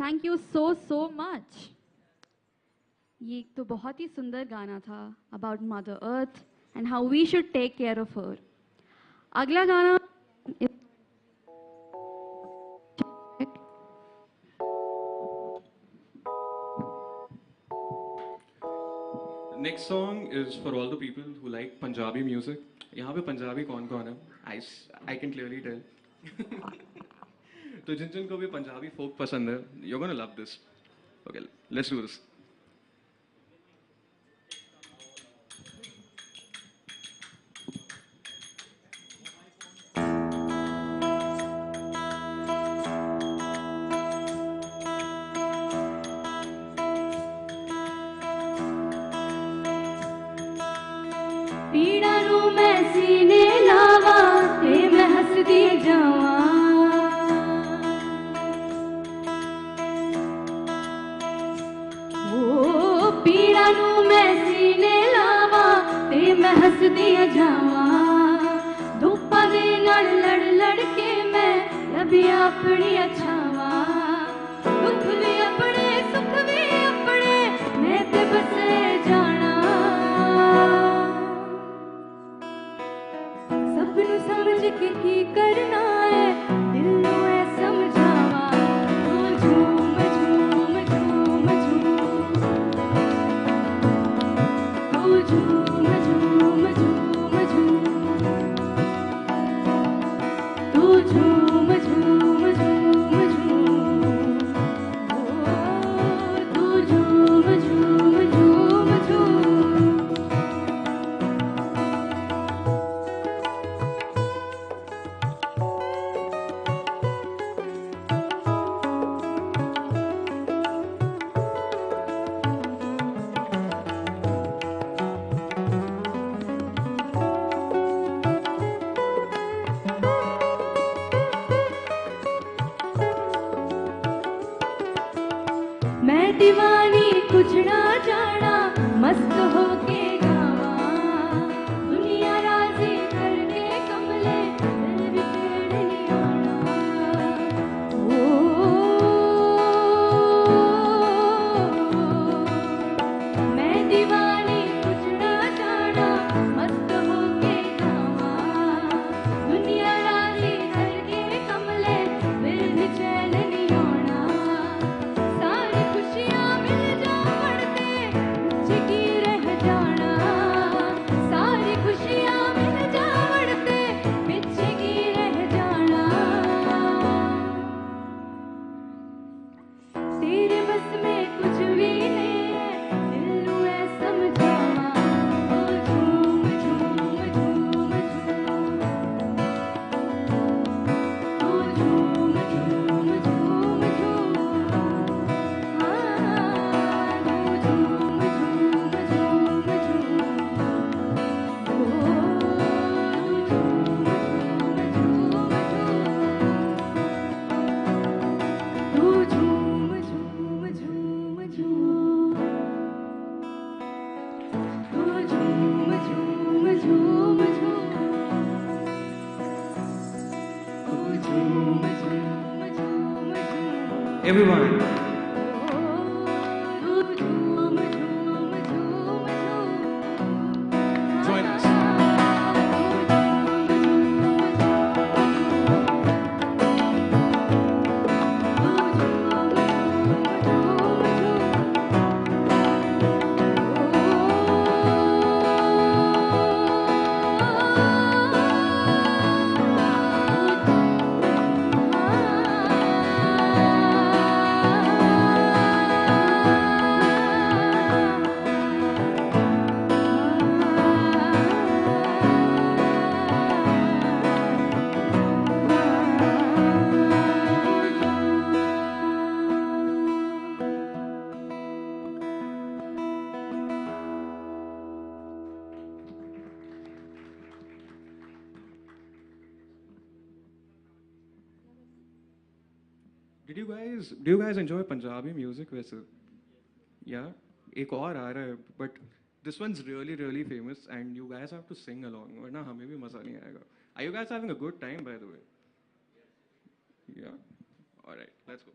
Thank you so much. ये तो बहुत ही सुंदर गाना था about mother earth and how we should take care of her. अगला गाना Next song is for all the people who like Punjabi music. यहाँ पे पंजाबी कौन-कौन है? I can clearly tell. तो जिन को भी पंजाबी folk पसंद है, you're gonna love this. Okay, let's do this. पीड़ा नू मैं सीने लावा ते मैं हसदी जावा ओ पीड़ा नू मैं सीने लावा ते मैं हसदी जावा धूपा दे नाल लड़ लड़ के मैं लभी अपनी छावा दुख भी अपने सुख भी अपने मैं ते बसे जाना सबनू समझ के की करना है दिल नू है समझावा झूम झूम झूम झूम तू झूम झूम झूम झूम तू झूम झूम झूम झूम तू झूम झूम झूम झूम मैं दीवानी कुछ ना जाना मस्त होके गावा दुनिया राजी करके कमले दिल भी छेड़ नहीं आना मैं दीवानी कुछ ना जाना मस्त होके गावा दुनिया राजी करके कमले दिल भी छेड़ नहीं आना सारी खुशियाँ मिल जावड़ते जिगी रह जाना सारी खुशियाँ मिल जावड़ते पीछे की रह जाना तेरे बस में कुछ भी नहीं है दिल नू है समझावा ओ झूम झूम झूम झूम तू झूम झूम झूम झूम हाँ तू झूम झूम झूम झूम ओ तू झूम झूम झूम तू झूम झूम झूम झूम तू झूम झूम झूम झूम तू झूम झूम झूम झूम Everyone. तू झूम झूम झूम झूम Join us. Do you guys enjoy Punjabi music वैसे? Yeah, एक और आ रहा है, but this one's really famous and you guys have to sing along, वरना हमें भी मजा नहीं आएगा. Are you guys having a good time by the way? Yeah. All right, let's go.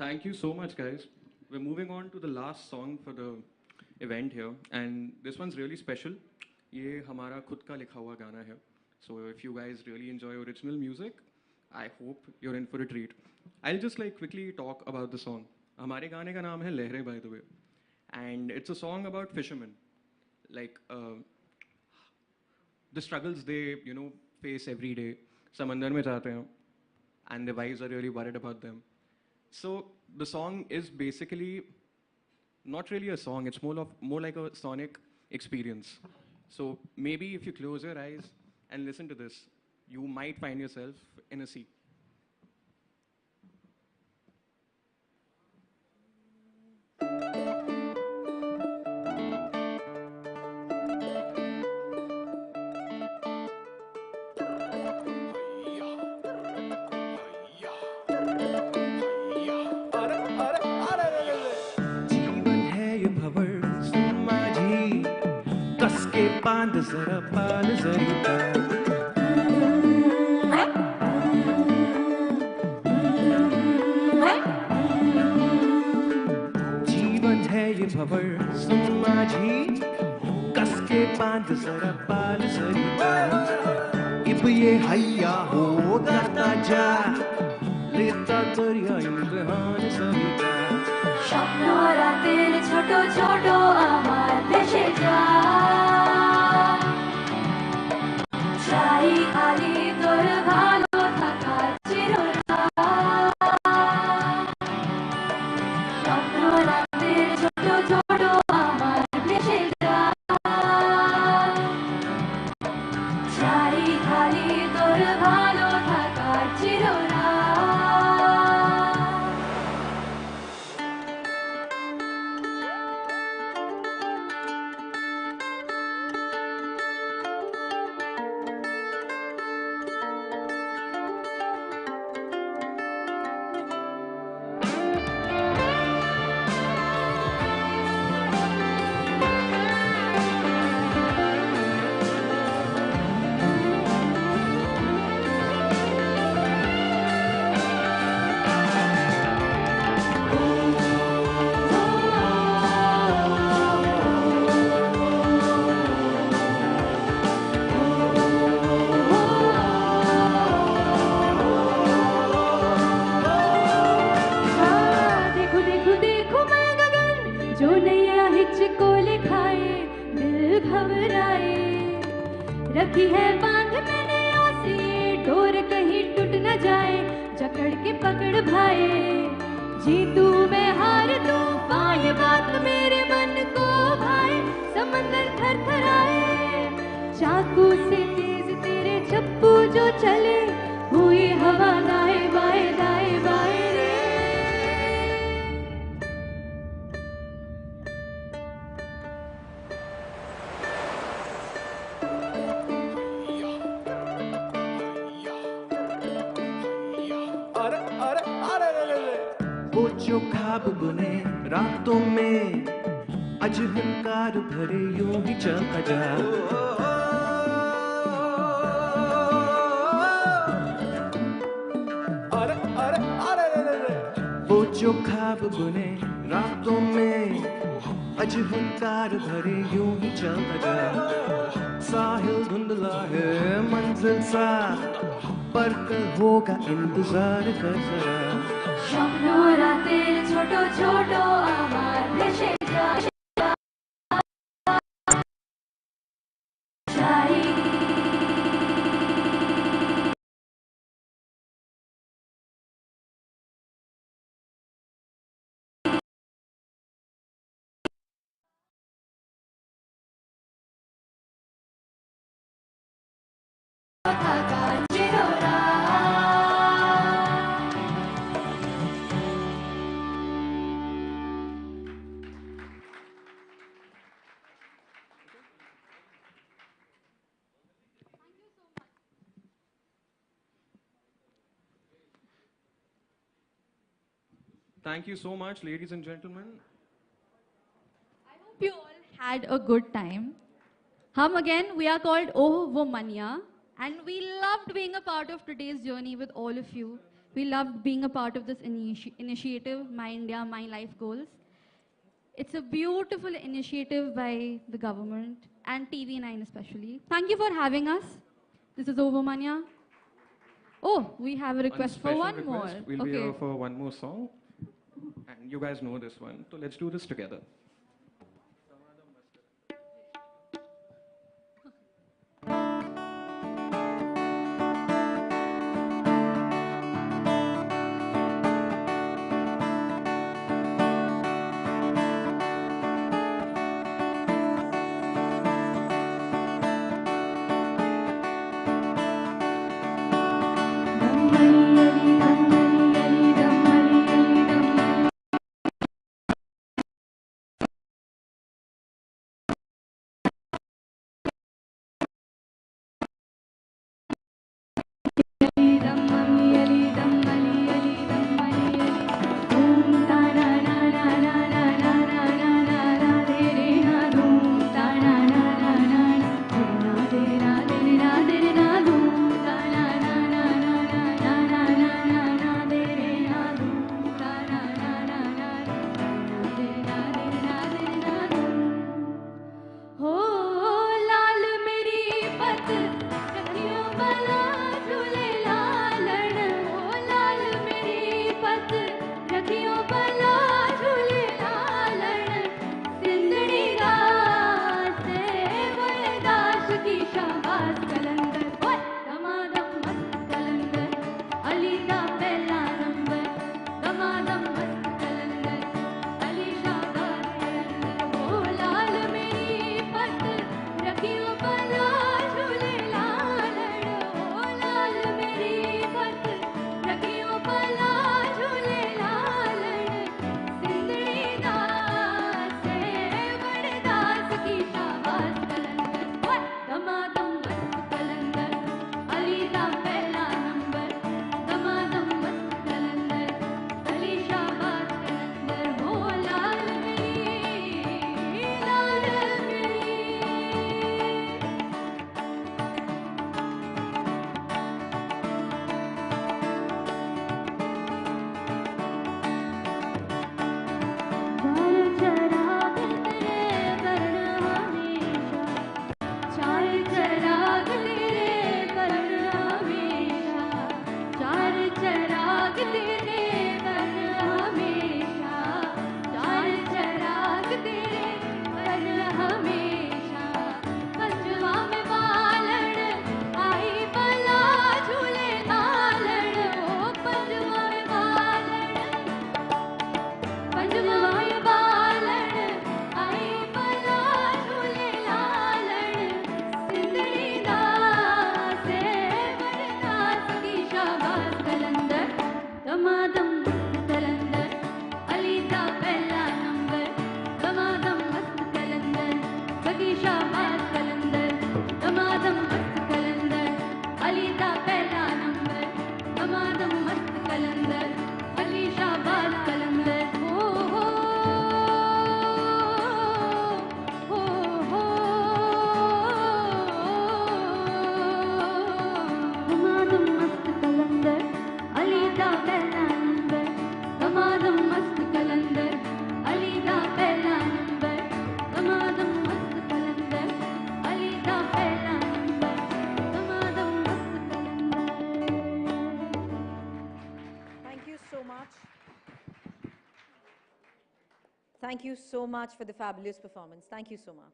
Thank you so much, guys. We're moving on to the last song for the event here, and this one's really special. ये हमारा खुद का लिखा हुआ गाना है. So if you guys really enjoy original music, I hope you're in for a treat. I'll just like quickly talk about the song. हमारे गाने का नाम है लहरें, by the way, and it's a song about fishermen, like the struggles they face every day. समंदर में जाते हैं, and their wives are really worried about them. So the song is basically not really a song, it's more like a sonic experience. So maybe if you close your eyes and listen to this, you might find yourself in a sea. बांध जरा पाल जरीता जीवन है ये भंवर सुन माझी कस के बांध जरा पाल जरीता इब ये हैया हो करता जा लेता दरिया इम्तिहान सरिता স্বপ্ন রাতের ছোট ছোট আমার দেশে যায় চাই খালি তোর ভালো থাকা চিরকাল স্বপ্ন রাতের ছোট ছোট আমার দেশে যায় চাই খালি তোর ভালো থাকা চিরকাল रखी है बांध मैंने आसी डोर कहीं टूट न जाए जकड़ के पकड़ भाई जीतू मैं हार तू पाए बात मेरे मन को भाई समंदर थर थर आए चाकू से तेज तेरे चप्पू जो चले हुई हवा दाए बाए रे जो ख्वाब बुने रातों में अज हंकार भरे यूं ही चलता जा वो जो ख्वाब बुने रातों में अज हंकार भरे यूं ही चलता जा साहिल धुंधला है मंजिल सा पर कल होगा इंतजार कर जरा স্বপ্ন রাতের ছোট ছোট আমার দেশে যায় Thank you so much, ladies and gentlemen. I hope you all had a good time. Hum again, we are called Oh Wo Mania, and we loved being a part of today's journey with all of you. We loved being a part of this initiative, My India, My Life Goals. It's a beautiful initiative by the government and TV9 especially. Thank you for having us. This is Ovamanya. Oh, we have a request for one more. We'll be here for one more song. And you guys know this one, so let's do this together. Thank you so much for the fabulous performance. Thank you so much.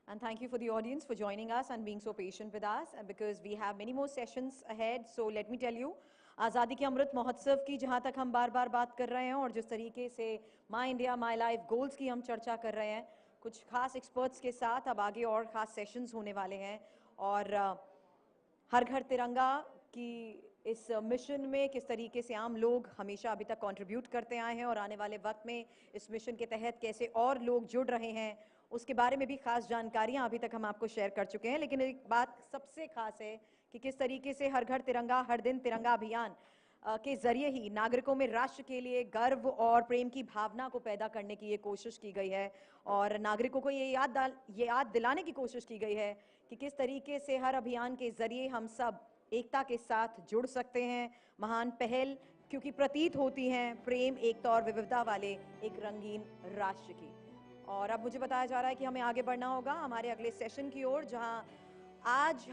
And thank you for the audience for joining us and being so patient with us, because we have many more sessions ahead. So let me tell you, आज़ादी के अमृत महोत्सव की जहां तक हम बार-बार बात कर रहे हैं और जिस तरीके से my India my life goals की हम चर्चा कर रहे हैं, कुछ खास एक्सपर्ट्स के साथ अब आगे और खास सेशंस होने वाले हैं। और हर घर तिरंगा की इस मिशन में किस तरीके से आम लोग हमेशा अभी तक कंट्रीब्यूट करते आए हैं और आने वाले वक्त में इस मिशन के तहत कैसे और लोग जुड़ रहे हैं, उसके बारे में भी खास जानकारियां अभी तक हम आपको शेयर कर चुके हैं। लेकिन एक बात सबसे खास है कि किस तरीके से हर घर तिरंगा हर दिन तिरंगा अभियान के जरिए ही नागरिकों में राष्ट्र के लिए गर्व और प्रेम की भावना को पैदा करने की ये कोशिश की गई है और नागरिकों को ये याद दिलाने की कोशिश की गई है कि किस तरीके से हर अभियान के जरिए हम सब एकता के साथ जुड़ सकते हैं। महान पहल क्योंकि प्रतीत होती हैं प्रेम, एकता और विविधता वाले एक रंगीन राष्ट्र की। और अब मुझे बताया जा रहा है कि हमें आगे बढ़ना होगा हमारे अगले सेशन की ओर, जहां आज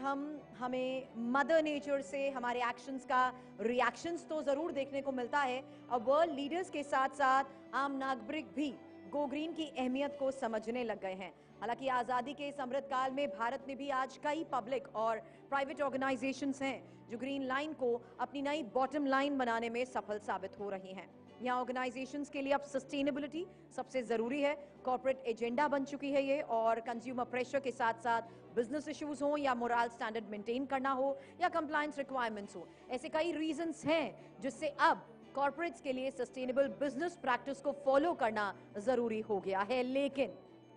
हमें मदर नेचर से हमारे एक्शंस का रिएक्शंस तो जरूर देखने को मिलता है। अब वर्ल्ड लीडर्स के साथ साथ आम नागरिक भी गो ग्रीन की अहमियत को समझने लग गए हैं। हालांकि आज़ादी के इस अमृत काल में भारत में भी आज कई पब्लिक और प्राइवेट ऑर्गेनाइजेशंस हैं जो ग्रीन लाइन को अपनी नई बॉटम लाइन बनाने में सफल साबित हो रही हैं। यहाँ ऑर्गेनाइजेशंस के लिए अब सस्टेनेबिलिटी सबसे जरूरी है, कॉर्पोरेट एजेंडा बन चुकी है ये, और कंज्यूमर प्रेशर के साथ साथ बिजनेस इश्यूज हो या मोरल स्टैंडर्ड मेंटेन करना हो या कंप्लायंस रिक्वायरमेंट्स हो, ऐसे कई रीजंस हैं जिससे अब कॉर्पोरेट्स के लिए सस्टेनेबल बिजनेस प्रैक्टिस को फॉलो करना जरूरी हो गया है। लेकिन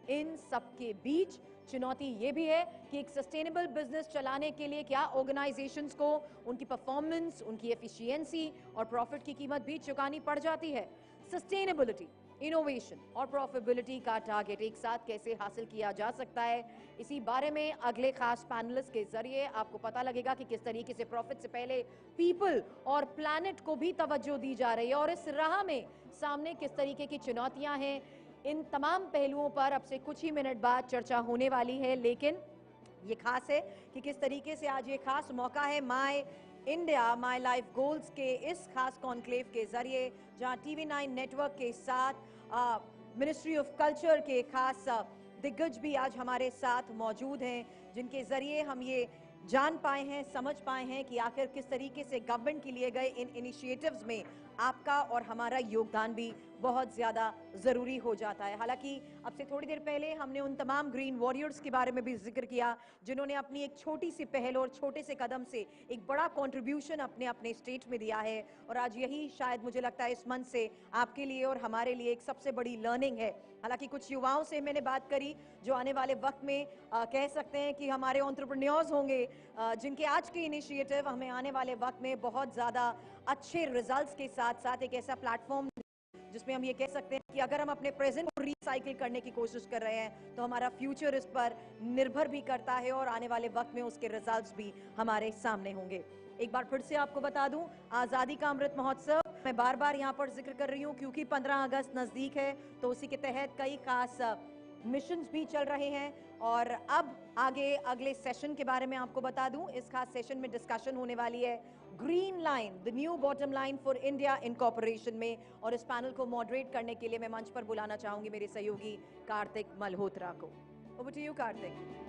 इन सबके बीच चुनौती ये भी है कि एक सस्टेनेबल बिजनेस चलाने के लिए क्या ऑर्गेनाइजेशंस को उनकी परफॉर्मेंस, उनकी एफिशिएंसी और प्रॉफिट की कीमत भी चुकानी पड़ जाती है। सस्टेनेबिलिटी, इनोवेशन और प्रॉफिटेबिलिटी का टारगेट एक साथ कैसे हासिल किया जा सकता है, इसी बारे में अगले खास पैनलिस्ट के जरिए आपको पता लगेगा कि किस तरीके से प्रॉफिट से पहले पीपल और प्लैनेट को भी तवज्जो दी जा रही है और इस राह में सामने किस तरीके की चुनौतियां हैं। इन तमाम पहलुओं पर अब से कुछ ही मिनट बाद चर्चा होने वाली है। लेकिन ये खास है कि किस तरीके से आज ये खास मौका है my India my life goals के इस खास कॉन्क्लेव के जरिए, जहां TV9 नेटवर्क के साथ मिनिस्ट्री ऑफ कल्चर के खास दिग्गज भी आज हमारे साथ मौजूद हैं, जिनके जरिए हम ये जान पाए हैं, समझ पाए हैं कि आखिर किस तरीके से गवर्नमेंट के लिए गए इन इनिशिएटिव्स में आपका और हमारा योगदान भी बहुत ज़्यादा ज़रूरी हो जाता है। हालांकि अब से थोड़ी देर पहले हमने उन तमाम ग्रीन वॉरियर्स के बारे में भी जिक्र किया जिन्होंने अपनी एक छोटी सी पहल और छोटे से कदम से एक बड़ा कंट्रीब्यूशन अपने अपने स्टेट में दिया है, और आज यही शायद मुझे लगता है इस मंच से आपके लिए और हमारे लिए एक सबसे बड़ी लर्निंग है। हालांकि कुछ युवाओं से मैंने बात करी जो आने वाले वक्त में कह सकते हैं कि हमारे एंटरप्रेन्योर्स होंगे, जिनके आज के इनिशिएटिव हमें आने वाले वक्त में बहुत ज़्यादा अच्छे रिजल्ट्स के साथ साथ एक ऐसा प्लेटफॉर्म जिसमें हम ये कह सकते हैं कि अगर हम अपने प्रेजेंट को रिसाइकिल करने की कोशिश कर रहे हैं तो हमारा फ्यूचर इस पर निर्भर भी करता है और आने वाले वक्त में उसके रिजल्ट्स भी हमारे सामने होंगे। एक बार फिर से आपको बता दूं, आज़ादी का अमृत महोत्सव मैं बार बार यहाँ पर जिक्र कर रही हूँ क्योंकि 15 अगस्त नज़दीक है, तो उसी के तहत कई खास मिशंस भी चल रहे हैं। और अब आगे अगले सेशन के बारे में आपको बता दूं, इस खास सेशन में डिस्कशन होने वाली है green line, the new bottom line for India incorporation में, और इस पैनल को मॉडरेट करने के लिए मैं मंच पर बुलाना चाहूंगी मेरे सहयोगी कार्तिक मल्होत्रा को। Over to you Kartik.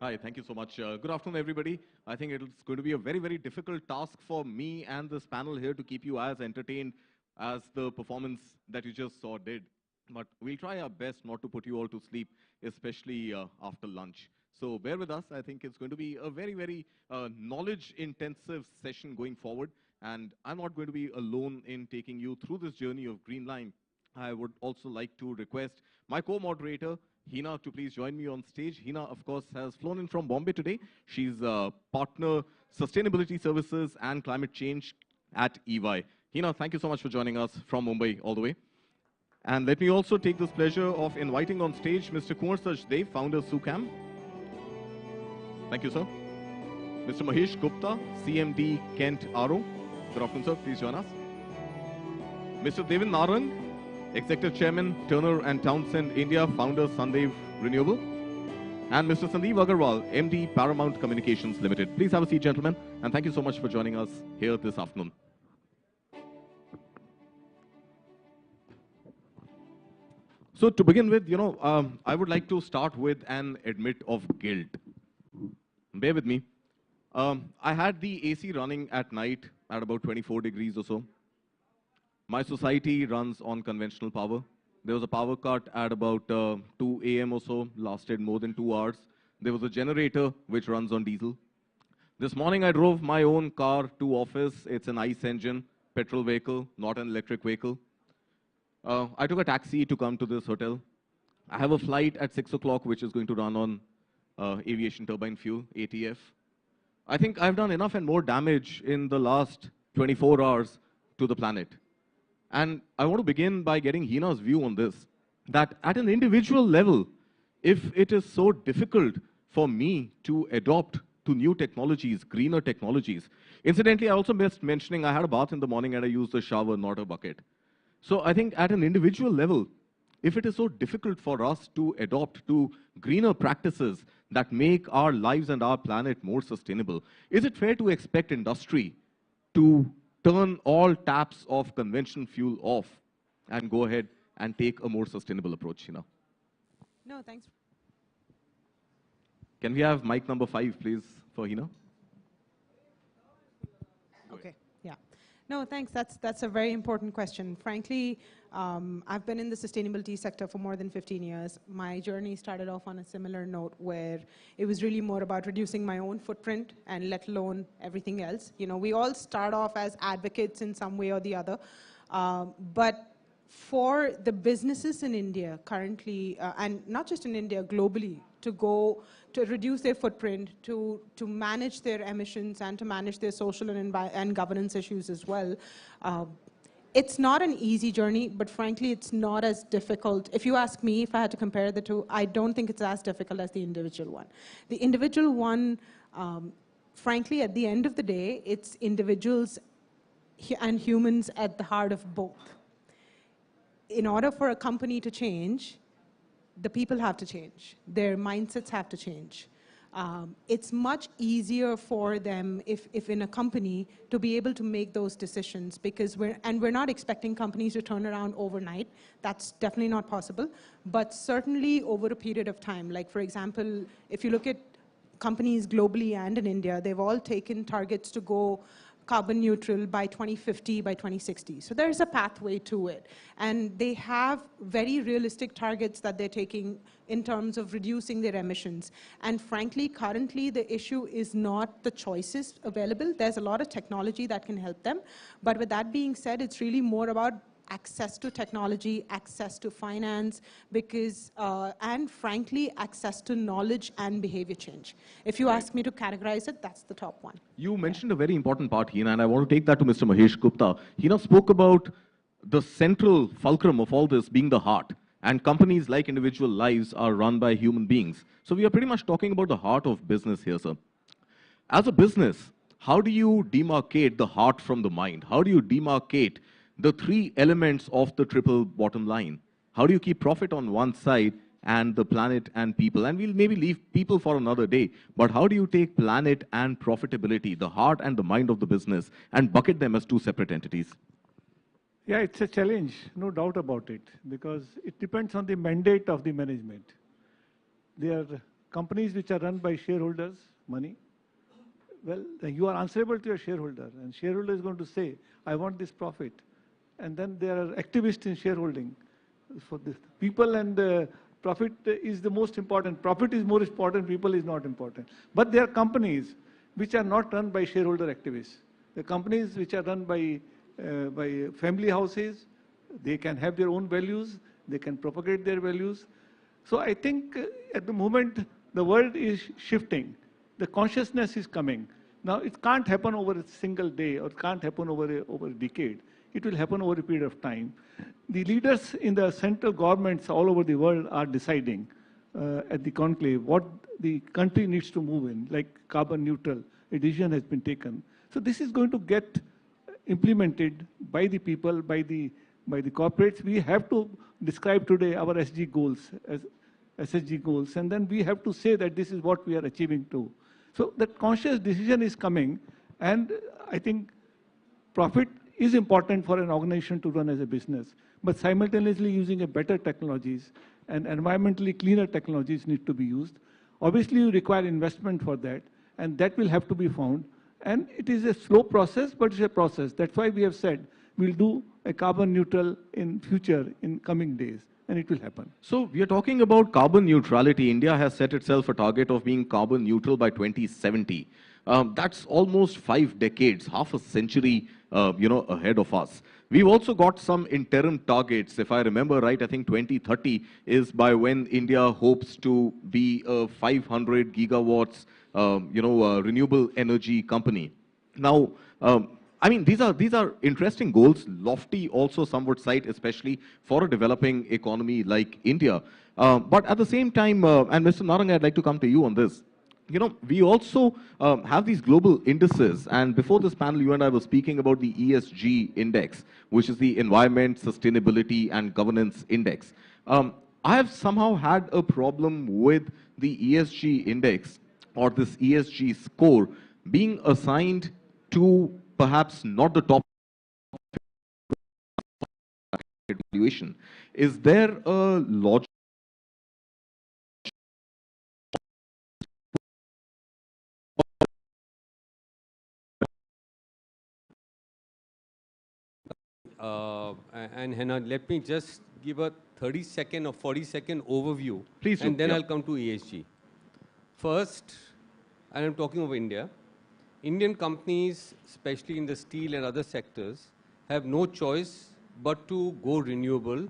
Hi, thank you so much. Good afternoon, everybody. I think it's going to be a very, very difficult task for me and this panel here to keep you as entertained as the performance that you just saw did. But we'll try our best not to put you all to sleep, especially after lunch. So bear with us. I think it's going to be a very, very knowledge-intensive session going forward. And I'm not going to be alone in taking you through this journey of Green Line. I would also like to request my co-moderator, Hina, to please join me on stage. Hina, of course, has flown in from Bombay today. She's partner Sustainability Services and Climate Change at EY. Hina, thank you so much for joining us from Mumbai all the way. And let me also take this pleasure of inviting on stage Mr. Kumar Sajdev, founder SUCAM. Thank you, sir. Mr. Mahesh Gupta, CMD Kent RO. Good afternoon, sir. Please join us. Mr. Devin Narang, Executive Chairman, Turner and Townsend India, founder Sundev Renewable. And Mr. Sandeep Agarwal, MD Paramount Communications Limited. Please have a seat, gentlemen, and thank you so much for joining us here this afternoon. So to begin with, I would like to start with an admit of guilt. Bear with me. I had the AC running at night at about 24 degrees or so. My society runs on conventional power. There was a power cut at about 2 a.m. or so, lasted more than 2 hours. There was a generator which runs on diesel. This morning I drove my own car to office. It's an ICE engine, petrol vehicle, not an electric vehicle. I took a taxi to come to this hotel. I have a flight at 6 o'clock which is going to run on aviation turbine fuel, ATF. I think I've done enough and more damage in the last 24 hours to the planet. And I want to begin by getting Heena's view on this, that at an individual level, if it is so difficult for me to adopt to new technologies, greener technologies. Incidentally, I also missed mentioning I had a bath in the morning and I used a shower, not a bucket. So I think at an individual level, if it is so difficult for us to adopt to greener practices that make our lives and our planet more sustainable, is it fair to expect industry to turn all taps of conventional fuel off and go ahead and take a more sustainable approach, Hina? No, thanks. Can we have mic number 5, please, for Hina? Okay, yeah. No, thanks. That's a very important question. Frankly, I've been in the sustainability sector for more than 15 years. My journey started off on a similar note where it was really more about reducing my own footprint and let alone everything else. You know, we all start off as advocates in some way or the other, but for the businesses in India currently, and not just in India, globally, to reduce their footprint, to manage their emissions and to manage their social and governance issues as well. It's not an easy journey, but frankly, it's not as difficult. If you ask me if I had to compare the two, I don't think it's as difficult as the individual one. The individual one, frankly, at the end of the day, it's individuals and humans at the heart of both. In order for a company to change, the people have to change. Their mindsets have to change. It's much easier for them if in a company to be able to make those decisions because we're not expecting companies to turn around overnight. That's definitely not possible, but certainly over a period of time. Like for example, if you look at companies globally and in India, they've all taken targets to go carbon neutral by 2050, by 2060. So there's a pathway to it. And they have very realistic targets that they're taking in terms of reducing their emissions. And frankly, currently the issue is not the choices available. There's a lot of technology that can help them. But with that being said, it's really more about access to technology, access to finance, because, and frankly, access to knowledge and behavior change. If you ask me to categorize it, that's the top one. You mentioned a very important part, Hina, and I want to take that to Mr. Mahesh Gupta. Hina spoke about the central fulcrum of all this being the heart, and companies like individual lives are run by human beings. So we are pretty much talking about the heart of business here, sir. As a business, how do you demarcate the heart from the mind? How do you demarcate the 3 elements of the triple bottom line? How do you keep profit on one side and the planet and people? And we'll maybe leave people for another day, but how do you take planet and profitability, the heart and the mind of the business, and bucket them as 2 separate entities? Yeah, it's a challenge, no doubt about it, because it depends on the mandate of the management. There are companies which are run by shareholders' money. Well, you are answerable to your shareholder, and shareholder is going to say, I want this profit. And then there are activists in shareholding. For the people and profit is the most important. Profit is more important, people is not important. But there are companies which are not run by shareholder activists. The companies which are run by family houses, they can have their own values, they can propagate their values. So I think at the moment, the world is shifting. The consciousness is coming. Now, it can't happen over a single day or it can't happen over a decade. It will happen over a period of time. The leaders in the central governments all over the world are deciding at the conclave what the country needs to move in, like carbon neutral. A decision has been taken. So this is going to get implemented by the people, by the corporates. We have to describe today our SG goals as SSG goals, and then we have to say that this is what we are achieving too. So that conscious decision is coming, and I think profit is important for an organization to run as a business, but simultaneously using a better technologies and environmentally cleaner technologies need to be used. Obviously, you require investment for that, and that will have to be found. And it is a slow process, but it's a process. That's why we have said we'll do a carbon neutral in future, in coming days, and it will happen. So we are talking about carbon neutrality. India has set itself a target of being carbon neutral by 2070. That's almost 5 decades, half a century ahead of us. We've also got some interim targets. If I remember right, I think 2030 is by when India hopes to be a 500 gigawatts, renewable energy company. Now, I mean, these are interesting goals, lofty also some would cite, especially for a developing economy like India. But at the same time, and Mr. Narang, I'd like to come to you on this. We also have these global indices, and before this panel, you and I were speaking about the ESG index, which is the Environment, Sustainability, and Governance Index. I have somehow had a problem with the ESG index or this ESG score being assigned to perhaps not the top evaluation. Is there a logic? And Hannah, let me just give a 30-second or 40-second overview. Please do, and then yeah. I'll come to ESG. First, and I'm talking of India, Indian companies, especially in the steel and other sectors, have no choice but to go renewable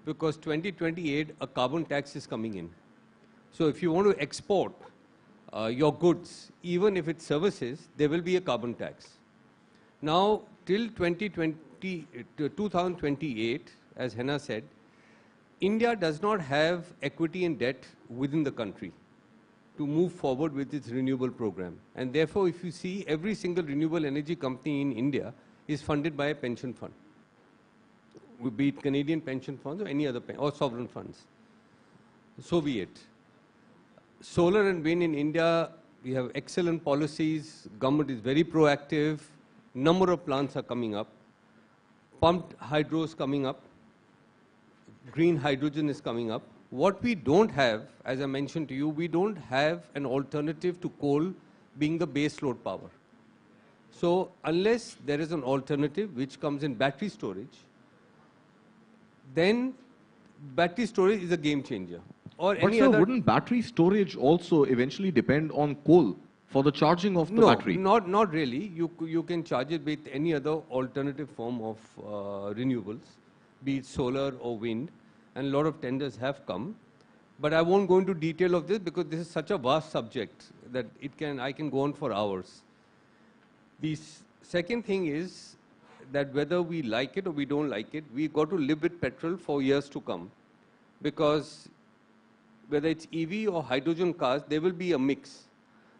because 2028, a carbon tax is coming in. So if you want to export your goods, even if it's services, there will be a carbon tax. Now, till 2028, as Hannah said, India does not have equity and debt within the country to move forward with its renewable program. And therefore, if you see, every single renewable energy company in India is funded by a pension fund, be it Canadian pension funds or any other, or sovereign funds. So be it. Solar and wind in India, we have excellent policies. Government is very proactive. Number of plants are coming up. Pumped hydro is coming up. Green hydrogen is coming up. What we don't have, as I mentioned to you, we don't have an alternative to coal being the base load power. So unless there is an alternative which comes in battery storage, then battery storage is a game changer. Or But any sir, other. wouldn't battery storage also eventually depend on coal for the charging of the battery? No, not really. You can charge it with any other alternative form of renewables, be it solar or wind, and a lot of tenders have come. But I won't go into detail of this because this is such a vast subject that I can go on for hours. The second thing is that whether we like it or we don't like it, we got to live with petrol for years to come, because whether it's EV or hydrogen cars, there will be a mix.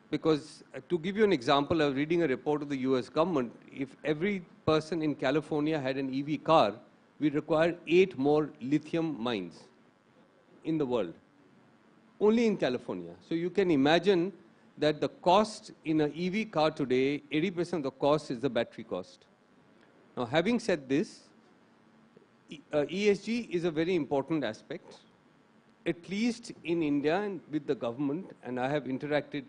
Because to give you an example, I was reading a report of the US government. If every person in California had an EV car, we require 8 more lithium mines in the world, only in California. So you can imagine that the cost in an EV car today, 80% of the cost is the battery cost. Now, having said this, ESG is a very important aspect, at least in India and with the government, and I have interacted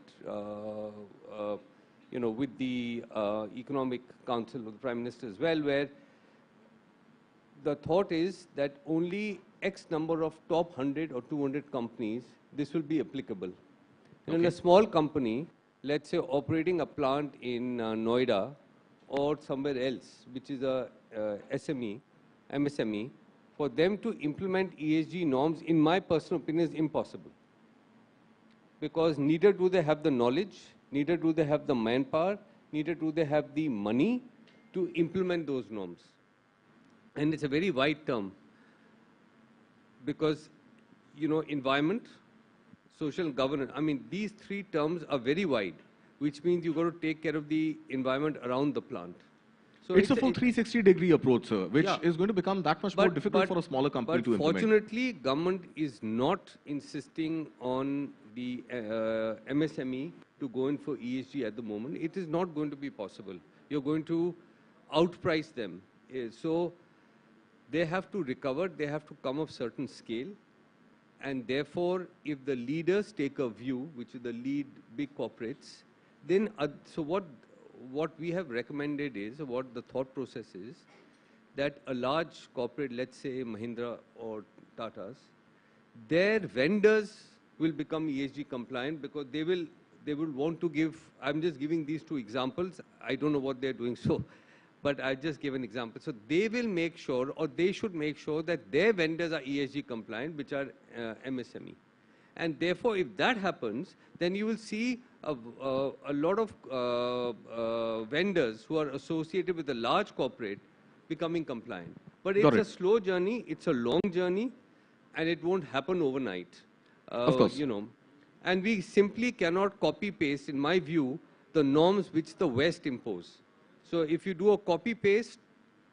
with the Economic Council of the Prime Minister as well, where the thought is that only X number of top 100 or 200 companies, this will be applicable. And in a small company, let's say operating a plant in Noida or somewhere else, which is a MSME, for them to implement ESG norms, in my personal opinion, is impossible. Because neither do they have the knowledge, neither do they have the manpower, neither do they have the money to implement those norms. And it's a very wide term, because, environment, social and governance, I mean, these 3 terms are very wide, which means you've got to take care of the environment around the plant. So it's a full 360-degree approach, sir, which Yeah. is going to become that much more difficult for a smaller company to implement. But fortunately, government is not insisting on the MSME to go in for ESG at the moment. It is not going to be possible. You're going to outprice them. So they have to recover, they have to come of certain scale. And therefore, if the leaders take a view, which is the lead big corporates, then, so what we have recommended is, what the thought process is, that a large corporate, let's say Mahindra or Tata's, their vendors will become ESG compliant, because they will want to give, I'm just giving these 2 examples, I don't know what they're doing, but I just give an example. So they will make sure, or they should make sure, that their vendors are ESG compliant, which are MSME. And therefore, if that happens, then you will see a lot of vendors who are associated with a large corporate becoming compliant. But it's a slow journey, it's a long journey, and it won't happen overnight. Of course. You know, and we simply cannot copy paste, in my view, the norms which the West impose. So if you do a copy paste,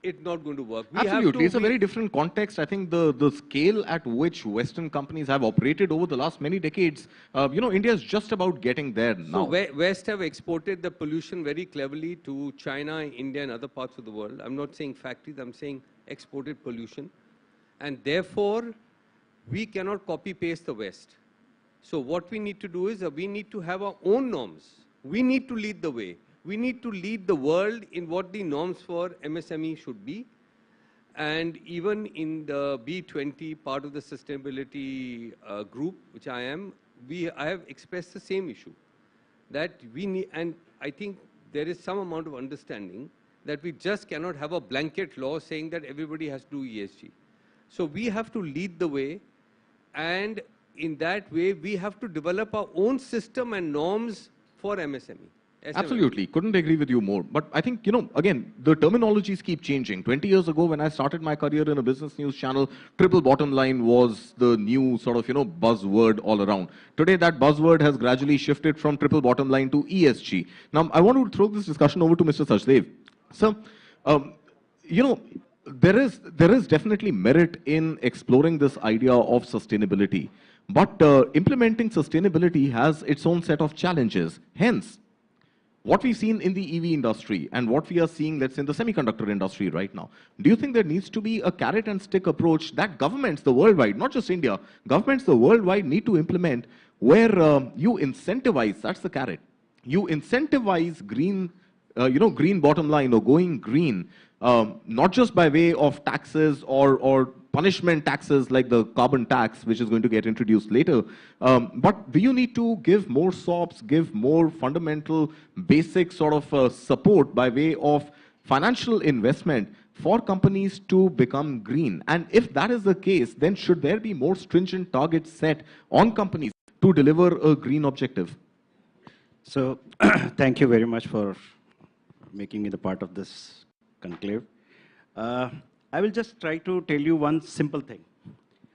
it's not going to work. Absolutely. It's a very different context. I think the scale at which Western companies have operated over the last many decades, you know, India is just about getting there now. So West have exported the pollution very cleverly to China, India, and other parts of the world. I'm not saying factories, I'm saying exported pollution. And therefore, we cannot copy paste the West. So what we need to do is we need to have our own norms. We need to lead the way. We need to lead the world in what the norms for MSME should be. And even in the B20 part of the sustainability group, which I am, I have expressed the same issue. That we need, and I think there is some amount of understanding that we just cannot have a blanket law saying that everybody has to do ESG. So we have to lead the way, and in that way, we have to develop our own system and norms for MSME. Absolutely. Couldn't agree with you more. But I think, you know, again, the terminologies keep changing. 20 years ago, when I started my career in a business news channel, triple bottom line was the new sort of, you know, buzzword all around. Today, that buzzword has gradually shifted from triple bottom line to ESG. Now, I want to throw this discussion over to Mr. Sachdev. So, you know, there is definitely merit in exploring this idea of sustainability. But implementing sustainability has its own set of challenges. Hence, what we've seen in the EV industry and what we are seeing, let's say, in the semiconductor industry right now, do you think there needs to be a carrot and stick approach that governments, the worldwide, not just India, governments, the worldwide need to implement, where you incentivize, that's the carrot, you incentivize green, you know, green bottom line or going green, not just by way of taxes or punishment taxes like the carbon tax, which is going to get introduced later. But do you need to give more SOPs, give more fundamental, basic sort of support by way of financial investment for companies to become green? And if that is the case, then should there be more stringent targets set on companies to deliver a green objective? So, thank you very much for making me the part of this conclave. I will just try to tell you one simple thing.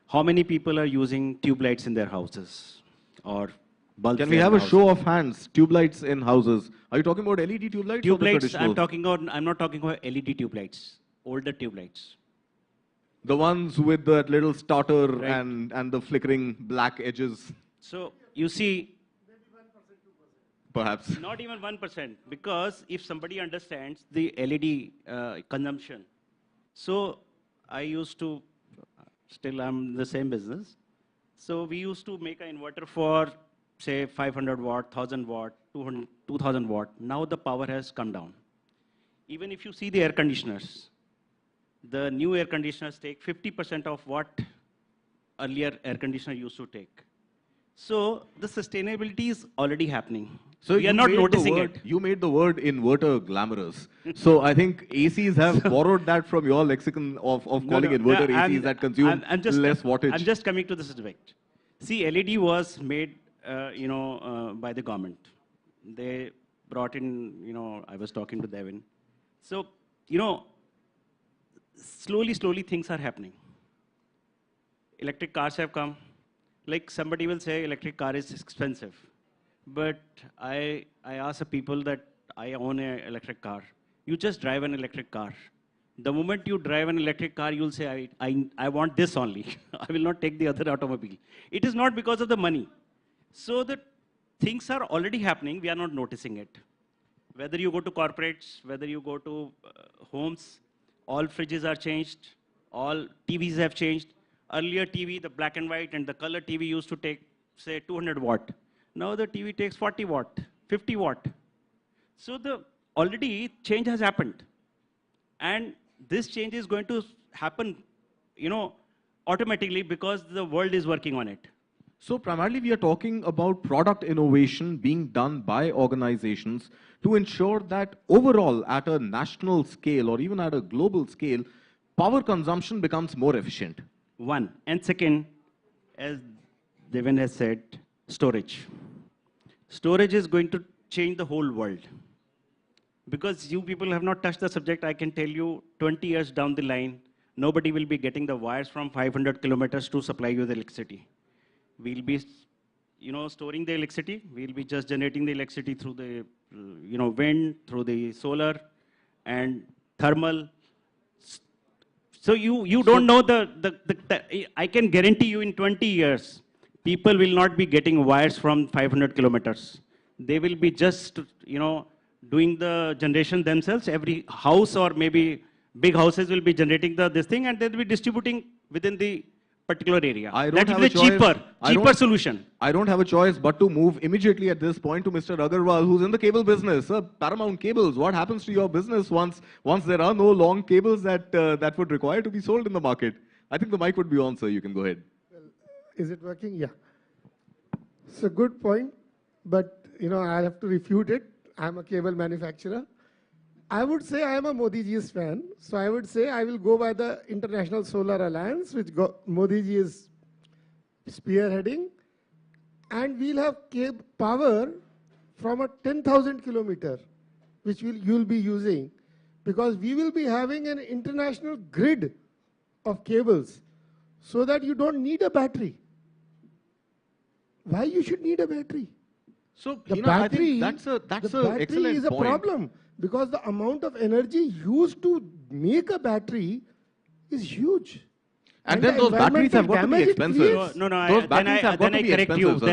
How many people are using tube lights in their houses or bulbs? Can we have a show of hands? Tube lights in houses. Are you talking about LED tube lights? Tube lights, I'm not talking about LED tube lights, older tube lights. The ones with that little starter Right. and the flickering black edges. So you see, Perhaps. not even 1%, because if somebody understands the LED consumption. So I used to, still I'm in the same business. So we used to make an inverter for, say, 500 watt, 1000 watt, 2000 watt. Now the power has come down. Even if you see the air conditioners, the new air conditioners take 50% of what earlier air conditioner used to take. So the sustainability is already happening. So we are not noticing it. You made the word inverter glamorous. So I think ACs have borrowed that from your lexicon of calling inverter ACs that consume less wattage. I'm just coming to this debate. See, LED was made, by the government. They brought in, I was talking to Devin. So, slowly things are happening. Electric cars have come. Like somebody will say electric car is expensive. But I ask the people that I own an electric car. You just drive an electric car. The moment you drive an electric car, you'll say, I want this only. I will not take the other automobile. It is not because of the money. So the things are already happening. We are not noticing it. Whether you go to corporates, whether you go to homes, all fridges are changed. All TVs have changed. Earlier TV, the black and white and the color TV used to take, say, 200 watt. Now the TV takes 40 watt, 50 watt. So the already change has happened. And this change is going to happen, automatically because the world is working on it. So primarily we are talking about product innovation being done by organizations to ensure that overall at a national scale or even at a global scale, power consumption becomes more efficient. One. And second, as Devin has said, storage. Storage is going to change the whole world. Because you people have not touched the subject, I can tell you 20 years down the line, nobody will be getting the wires from 500 kilometers to supply you the electricity. We'll be, storing the electricity. We'll be just generating the electricity through the, wind, through the solar, and thermal. So you don't know I can guarantee you in 20 years, people will not be getting wires from 500 kilometers. They will be just, doing the generation themselves. Every house or maybe big houses will be generating this thing, and they'll be distributing within the particular area. That is the cheaper solution. I don't have a choice but to move immediately at this point to Mr. Agarwal, who's in the cable business. Paramount Cables, what happens to your business once there are no long cables that would require to be sold in the market? I think the mic would be on, sir. You can go ahead. Well, is it working? Yeah. It's a good point, but I have to refute it. I'm a cable manufacturer. I would say I am a Modi ji's fan. So I would say I will go by the International Solar Alliance, which Modi ji is spearheading. And we'll have power from a 10,000 kilometer, which you'll be using, because we will be having an international grid of cables so that you don't need a battery. Why you should need a battery? So, the battery, I think that's an excellent is a point. problem, because the amount of energy used to make a battery is huge. And then those batteries have got to be expensive. Then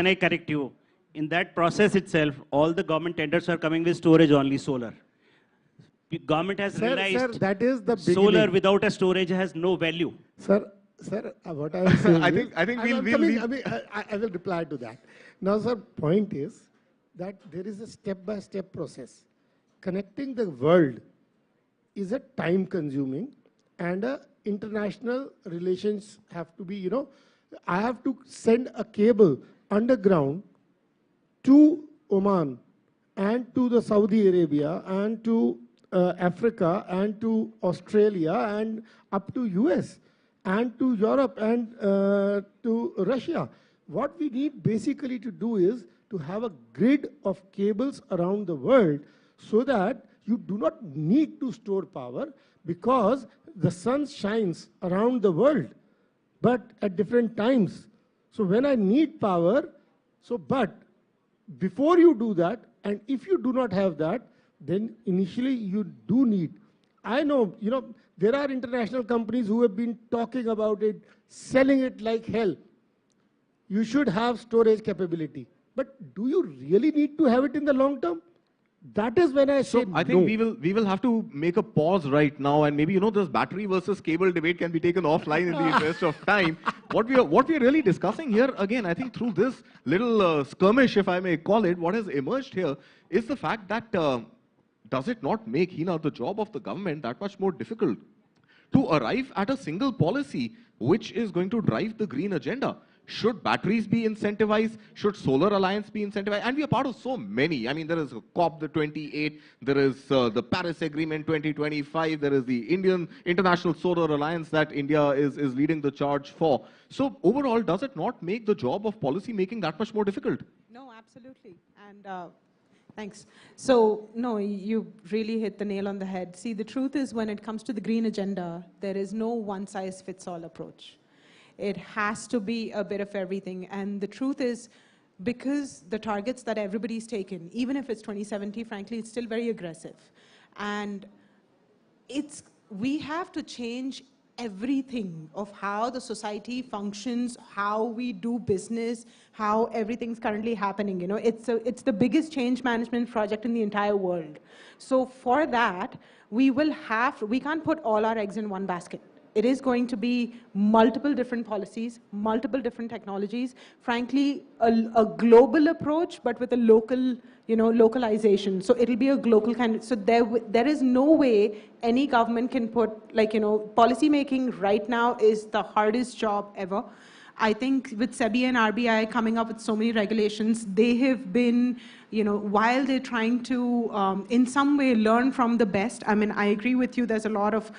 I correct you. In that process itself, all the government tenders are coming with storage only, solar. The government has realized sir, that is the solar without a storage has no value. Sir, what I am saying I think I will reply to that. Now, sir, point is that there is a step-by-step process. Connecting the world is a time-consuming, and international relations have to be, I have to send a cable underground to Oman and to the Saudi Arabia and to Africa and to Australia and up to US and to Europe and to Russia. What we need basically to do is to have a grid of cables around the world so that you do not need to store power, because the sun shines around the world, but at different times. So when I need power, but before you do that, and if you do not have that, then initially you do need. I know, there are international companies who have been talking about it, selling it like hell. You should have storage capability. But do you really need to have it in the long term? That is when I say I think we will have to make a pause right now, and maybe this battery versus cable debate can be taken offline in the interest of time. What we are really discussing here, again, I think through this little skirmish, if I may call it, what has emerged here is the fact that does it not make, Hina, the job of the government that much more difficult to arrive at a single policy which is going to drive the green agenda? Should batteries be incentivized? Should Solar Alliance be incentivized? And we are part of so many. I mean, there is COP the 28, there is the Paris Agreement 2025, there is the International Solar Alliance that India is leading the charge for. So overall, does it not make the job of policy making that much more difficult? No, absolutely. And thanks. So, no, you really hit the nail on the head. See, the truth is, when it comes to the green agenda, there is no one-size-fits-all approach. It has to be a bit of everything. And the truth is, because the targets that everybody's taken, even if it's 2070, frankly, it's still very aggressive. And we have to change everything of how the society functions, how we do business, how everything's currently happening. It's the biggest change management project in the entire world. So for that, we can't put all our eggs in one basket. It is going to be multiple different policies, multiple different technologies, frankly, a global approach, but with a local, localization. So it'll be a global kind of, so there is no way any government can put, policy making right now is the hardest job ever. I think with SEBI and RBI coming up with so many regulations, they have been, while they're trying to, in some way, learn from the best. I mean, I agree with you. There's a lot of,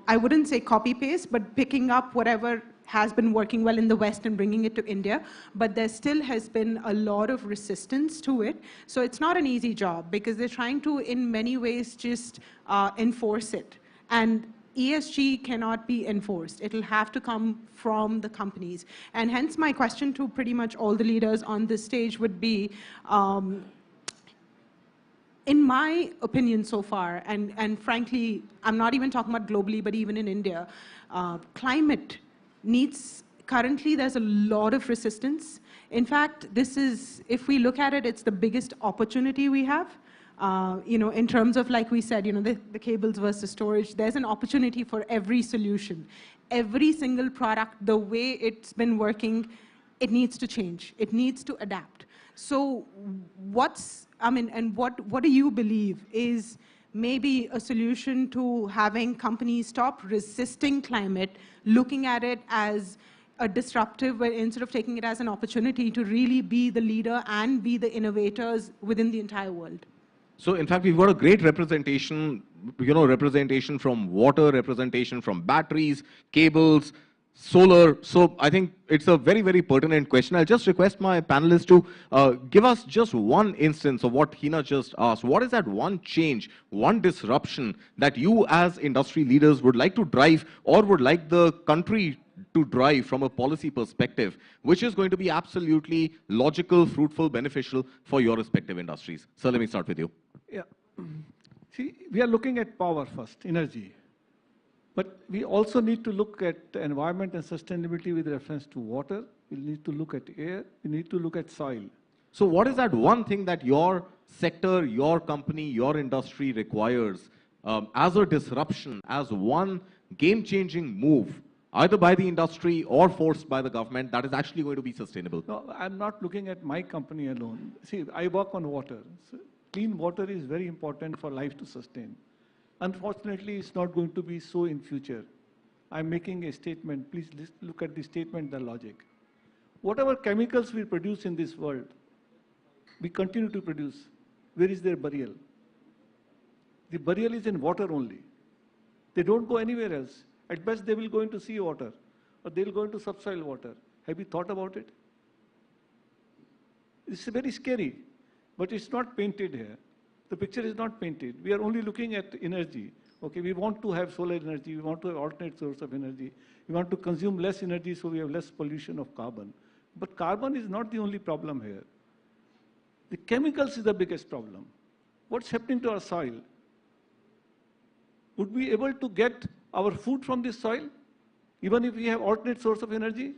I wouldn't say copy-paste, but picking up whatever has been working well in the West and bringing it to India, but there still has been a lot of resistance to it. So it's not an easy job because they're trying to, in many ways, just enforce it. And ESG cannot be enforced. It'll have to come from the companies. And hence my question to pretty much all the leaders on this stage would be, in my opinion so far, and frankly, I'm not even talking about globally, but even in India, climate needs, currently there's a lot of resistance. In fact, this is, if we look at it, it's the biggest opportunity we have. In terms of, like we said, the cables versus storage, there's an opportunity for every solution. Every single product, the way it's been working, it needs to change. It needs to adapt. So what do you believe is maybe a solution to having companies stop resisting climate, looking at it as a disruptive, but instead of taking it as an opportunity to really be the leader and be the innovators within the entire world? So in fact, we've got a great representation, representation from water, representation from batteries, cables, solar. So I think it's a very, very pertinent question. I'll just request my panelists to give us just one instance of what Hina just asked. What is that one change, one disruption that you as industry leaders would like to drive or would like the country to drive from a policy perspective, which is going to be absolutely logical, fruitful, beneficial for your respective industries? So let me start with you. Yeah. See, we are looking at power first, energy. But we also need to look at the environment and sustainability with reference to water. We need to look at air. We need to look at soil. So what is that one thing that your sector, your company, your industry requires as a disruption, as one game-changing move, either by the industry or forced by the government, that is actually going to be sustainable? No, I'm not looking at my company alone. See, I work on water. So clean water is very important for life to sustain. Unfortunately, it's not going to be so in future. I'm making a statement. Please look at the statement, the logic. Whatever chemicals we produce in this world, we continue to produce. Where is their burial? The burial is in water only. They don't go anywhere else. At best, they will go into sea water, or they'll go into subsoil water. Have you thought about it? It's very scary, but it's not painted here. The picture is not painted. We are only looking at energy. Okay, we want to have solar energy. We want to have alternate source of energy. We want to consume less energy so we have less pollution of carbon. But carbon is not the only problem here. The chemicals is the biggest problem. What's happening to our soil? Would we be able to get our food from this soil, even if we have alternate source of energy?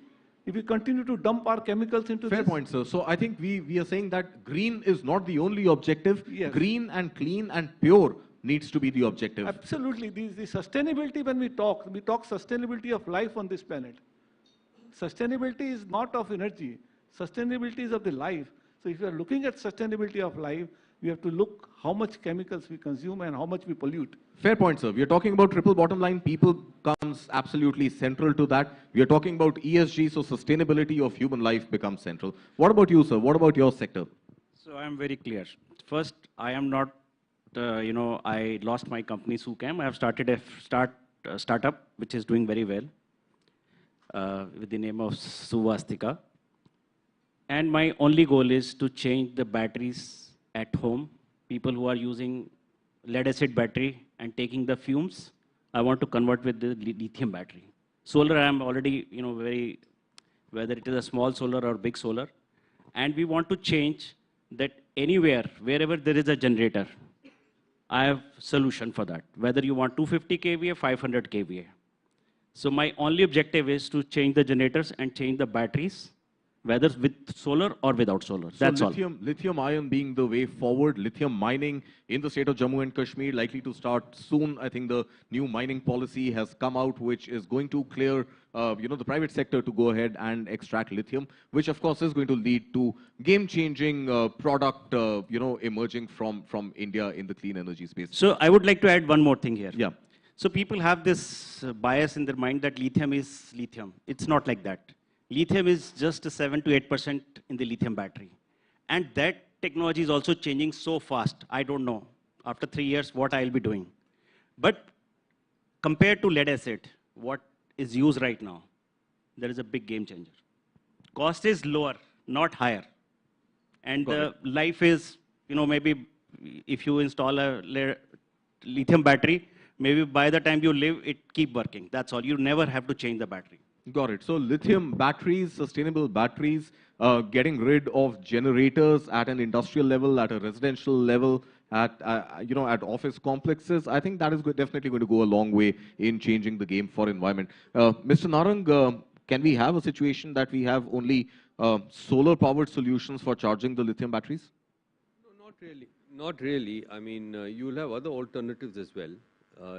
If we continue to dump our chemicals into Fair this? point, sir. So I think we are saying that green is not the only objective. Yes. Green and clean and pure needs to be the objective. Absolutely. The sustainability, when we talk sustainability of life on this planet. Sustainability is not of energy. Sustainability is of the life. So if you are looking at sustainability of life, we have to look how much chemicals we consume and how much we pollute. Fair point, sir. We are talking about triple bottom line. People comes absolutely central to that. We are talking about ESG, so sustainability of human life becomes central. What about you, sir? What about your sector? So I'm very clear. First, I am not, I lost my company, Sucam. I have started a startup which is doing very well with the name of Suvastika. And my only goal is to change the batteries at home. People who are using lead acid battery and taking the fumes, I want to convert with the lithium battery. Solar, I am already, whether it is a small solar or big solar. And we want to change that anywhere, wherever there is a generator, I have solution for that. Whether you want 250 kVA, 500 kVA. So my only objective is to change the generators and change the batteries, whether with solar or without solar. That's all. Lithium ion being the way forward, lithium mining in the state of Jammu and Kashmir likely to start soon. I think the new mining policy has come out, which is going to clear the private sector to go ahead and extract lithium, which of course is going to lead to game-changing product emerging from India in the clean energy space. So I would like to add one more thing here. Yeah. So people have this bias in their mind that lithium is lithium. It's not like that. Lithium is just 7 to 8% in the lithium battery. And that technology is also changing so fast. I don't know, after 3 years, what I'll be doing. But compared to lead acid, what is used right now, there is a big game changer. Cost is lower, not higher. And the life is, maybe if you install a lithium battery, maybe by the time you live, it keep working. That's all. You never have to change the battery. Got it. So lithium batteries, sustainable batteries, getting rid of generators at an industrial level, at a residential level, at at office complexes. I think that is definitely going to go a long way in changing the game for environment. Mr. Narang, can we have a situation that we have only solar-powered solutions for charging the lithium batteries? No, not really. Not really. I mean, you will have other alternatives as well.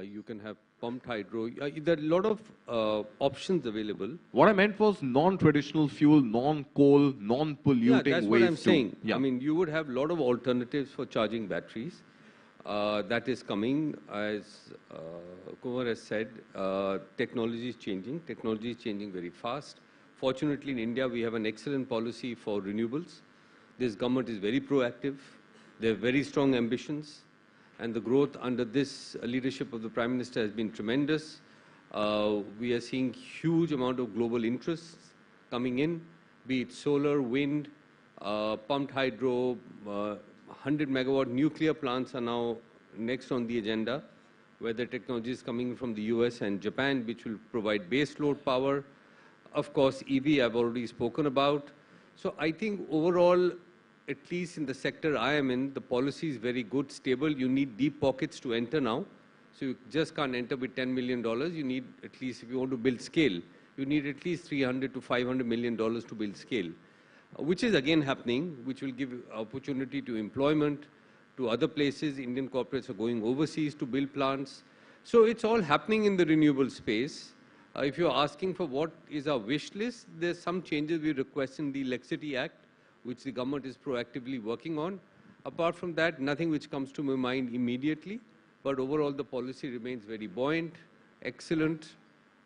You can have pumped hydro. There are a lot of options available. What I meant was non-traditional fuel, non-coal, non-polluting ways. Yeah, that's what I'm saying. Yeah. I mean, you would have a lot of alternatives for charging batteries. That is coming. As Kumar has said, technology is changing. Technology is changing very fast. Fortunately, in India, we have an excellent policy for renewables. This government is very proactive. They have very strong ambitions. And the growth under this leadership of the Prime Minister has been tremendous. We are seeing huge amount of global interests coming in, be it solar, wind, pumped hydro, 100 megawatt nuclear plants are now next on the agenda, where the technology is coming from the US and Japan, which will provide base load power. Of course, EV I've already spoken about. So I think overall, at least in the sector I am in, the policy is very good, stable. You need deep pockets to enter now. So you just can't enter with $10 million. You need at least, if you want to build scale, you need at least $300 to $500 million to build scale, which is again happening, which will give opportunity to employment to other places. Indian corporates are going overseas to build plants. So it's all happening in the renewable space. If you're asking for what is our wish list, there's some changes we request in the Electricity Act, which the government is proactively working on. Apart from that, nothing which comes to my mind immediately, but overall the policy remains very buoyant, excellent,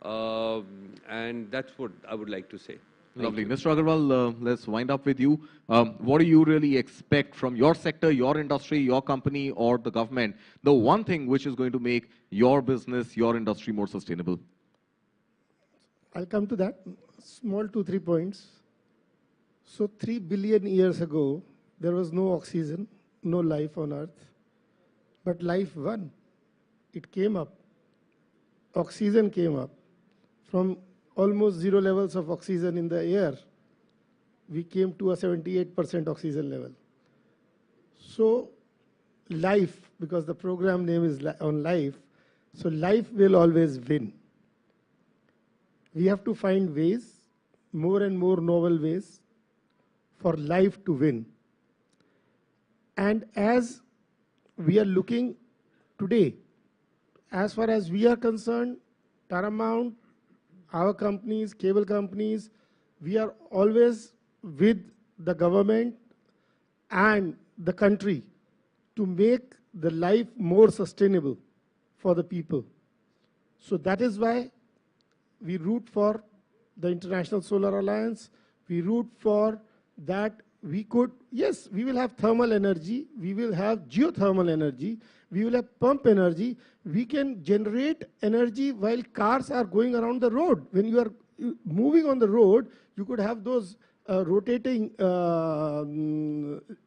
and that's what I would like to say. Lovely. Mr. Agarwal, let's wind up with you. What do you really expect from your sector, your industry, your company, or the government? The one thing which is going to make your business, your industry more sustainable? I'll come to that. Small 2-3 points. So 3 billion years ago, there was no oxygen, no life on Earth. But life won. It came up. Oxygen came up. From almost 0 levels of oxygen in the air, we came to a 78% oxygen level. So life, because the program name is on life, so life will always win. We have to find ways, more and more novel ways, for life to win. And as we are looking today, as far as we are concerned, Paramount, our companies, cable companies, we are always with the government and the country to make the life more sustainable for the people. So that is why we root for the International Solar Alliance. We root for that we could, yes, we will have thermal energy, we will have geothermal energy, we will have pump energy. We can generate energy while cars are going around the road. When you are moving on the road, you could have those rotating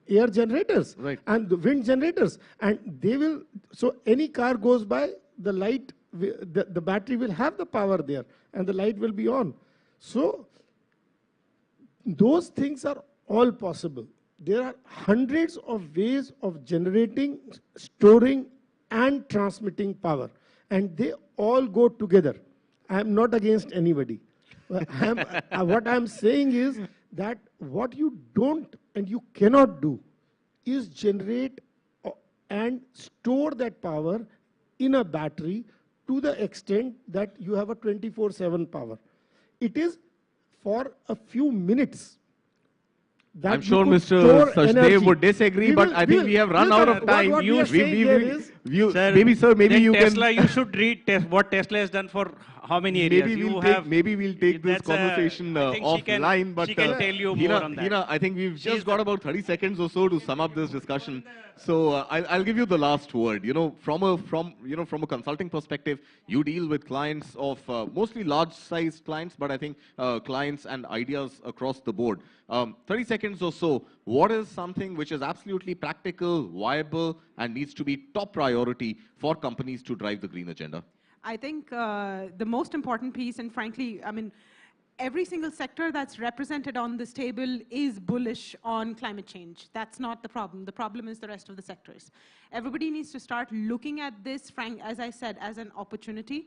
air generators, right, and the wind generators. And they will, so any car goes by, the light, the battery will have the power there and the light will be on. So those things are all possible. There are hundreds of ways of generating, storing, and transmitting power. And they all go together. I am not against anybody. What I'm saying is that what you don't and you cannot do is generate and store that power in a battery to the extent that you have a 24/7 power. It is for a few minutes. I'm sure Mr. Sachdev would disagree, but I think we have run out of time. Sir, maybe sir, maybe then you Tesla, can. you should read what Tesla has done for how many areas. Maybe we'll take this conversation I think offline. But she can tell you more on that. Hina, I think we've just got about 30 seconds or so to sum up this discussion. So I'll give you the last word. You know, from a consulting perspective, you deal with clients of mostly large-sized clients, but I think clients and ideas across the board. 30 seconds or so. What is something which is absolutely practical, viable, and needs to be top priority for companies to drive the green agenda? I think the most important piece, and frankly, I mean, every single sector that's represented on this table is bullish on climate change. That's not the problem. The problem is the rest of the sectors. Everybody needs to start looking at this, as I said, as an opportunity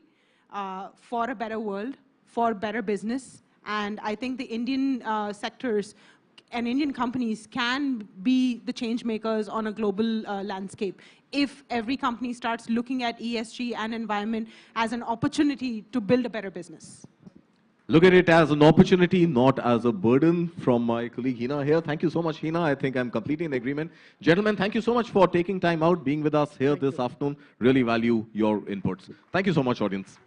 for a better world, for better business. And I think the Indian sectors and Indian companies can be the change makers on a global landscape if every company starts looking at ESG and environment as an opportunity to build a better business. Look at it as an opportunity, not as a burden. From my colleague Hina here. Thank you so much, Hina. I think I'm completely in agreement. Gentlemen, thank you so much for taking time out, being with us here this afternoon. Really value your inputs. Thank you so much, audience.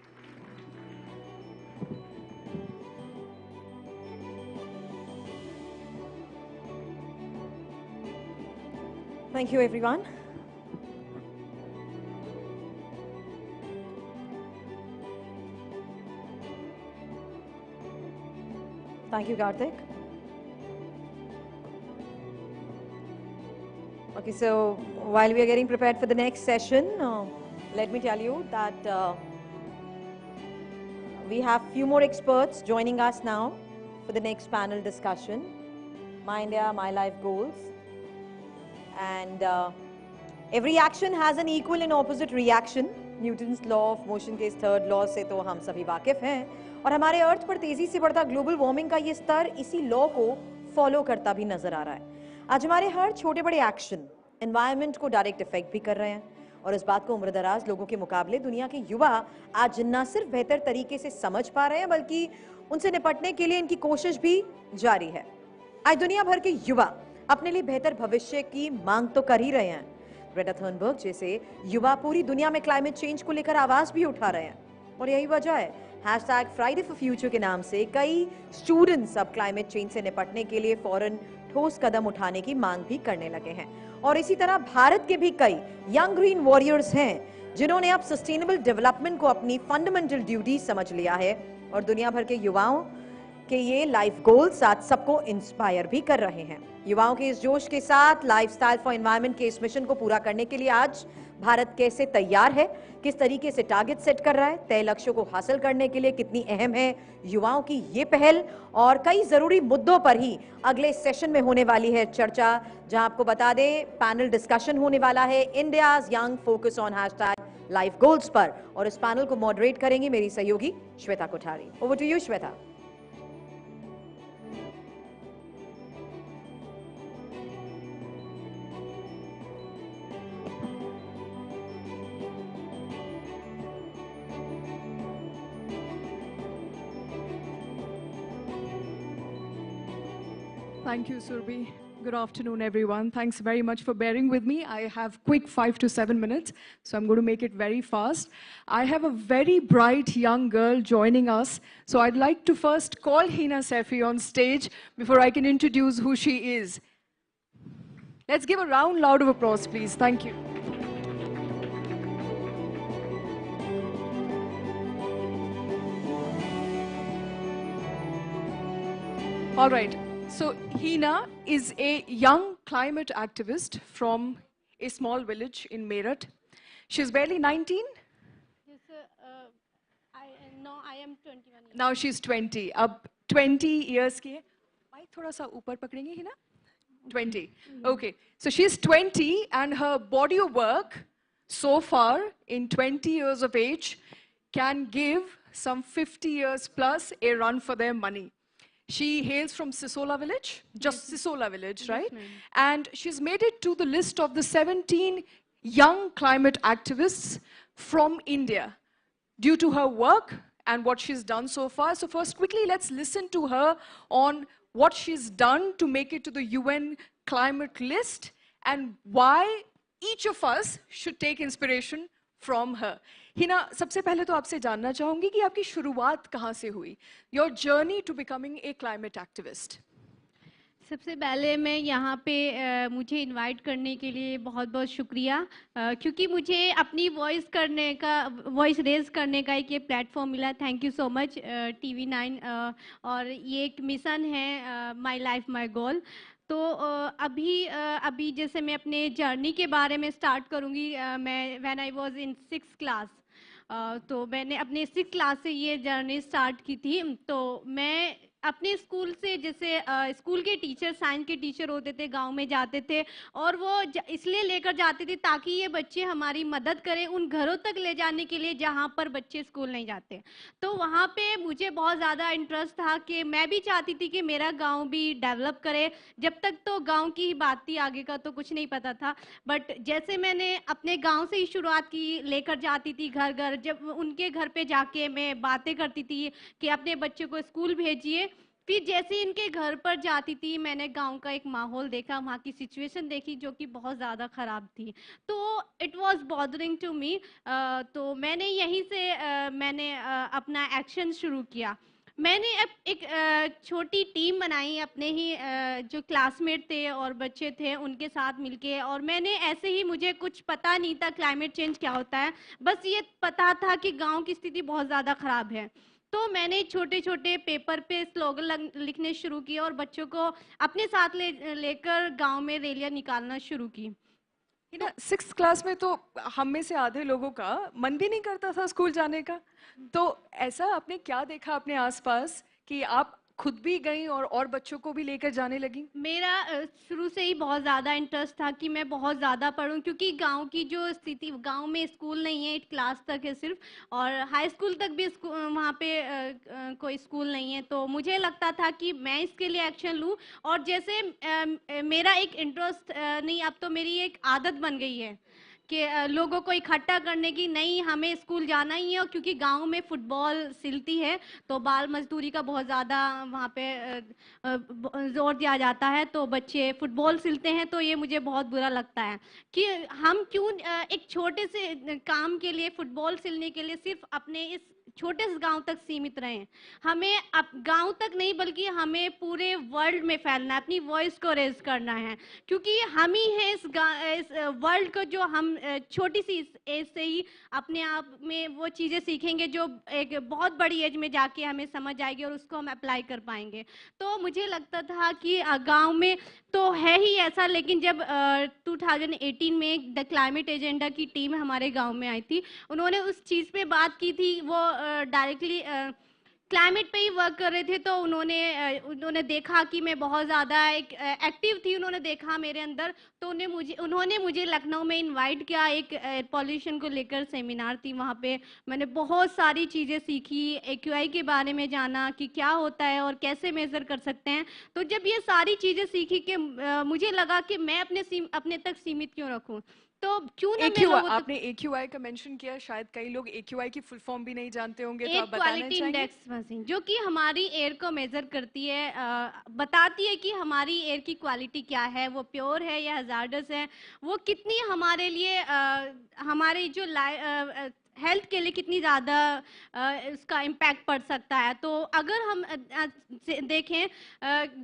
Thank you, everyone. Thank you, Karthik. Okay, so while we are getting prepared for the next session, let me tell you that we have few more experts joining us now for the next panel discussion, My India, My Life Goals. And every action has an equal and opposite reaction. Newton's law of motion के इस third law से तो हम सभी वाकिफ हैं और हमारे अर्थ पर तेजी से बढ़ता ग्लोबल वार्मिंग का ये स्तर इसी लॉ को फॉलो करता भी नजर आ रहा है। आज हमारे हर छोटे बड़े एक्शन एनवायरनमेंट को डायरेक्ट इफेक्ट भी कर रहे हैं और इस बात को उम्रदराज लोगों के मुकाबले दुनिया के युवा आज न सिर्फ बेहतर तरीके से समझ पा रहे हैं बल्कि उनसे निपटने के लिए इनकी कोशिश भी जारी है। आज दुनिया भर के युवा अपने लिए बेहतर भविष्य की मांग तो कर ही रहे हैं। ग्रेटा थर्नबर्ग जैसे युवा पूरी दुनिया में क्लाइमेट चेंज को लेकर आवाज भी उठा रहे हैं और यही वजह है #Friday for Future के नाम से कई स्टूडेंट्स अब क्लाइमेट चेंज से निपटने के लिए फौरन ठोस कदम उठाने की मांग भी करने लगे हैं। और इसी तरह भारत के भी कई यंग ग्रीन वॉरियर्स हैं जिन्होंने अब सस्टेनेबल डेवलपमेंट को अपनी फंडामेंटल ड्यूटी समझ लिया है और दुनिया भर के युवाओं के ये लाइफ गोल्स आज सबको इंस्पायर भी कर रहे हैं। युवाओं के इस जोश के साथ लाइफस्टाइल फॉर एनवायरनमेंट के इस मिशन को पूरा करने के लिए आज भारत कैसे तैयार है, किस तरीके से टारगेट सेट कर रहा है, तय लक्ष्यों को हासिल करने के लिए कितनी अहम है युवाओं की ये पहल और कई जरूरी मुद्दों पर ही अगले सेशन में होने वाली है चर्चा, जहां आपको बता दें पैनल डिस्कशन होने वाला है India's young focus on #life goals पर और इस पैनल को मॉडरेट करेंगी मेरी सहयोगी Shweta Kothari. Over to you Shweta. Thank you, Surbi. Good afternoon, everyone. Thanks very much for bearing with me. I have quick 5 to 7 minutes, so I'm going to make it very fast. I have a very bright young girl joining us, so I'd like to first call Hina Sefi on stage before I can introduce who she is. Let's give a round loud of applause, please. Thank you. All right. So Hina is a young climate activist from a small village in Meerut. She's barely 19. Yes, I am 21 years. Now she's 20. Ab 20 years ki hai. Mic thoda sa upar pakdenge Hina? 20. Okay. So she's 20 and her body of work so far in 20 years of age can give some 50 years plus a run for their money. She hails from Sisola village, just Sisola village, right? And she's made it to the list of the 17 young climate activists from India due to her work and what she's done so far. So first, quickly, let's listen to her on what she's done to make it to the UN climate list and why each of us should take inspiration from her. Hina, सबसे पहले तो आपसे जानना चाहूंगी कि आपकी शुरुआत कहाँ से हुई? Your journey to becoming a climate activist. सबसे पहले मैं यहाँ पे मुझे इनवाइट करने के लिए बहुत बहुत शुक्रिया, क्योंकि मुझे अपनी वॉइस रेज करने का एक ये प्लेटफॉर्म मिला. Thank you so much TV9. और ये एक मिशन है, माय लाइफ माय गोल. तो अभी जैसे मैं अपने जर्नी के बारे में स्टार्ट करूँगी. मैं when I was in 6th class, तो मैंने अपने 6th क्लास से ये जर्नी स्टार्ट की थी. तो मैं अपने स्कूल से, जैसे स्कूल के टीचर, साइंस के टीचर होते थे, गांव में जाते थे और वो इसलिए लेकर जाते थे ताकि ये बच्चे हमारी मदद करें उन घरों तक ले जाने के लिए जहां पर बच्चे स्कूल नहीं जाते. तो वहां पे मुझे बहुत ज़्यादा इंटरेस्ट था कि मैं भी चाहती थी कि मेरा गांव भी डेवलप करे. जब तक तो गांव की ही बात थी, आगे का तो कुछ नहीं पता था. बट जैसे मैंने अपने गाँव से ही शुरुआत की, लेकर जाती थी घर घर. जब उनके घर पे जाके मैं बातें करती थी कि अपने बच्चे को स्कूल भेजिए. फिर जैसे इनके घर पर जाती थी, मैंने गांव का एक माहौल देखा, वहाँ की सिचुएशन देखी जो कि बहुत ज़्यादा ख़राब थी. तो it was bothering to me. तो मैंने यहीं से अपना एक्शन शुरू किया. मैंने अब एक छोटी टीम बनाई अपने ही जो क्लासमेट थे और बच्चे थे उनके साथ मिलके. और मैंने ऐसे ही, मुझे कुछ पता नहीं था क्लाइमेट चेंज क्या होता है, बस ये पता था कि गांव की स्थिति बहुत ज़्यादा ख़राब है. तो मैंने छोटे छोटे पेपर पे स्लोगन लिखने शुरू किए और बच्चों को अपने साथ लेकर गांव में रैलियां निकालना शुरू की. ना 6th क्लास में तो हम में से आधे लोगों का मन भी नहीं करता था स्कूल जाने का. तो ऐसा आपने क्या देखा अपने आसपास कि आप खुद भी गई और बच्चों को भी लेकर जाने लगी? मेरा शुरू से ही बहुत ज़्यादा इंटरेस्ट था कि मैं बहुत ज़्यादा पढूं, क्योंकि गांव की जो स्थिति, गांव में स्कूल नहीं है, 8 क्लास तक है सिर्फ, और हाई स्कूल तक भी वहाँ पे कोई स्कूल नहीं है. तो मुझे लगता था कि मैं इसके लिए एक्शन लूँ. और जैसे मेरा एक इंटरेस्ट नहीं, अब तो मेरी एक आदत बन गई है कि लोगों को इकट्ठा करने की. नहीं, हमें स्कूल जाना ही है. और क्योंकि गांव में फुटबॉल सिलती है तो बाल मजदूरी का बहुत ज़्यादा वहाँ पे जोर दिया जाता है, तो बच्चे फुटबॉल सिलते हैं. तो ये मुझे बहुत बुरा लगता है कि हम क्यों एक छोटे से काम के लिए, फुटबॉल सिलने के लिए, सिर्फ अपने इस छोटे से गांव तक सीमित रहें. हमें अब गांव तक नहीं, बल्कि हमें पूरे वर्ल्ड में फैलना है, अपनी वॉइस को रेज करना है. क्योंकि हम ही हैं इस वर्ल्ड को, जो हम छोटी सी एज से ही अपने आप में वो चीज़ें सीखेंगे जो एक बहुत बड़ी एज में जाके हमें समझ आएगी और उसको हम अप्लाई कर पाएंगे. तो मुझे लगता था कि गांव में तो है ही ऐसा, लेकिन जब 2018 में द क्लाइमेट एजेंडा की टीम हमारे गांव में आई थी, उन्होंने उस चीज़ पे बात की थी. वो डायरेक्टली क्लाइमेट पे ही वर्क कर रहे थे. तो उन्होंने देखा कि मैं बहुत ज़्यादा एक एक्टिव थी. उन्होंने देखा मेरे अंदर, तो उन्होंने मुझे लखनऊ में इनवाइट किया. एक एयर पॉल्यूशन को लेकर सेमिनार थी, वहाँ पे मैंने बहुत सारी चीज़ें सीखी. AQI के बारे में जाना कि क्या होता है और कैसे मेज़र कर सकते हैं. तो जब ये सारी चीज़ें सीखी कि मुझे लगा कि मैं अपने तक सीमित क्यों रखूँ, तो क्यों ना मैं लोगों तक. आपने AQI का मेंशन किया, शायद कई लोग AQI की फुल फॉर्म भी नहीं जानते होंगे, तो आप बताना क्वालिटी चाहेंगे? इंडेक्स मशीन, जो कि हमारी एयर को मेजर करती है, बताती है कि हमारी एयर की क्वालिटी क्या है, वो प्योर है या हजार्डस है, वो कितनी हमारे लिए हमारे जो हेल्थ के लिए कितनी ज़्यादा उसका इम्पैक्ट पड़ सकता है. तो अगर हम देखें,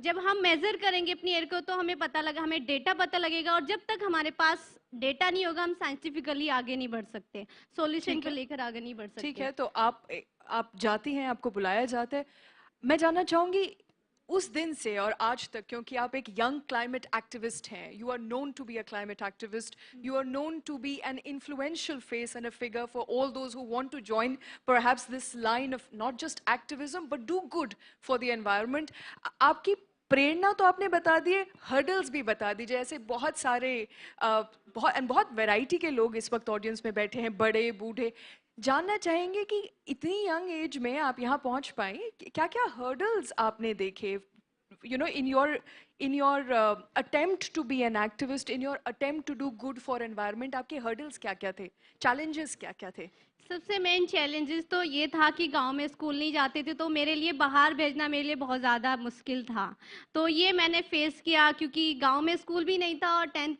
जब हम मेज़र करेंगे अपनी एयर को, तो हमें पता लगा, हमें डेटा पता लगेगा. और जब तक हमारे पास डेटा नहीं होगा, हम साइंटिफिकली आगे नहीं बढ़ सकते, सॉल्यूशन को लेकर आगे नहीं बढ़ सकते. ठीक है, तो आप जाती हैं, आपको बुलाया जाता है. मैं जानना चाहूंगी उस दिन से और आज तक, क्योंकि आप एक यंग क्लाइमेट एक्टिविस्ट हैं, you are known to be a climate activist, you are known to be an influential face and a figure for all those who want to join perhaps this line of not just activism but do good for the environment. आपकी प्रेरणा तो आपने बता दिए, hurdles भी बता दीजिए. ऐसे बहुत सारे बहुत वैरायटी के लोग इस वक्त ऑडियंस में बैठे हैं, बड़े बूढ़े. जानना चाहेंगे कि इतनी यंग एज में आप यहाँ पहुँच पाई, क्या क्या हर्डल्स आपने देखे, you know, in your attempt to be an activist, in your attempt to do good for environment, आपके hurdles क्या क्या थे, challenges क्या क्या थे? सबसे मेन चैलेंजेस तो ये था कि गांव में स्कूल नहीं जाते थे, तो मेरे लिए बाहर भेजना मेरे लिए बहुत ज़्यादा मुश्किल था। तो ये मैंने फेस किया, क्योंकि गांव में स्कूल भी नहीं था और 10th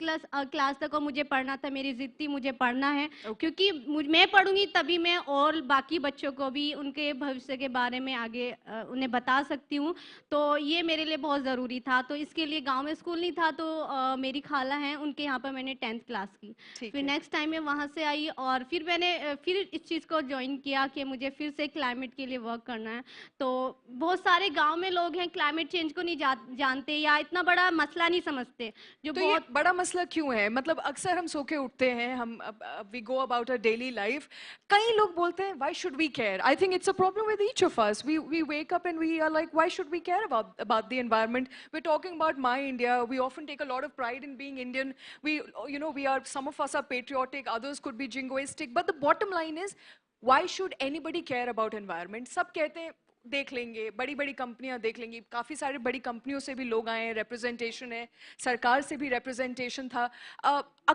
क्लास तक और मुझे पढ़ना था। मेरी ज़िद थी मुझे पढ़ना है, क्योंकि मैं पढ़ूंगी तभी मैं और बाकी बच्चों को भी उनके भविष्य के बारे में आगे उन्हें बता सकती हूँ। तो ये मेरे लिए बहुत ज़रूरी था। तो इसके लिए गाँव में स्कूल नहीं था, तो मेरी खाला हैं उनके यहाँ पर मैंने 10th क्लास की। फिर नेक्स्ट टाइम मैं वहाँ से आई और फिर मैंने फिर इस चीज़ को ज्वाइन किया कि मुझे फिर से क्लाइमेट के लिए वर्क करना है। तो बहुत सारे गांव में लोग हैं क्लाइमेट चेंज को नहीं जानते या इतना बड़ा मसला नहीं समझते। जो तो बहुत ये बड़ा मसला क्यों है? मतलब अक्सर हम सो के उठते हैं, हम we go about a daily life, कई लोग बोलते हैं why should we care? I think it's a problem with each of us. We wake up and we are like why should we care about the environment? We're talking about my India. We often take a lot of pride in being Indian. We are, some of us are patriotic, others could be jingoistic, but the bottom line is, why should anybody care about environment? सब कहते हैं देख लेंगे, बड़ी बड़ी कंपनियां देख लेंगी। काफ़ी सारी बड़ी कंपनियों से भी लोग आए हैं, रिप्रेजेंटेशन है, सरकार से भी रिप्रेजेंटेशन था।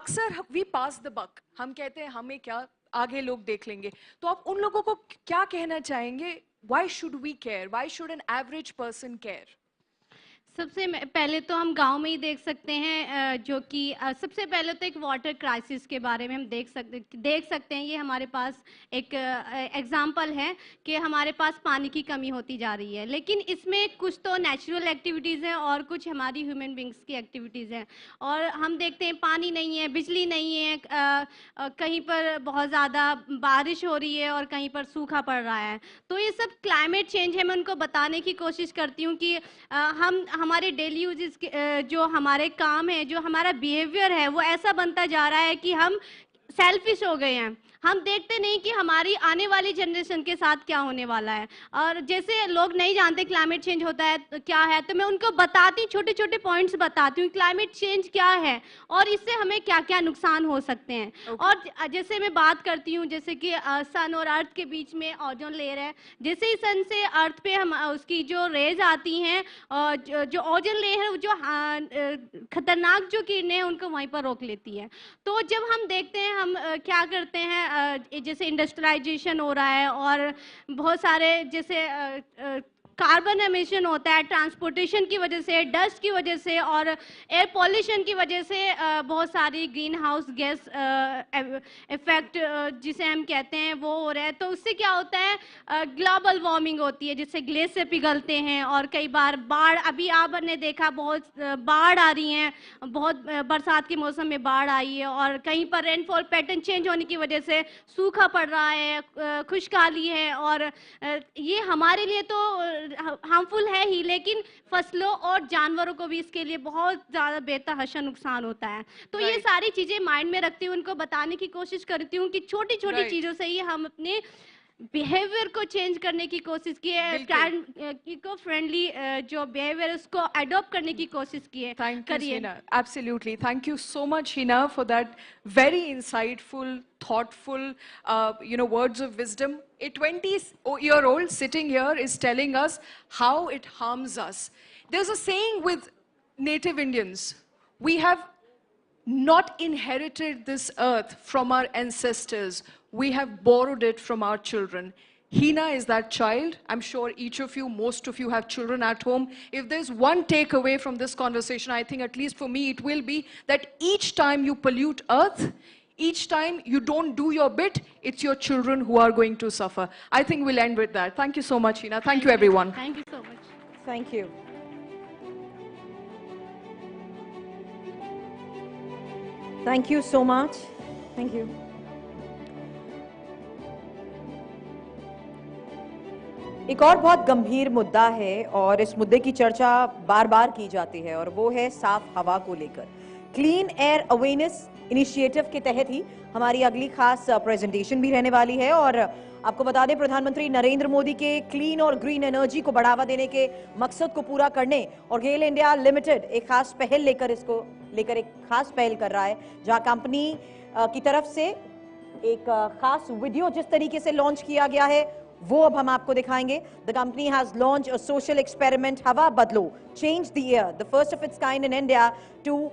अक्सर वी पास द बक, हम कहते हैं हमें क्या, आगे लोग देख लेंगे। तो आप उन लोगों को क्या कहना चाहेंगे? Why should we care? Why should an average person care? सबसे पहले तो हम गांव में ही देख सकते हैं, जो कि सबसे पहले तो एक वाटर क्राइसिस के बारे में हम देख सकते हैं। ये हमारे पास एक एग्जांपल है कि हमारे पास पानी की कमी होती जा रही है, लेकिन इसमें कुछ तो नेचुरल एक्टिविटीज़ हैं और कुछ हमारी ह्यूमन बींग्स की एक्टिविटीज़ हैं। और हम देखते हैं पानी नहीं है, बिजली नहीं है, कहीं पर बहुत ज़्यादा बारिश हो रही है और कहीं पर सूखा पड़ रहा है। तो ये सब क्लाइमेट चेंज है। मैं उनको बताने की कोशिश करती हूँ कि हम हमारे डेली यूजेस जो हमारे काम है, जो हमारा बिहेवियर है, वो ऐसा बनता जा रहा है कि हम सेल्फिश हो गए हैं। हम देखते नहीं कि हमारी आने वाली जनरेशन के साथ क्या होने वाला है। और जैसे लोग नहीं जानते क्लाइमेट चेंज होता है तो क्या है, तो मैं उनको बताती हूँ, छोटे छोटे पॉइंट्स बताती हूँ क्लाइमेट चेंज क्या है और इससे हमें क्या क्या नुकसान हो सकते हैं। और जैसे मैं बात करती हूँ, जैसे कि सन और अर्थ के बीच में ओजोन लेयर है। जैसे ही सन से अर्थ पे हम उसकी जो रेज आती हैं, जो ओजोन लेयर है, जो खतरनाक जो किरणें हैं उनको वहीं पर रोक लेती है। तो जब हम देखते हैं, हम क्या करते हैं, जैसे इंडस्ट्रियलाइजेशन हो रहा है और बहुत सारे जैसे कार्बन एमिशन होता है ट्रांसपोर्टेशन की वजह से, डस्ट की वजह से और एयर पॉल्यूशन की वजह से, बहुत सारी ग्रीन हाउस गैस इफेक्ट जिसे हम कहते हैं वो हो रहा है। तो उससे क्या होता है, ग्लोबल वार्मिंग होती है, जिससे ग्लेशियर पिघलते हैं और कई बार बाढ़, अभी आपने देखा बहुत बाढ़ आ रही हैं, बहुत बरसात के मौसम में बाढ़ आई है और कहीं पर रेनफॉल पैटर्न चेंज होने की वजह से सूखा पड़ रहा है, खुशहाली है। और ये हमारे लिए तो हार्मफुल है ही, लेकिन फसलों और जानवरों को भी इसके लिए बहुत ज़्यादा बेतहाशा नुकसान होता है। तो ये सारी चीज़ें माइंड में रखती हूँ, उनको बताने की कोशिश करती हूँ कि छोटी छोटी चीज़ों से ही हम अपने बिहेवियर को चेंज करने की कोशिश की है, इको फ्रेंडली जो बिहेवियर है उसको अडॉप्ट करने की कोशिश की है। Thank you, Hina. Absolutely. Thank you so much, Hina, for that very insightful, thoughtful, words of wisdom. A 20-year-old sitting here is telling us how it harms us. There's a saying with native Indians, we have not inherited this earth from our ancestors. We have borrowed it from our children. Hina is that child. I'm sure each of you, most of you have children at home. If there's one takeaway from this conversation, I think at least for me, it will be that each time you pollute earth, each time you don't do your bit, it's your children who are going to suffer. I think we'll end with that. Thank you so much, Hina. Thank you, everyone. Thank you so much. Thank you. Thank you so much. Thank you. एक और बहुत गंभीर मुद्दा है और इस मुद्दे की चर्चा बार बार की जाती है और वो है साफ हवा को लेकर। क्लीन एयर अवेयरनेस इनिशिएटिव के तहत ही हमारी अगली खास प्रेजेंटेशन भी रहने वाली है। और आपको बता दें, प्रधानमंत्री नरेंद्र मोदी के क्लीन और ग्रीन एनर्जी को बढ़ावा देने के मकसद को पूरा करने और गेल इंडिया लिमिटेड एक खास पहल लेकर एक खास पहल कर रहा है, जहां कंपनी की तरफ से एक खास वीडियो जिस तरीके से लॉन्च किया गया है वो अब हम आपको दिखाएंगे। The company has launched a social experiment Hawa Badlo, change the air, the first of its kind in India to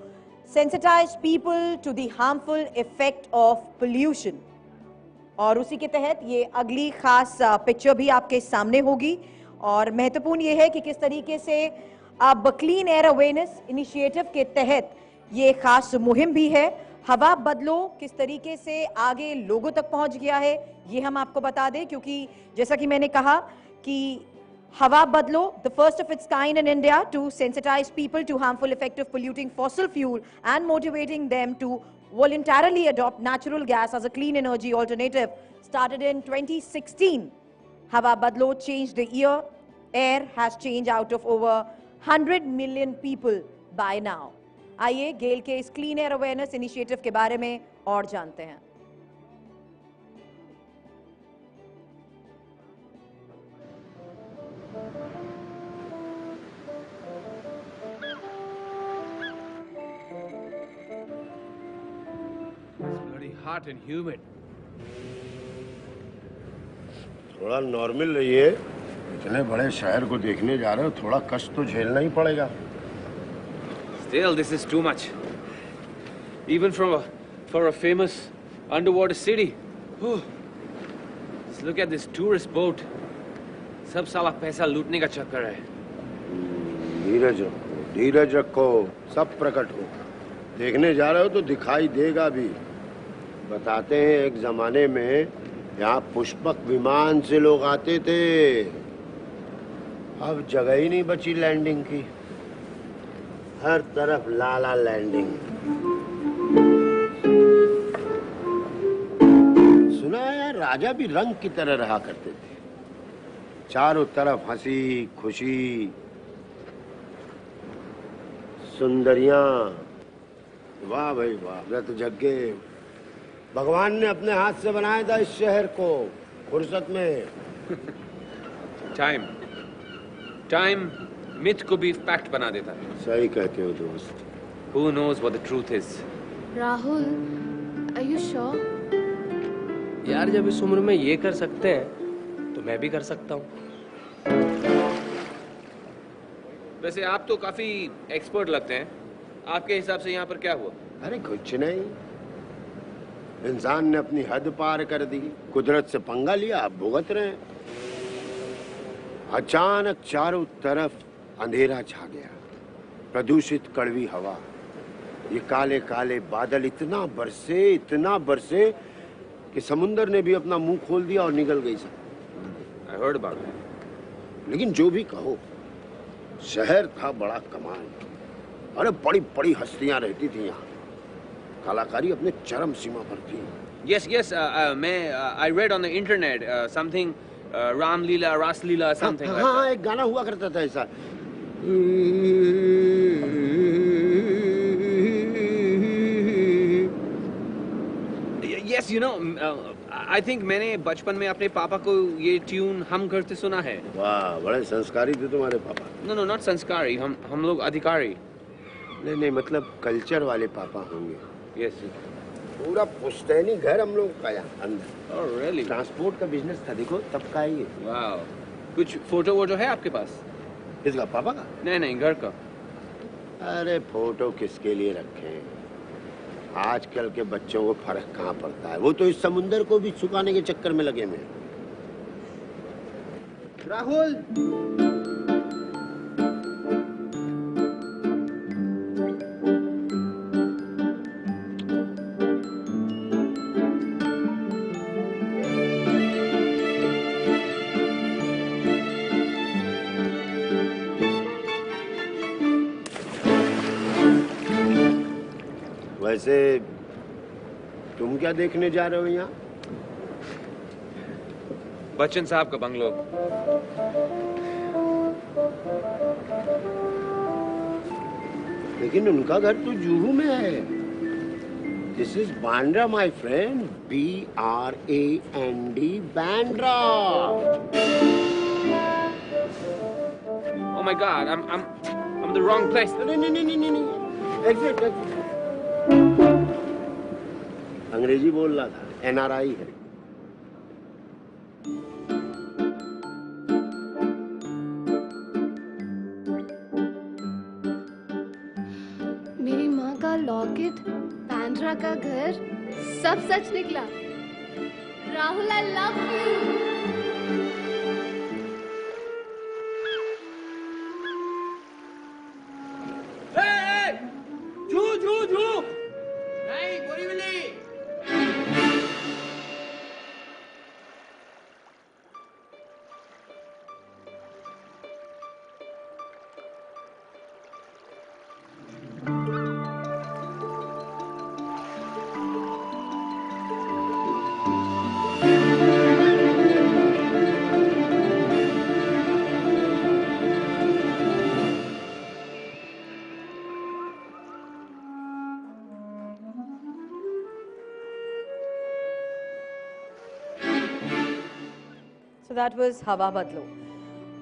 sensitize people to the harmful effect of pollution. और उसी के तहत ये अगली खास पिक्चर भी आपके सामने होगी। और महत्वपूर्ण ये है कि किस तरीके से अब क्लीन एयर अवेयरनेस इनिशिएटिव के तहत ये खास मुहिम भी है। हवा बदलो किस तरीके से आगे लोगों तक पहुंच गया है ये हम आपको बता दें, क्योंकि जैसा कि मैंने कहा कि Hawa Badlo, the first of its kind in India to sensitize people to harmful effect of polluting fossil fuel and motivating them to voluntarily adopt natural gas as a clean energy alternative, started in 2016. Hawa Badlo changed the year. Air has changed out of over 100 million people by now. आइए गेल के इस clean air awareness initiative के बारे में और जानते हैं। Hot and humid. थोड़ा नॉर्मल रहिए, इतने बड़े शहर को देखने जा रहे हो, थोड़ा कष्ट तो झेलना ही पड़ेगा। Still, this is too much. Even for a famous underwater city. Just look at this tourist boat. सब साला पैसा लूटने का चक्कर है। धीरज रखो, सब प्रकट हो। देखने जा रहे हो तो दिखाई देगा भी। बताते हैं एक जमाने में यहाँ पुष्पक विमान से लोग आते थे, अब जगह ही नहीं बची लैंडिंग की, हर तरफ लाला लैंडिंग। सुना है राजा भी रंग की तरह रहा करते थे, चारों तरफ हंसी खुशी, सुंदरियां। वाह भाई वाह, रत जगे। भगवान ने अपने हाथ से बनाया था इस शहर को फुर्सत में। टाइम मिथ को भी फैक्ट बना देता है। सही कहते हो दोस्त। Who knows what the truth is? Rahul, are you sure? यार जब इस उम्र में ये कर सकते हैं तो मैं भी कर सकता हूँ। वैसे आप तो काफी एक्सपर्ट लगते हैं, आपके हिसाब से यहाँ पर क्या हुआ? अरे कुछ नहीं, इंसान ने अपनी हद पार कर दी, कुदरत से पंगा लिया, अब भुगत रहे हैं। अचानक चारों तरफ अंधेरा छा गया, प्रदूषित कड़वी हवा, ये काले काले बादल इतना बरसे कि समुंदर ने भी अपना मुंह खोल दिया और निगल गई सब। I heard about it. लेकिन जो भी कहो, शहर था बड़ा कमाल। अरे बड़ी बड़ी हस्तियां रहती थी यहाँ, कलाकारी अपने चरम सीमा पर थी। Yes, मैं I read on the internet something Ramlila, Raslila something. हाँ, एक गाना हुआ करता था ऐसा। Yes, you know, I think मैंने बचपन में अपने पापा को ये ट्यून हम करते सुना है। वाह, बड़े संस्कारी थे तुम्हारे पापा। No, not संस्कारी, हम लोग अधिकारी। नहीं, मतलब कल्चर वाले पापा होंगे। Yes. पूरा पुश्तैनी घर हम लोग का यहाँ अंदर। Oh, really? ट्रांसपोर्ट का बिजनेस था, देखो तब का ही है। Wow. कुछ फोटो वोटो है आपके पास? किसका, पापा का? नहीं, घर का। अरे फोटो किसके लिए रखे? आजकल के बच्चों को फर्क कहाँ पड़ता है, वो तो इस समुंदर को भी सुखाने के चक्कर में लगे हैं। राहुल, वैसे तुम क्या देखने जा रहे हो यहाँ? बच्चन साहब का बंगलो। लेकिन उनका घर तो जुहू में है। This is Bandra my friend, BRAND, Bandra. Oh my God, I'm the wrong place. नहीं, exit. अंग्रेजी बोल रहा था, NRI है। मेरी माँ का लॉकेट, बांद्रा का घर, सब सच निकला। Rahul, I love you. Hey! Ju, Ju, Ju! Hey, Borivali! So that was हवा बदलो.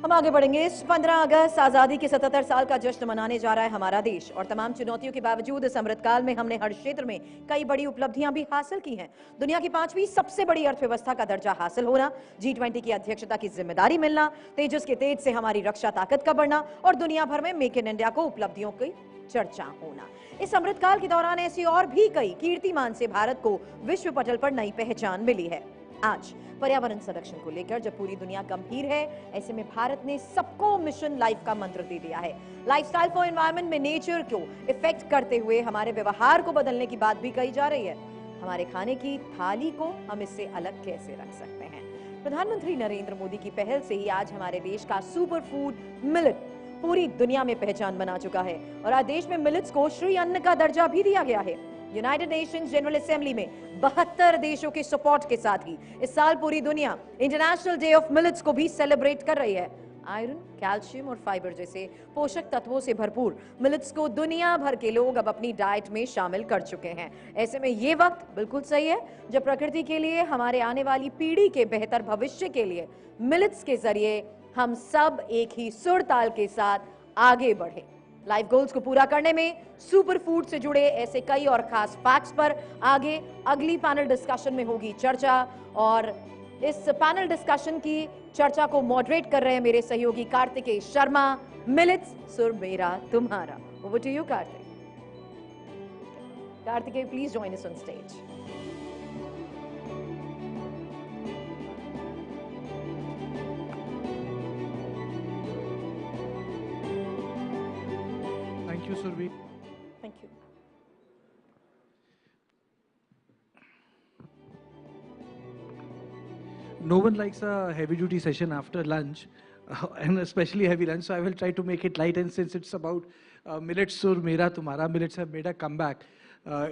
हम आगे बढ़ेंगे. इस 15 अगस्त आज़ादी के 77 साल का जश्न मनाने जा रहा है हमारा देश और तमाम चुनौतियों के बावजूद इस अमृतकाल में हमने हर क्षेत्र में कई बड़ी उपलब्धियां भी हासिल की हैं. दुनिया की 5वीं सबसे बड़ी अर्थव्यवस्था का दर्जा हासिल होना, G20 की अध्यक्षता की जिम्मेदारी मिलना, तेजस के तेज से हमारी रक्षा ताकत का बढ़ना और दुनिया भर में मेक इन इंडिया को उपलब्धियों की चर्चा होना. इस अमृतकाल के दौरान ऐसी और भी कई कीर्तिमान से भारत को विश्व पटल पर नई पहचान मिली है. आज पर्यावरण संरक्षण को लेकर जब पूरी दुनिया गंभीर है, ऐसे में भारत ने सबको मिशन लाइफ का मंत्र दे दिया है. लाइफस्टाइल फॉर एनवायरनमेंट में नेचर को इफेक्ट करते हुए हमारे व्यवहार को बदलने की बात भी कही जा रही है. हमारे खाने की थाली को हम इससे अलग कैसे रख सकते हैं? प्रधानमंत्री नरेंद्र मोदी की पहल से ही आज हमारे देश का सुपर फूड मिलेट पूरी दुनिया में पहचान बना चुका है और आज देश में मिलेट्स को श्री अन्न का दर्जा भी दिया गया है. यूनाइटेड नेशंस जनरल असेंबली में 72 देशों के सपोर्ट के साथ ही इस साल पूरी दुनिया इंटरनेशनल डे ऑफ मिलेट्स को भी सेलिब्रेट कर रही है. आयरन, कैल्शियम और फाइबर जैसे पोषक तत्वों से भरपूर मिलेट्स को दुनिया भर के लोग अब अपनी डाइट में शामिल कर चुके हैं. ऐसे में ये वक्त बिल्कुल सही है जब प्रकृति के लिए, हमारे आने वाली पीढ़ी के बेहतर भविष्य के लिए मिलेट्स के जरिए हम सब एक ही सुर ताल के साथ आगे बढ़े. लाइफ गोल्स को पूरा करने में सुपर फूड से जुड़े ऐसे कई और खास फैक्ट्स पर आगे अगली पैनल डिस्कशन में होगी चर्चा और इस पैनल डिस्कशन की चर्चा को मॉडरेट कर रहे हैं मेरे सहयोगी Kartikeya Sharma. Millets Sur Mera Tumhara. Over to you Kartik. Kartikeya, please join us on stage. Thank you, Survi. Thank you. No one likes a heavy-duty session after lunch, and especially heavy lunch, so I will try to make it light, and since it's about millets sur mera tumhara, millets have made a comeback.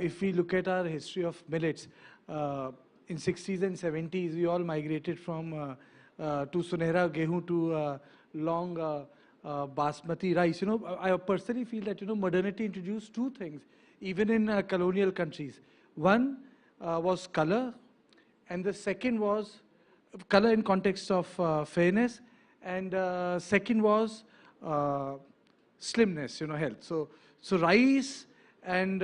If we look at our history of millets, in 60s and 70s, we all migrated from to Sunehra Gehu to long basmati rice. You know, I personally feel that, you know, modernity introduced two things, even in colonial countries. One was color, and the second was color in context of fairness, and second was slimness, you know, health. So rice and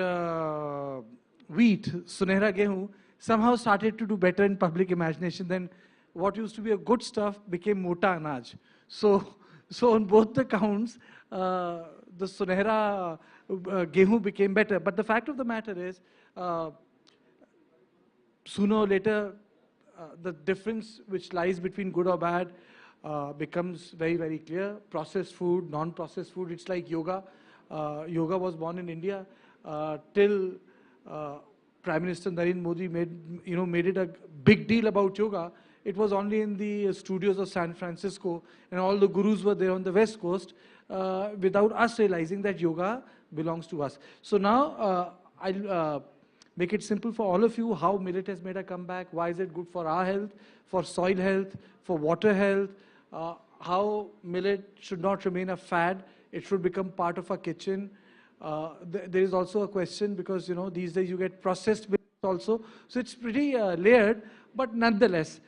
wheat, Sunehra Gehu, somehow started to do better in public imagination than what used to be a good stuff became mota anaj. So on both the counts, the Sunehra Gehu became better. But the fact of the matter is, sooner or later, the difference which lies between good or bad becomes very, very clear. Processed food, non-processed food, it's like yoga. Yoga was born in India till Prime Minister Narendra Modi made it a big deal about yoga. It was only in the studios of San Francisco, and all the gurus were there on the West Coast without us realizing that yoga belongs to us. So now I'll make it simple for all of you how millet has made a comeback, why is it good for our health, for soil health, for water health, how millet should not remain a fad, it should become part of our kitchen. There is also a question because, you know, these days you get processed millet also. So it's pretty layered, but nonetheless,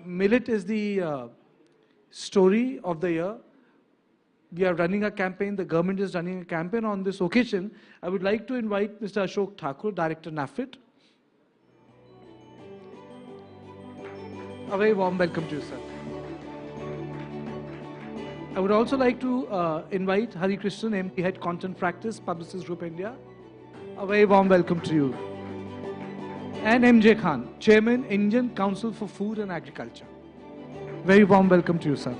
millet is the story of the year. We are running a campaign, the government is running a campaign on this occasion. I would like to invite Mr. Ashok Thakur, Director NAFID. A very warm welcome to you, sir. I would also like to invite Hari Krishnan, MP Head Content Practice, Publicist Group India. A very warm welcome to you. and MJ Khan, Chairman, Indian Council for Food and Agriculture. Very warm welcome to you, sir.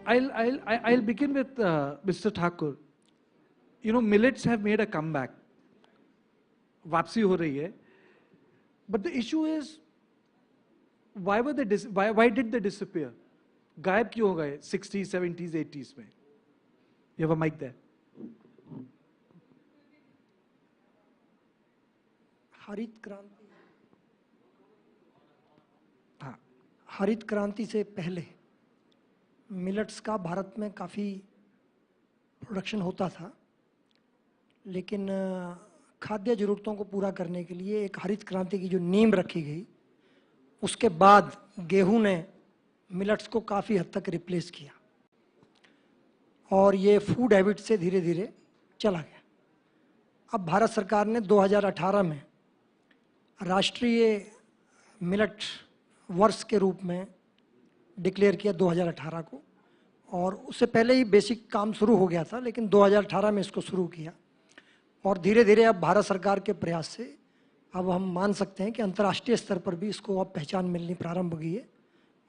I'll begin with Mr. Thakur. You know, millets have made a comeback. वापसी हो रही है. But the issue is, why did they disappear? गायब क्यों हो गए 60s, 70s, 80s में? You have a mic there. हरित क्रांति, हाँ, हरित क्रांति से पहले मिलेट्स का भारत में काफ़ी प्रोडक्शन होता था, लेकिन खाद्य ज़रूरतों को पूरा करने के लिए एक हरित क्रांति की जो नींव रखी गई, उसके बाद गेहूं ने मिलेट्स को काफ़ी हद तक रिप्लेस किया और ये फूड हैबिट से धीरे धीरे चला गया. अब भारत सरकार ने 2018 में राष्ट्रीय मिलेट वर्ष के रूप में डिक्लेयर किया 2018 को, और उससे पहले ही बेसिक काम शुरू हो गया था, लेकिन 2018 में इसको शुरू किया और धीरे धीरे अब भारत सरकार के प्रयास से अब हम मान सकते हैं कि अंतर्राष्ट्रीय स्तर पर भी इसको अब पहचान मिलनी प्रारंभ हो गई है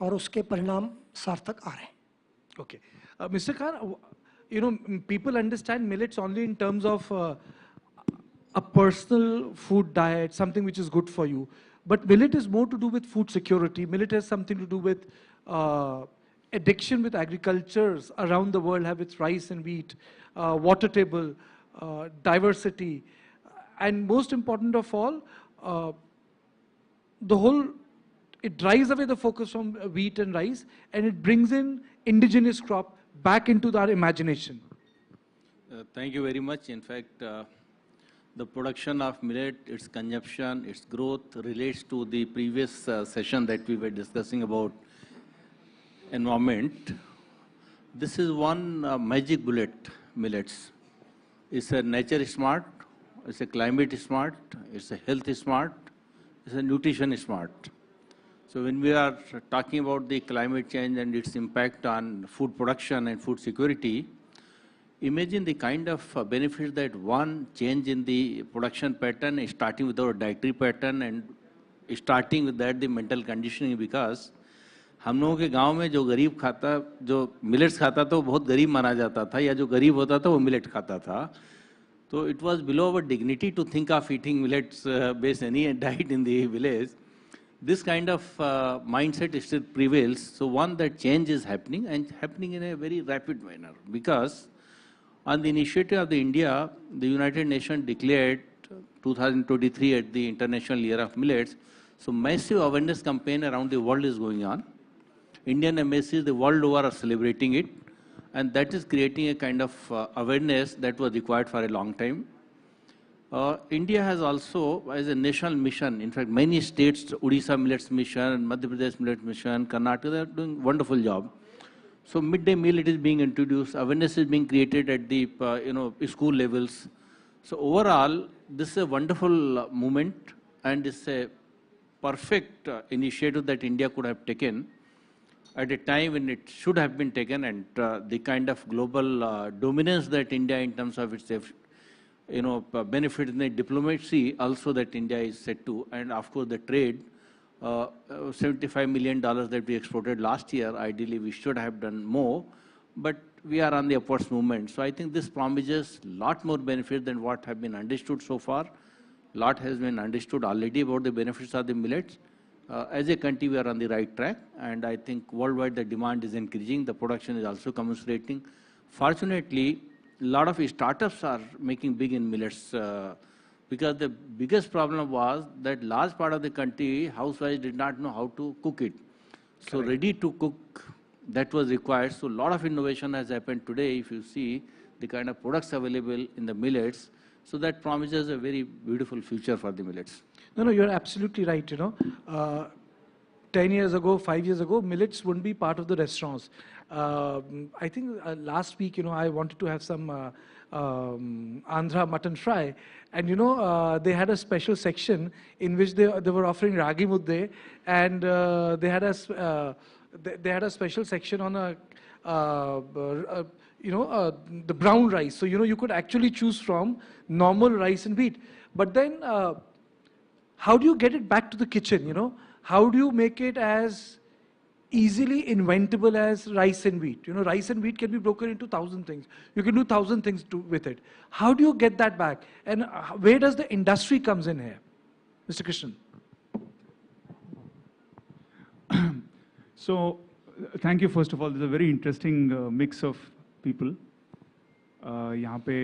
और उसके परिणाम सार्थक आ रहे हैं. Okay. Mr. Khan, you know, people understand millets only in terms of a personal food diet, something which is good for you. But millet is more to do with food security. Millet has something to do with addiction with agricultures around the world, have its rice and wheat, water table, diversity, and most important of all, it drives away the focus from wheat and rice, and it brings in indigenous crop back into our imagination. Thank you very much. In fact, the production of millet, its consumption, its growth relates to the previous session that we were discussing about environment. This is one magic bullet, millets. It's a nature smart, it's a climate smart, it's a health smart, it's a nutrition smart. So when we are talking about the climate change and its impact on food production and food security, imagine the kind of benefits that one change in the production pattern is starting with our dietary pattern and starting with that the mental conditioning, because हम लोगों के गांव में जो गरीब खाता, जो millets खाता था वो बहुत गरीब माना जाता था, या जो गरीब होता था वो मिलेट खाता था. तो it was below our dignity to think of eating millets based any diet in the village. This kind of mindset still prevails. So one, that change is happening, and happening in a very rapid manner, because on the initiative of the India, the United Nations declared 2023 at the International Year of Millets. So massive awareness campaign around the world is going on. Indian embassies the world over are celebrating it, and that is creating a kind of awareness that was required for a long time. India has also, as a national mission, in fact many states, Odisha Millets Mission, Madhya Pradesh Millets Mission, Karnataka, they are doing wonderful job. So midday meal, it is being introduced, awareness is being created at the school levels. So overall, this is a wonderful movement, and it's a perfect initiative that India could have taken at a time when it should have been taken, and the kind of global dominance that India in terms of its benefit in the diplomacy also that India is set to, and of course the trade, $75 million that we exported last year, ideally we should have done more, but we are on the upwards movement. So I think this promises a lot more benefit than what have been understood so far. A lot has been understood already about the benefits of the millets. As a country, we are on the right track, and I think worldwide the demand is increasing, the production is also commensurating. Fortunately, a lot of startups are making big in millets, because the biggest problem was that large part of the country, housewives did not know how to cook it. So ready to cook, that was required. So a lot of innovation has happened today, if you see the kind of products available in the millets. So that promises a very beautiful future for the millets. No, you're absolutely right. 10 years ago, 5 years ago, millets wouldn't be part of the restaurants. I think last week, I wanted to have some Andhra mutton fry, and they had a special section in which they were offering ragi mudde, and they had a special section on the brown rice. So, you could actually choose from normal rice and wheat. But then, how do you get it back to the kitchen, How do you make it as easily inventable as rice and wheat? Rice and wheat can be broken into 1,000 things. You can do 1,000 things with it. How do you get that back? And where does the industry comes in here? Mr. Krishnan. So, thank you first of all. There's a very interesting mix of people. यहाँ पे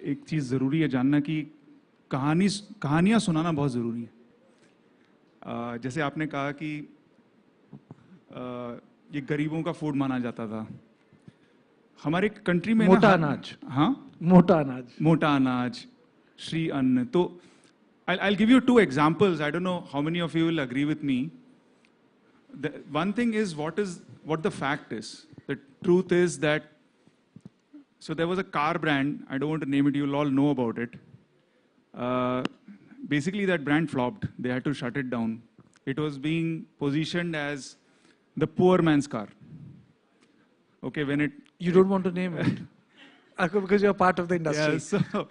एक चीज़ ज़रूरी है जानना कि कहानियाँ सुनाना बहुत ज़रूरी है। जैसे आपने कहा कि ये गरीबों का फूड माना जाता था। हमारे कंट्री में मोटा अनाज। हाँ? मोटा अनाज, श्री अन्न। तो I'll give you 2 examples. I don't know how many of you will agree with me. One thing is what the fact is. The truth is that, so there was a car brand, I don't want to name it, you'll all know about it. Basically that brand flopped. They had to shut it down. It was being positioned as the poor man's car. Okay, when it... You don't want to name it? Because you're part of the industry. Yeah, so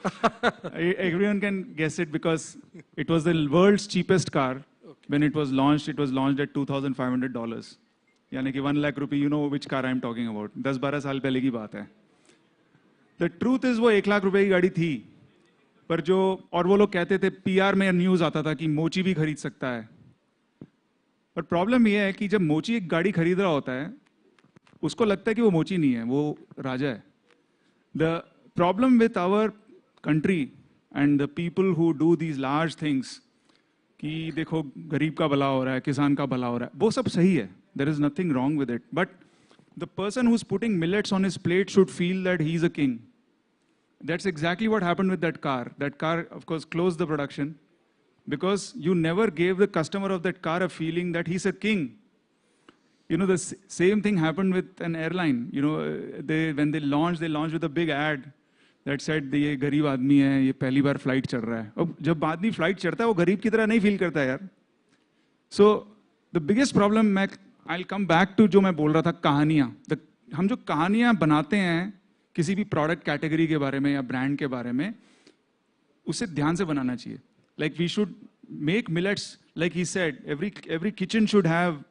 everyone can guess it because it was the world's cheapest car. When it was launched at $2,500. यानी कि 1 lakh rupee, you know which car I'm talking about. 10-12 साल पहले की बात है. The truth is वो 1 लाख रुपए की गाड़ी थी. पर जो और वो लोग कहते थे PR में न्यूज़ आता था कि मोची भी खरीद सकता है. पर प्रॉब्लम ये है कि जब मोची एक गाड़ी खरीद रहा होता है, उसको लगता है कि वो मोची नहीं है, वो राजा है. The problem with our country and the people who do these large things कि देखो गरीब का भला हो रहा है, किसान का भला हो रहा है, वो सब सही है. There is nothing wrong with it. But the person who's putting millets on his plate should feel that he's a king. That's exactly what happened with that car. That car, of course, closed the production because you never gave the customer of that car a feeling that he's a king. The same thing happened with an airline. When they launched with a big ad that said, ये गरीब आदमी है, ये पहली बार flight चढ़ रहा है. अब जब आदमी फ्लाइट चढ़ता है, वो गरीब की तरह नहीं फील करता है यार. So the biggest problem, I'll come back to जो मैं बोल रहा था, कहानियाँ. हम जो कहानियाँ बनाते हैं किसी भी प्रोडक्ट कैटेगरी के बारे में या ब्रांड के बारे में, उसे ध्यान से बनाना चाहिए. Like we should make millets, like he said, every kitchen should have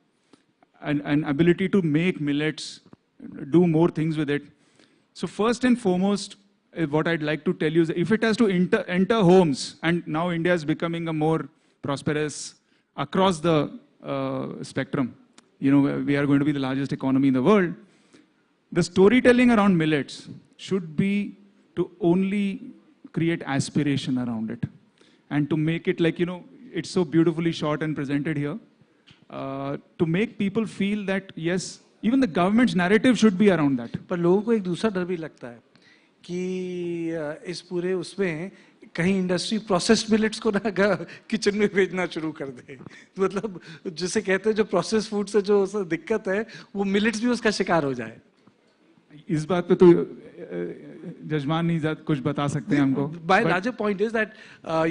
an ability to make millets, do more things with it. So first and foremost, what I'd like to tell you is if it has to enter homes, and now India is becoming a more prosperous across the spectrum, we are going to be the largest economy in the world. The storytelling around millets should be to only create aspiration around it and to make it like, it's so beautifully shot and presented here. To make people feel that, yes, even the government's narrative should be around that. पर लोगों को एक दूसरा डर भी लगता है कि इस पूरे उसमें कहीं इंडस्ट्री प्रोसेस्ड मिलेट्स को ना किचन में भेजना शुरू कर दे. मतलब जिसे कहते हैं जो प्रोसेस्ड फूड से जो दिक्कत है वो मिलेट्स भी उसका शिकार हो जाए. इस बात पे तो जजमान नहीं कुछ बता सकते हैं हमको. My larger point is that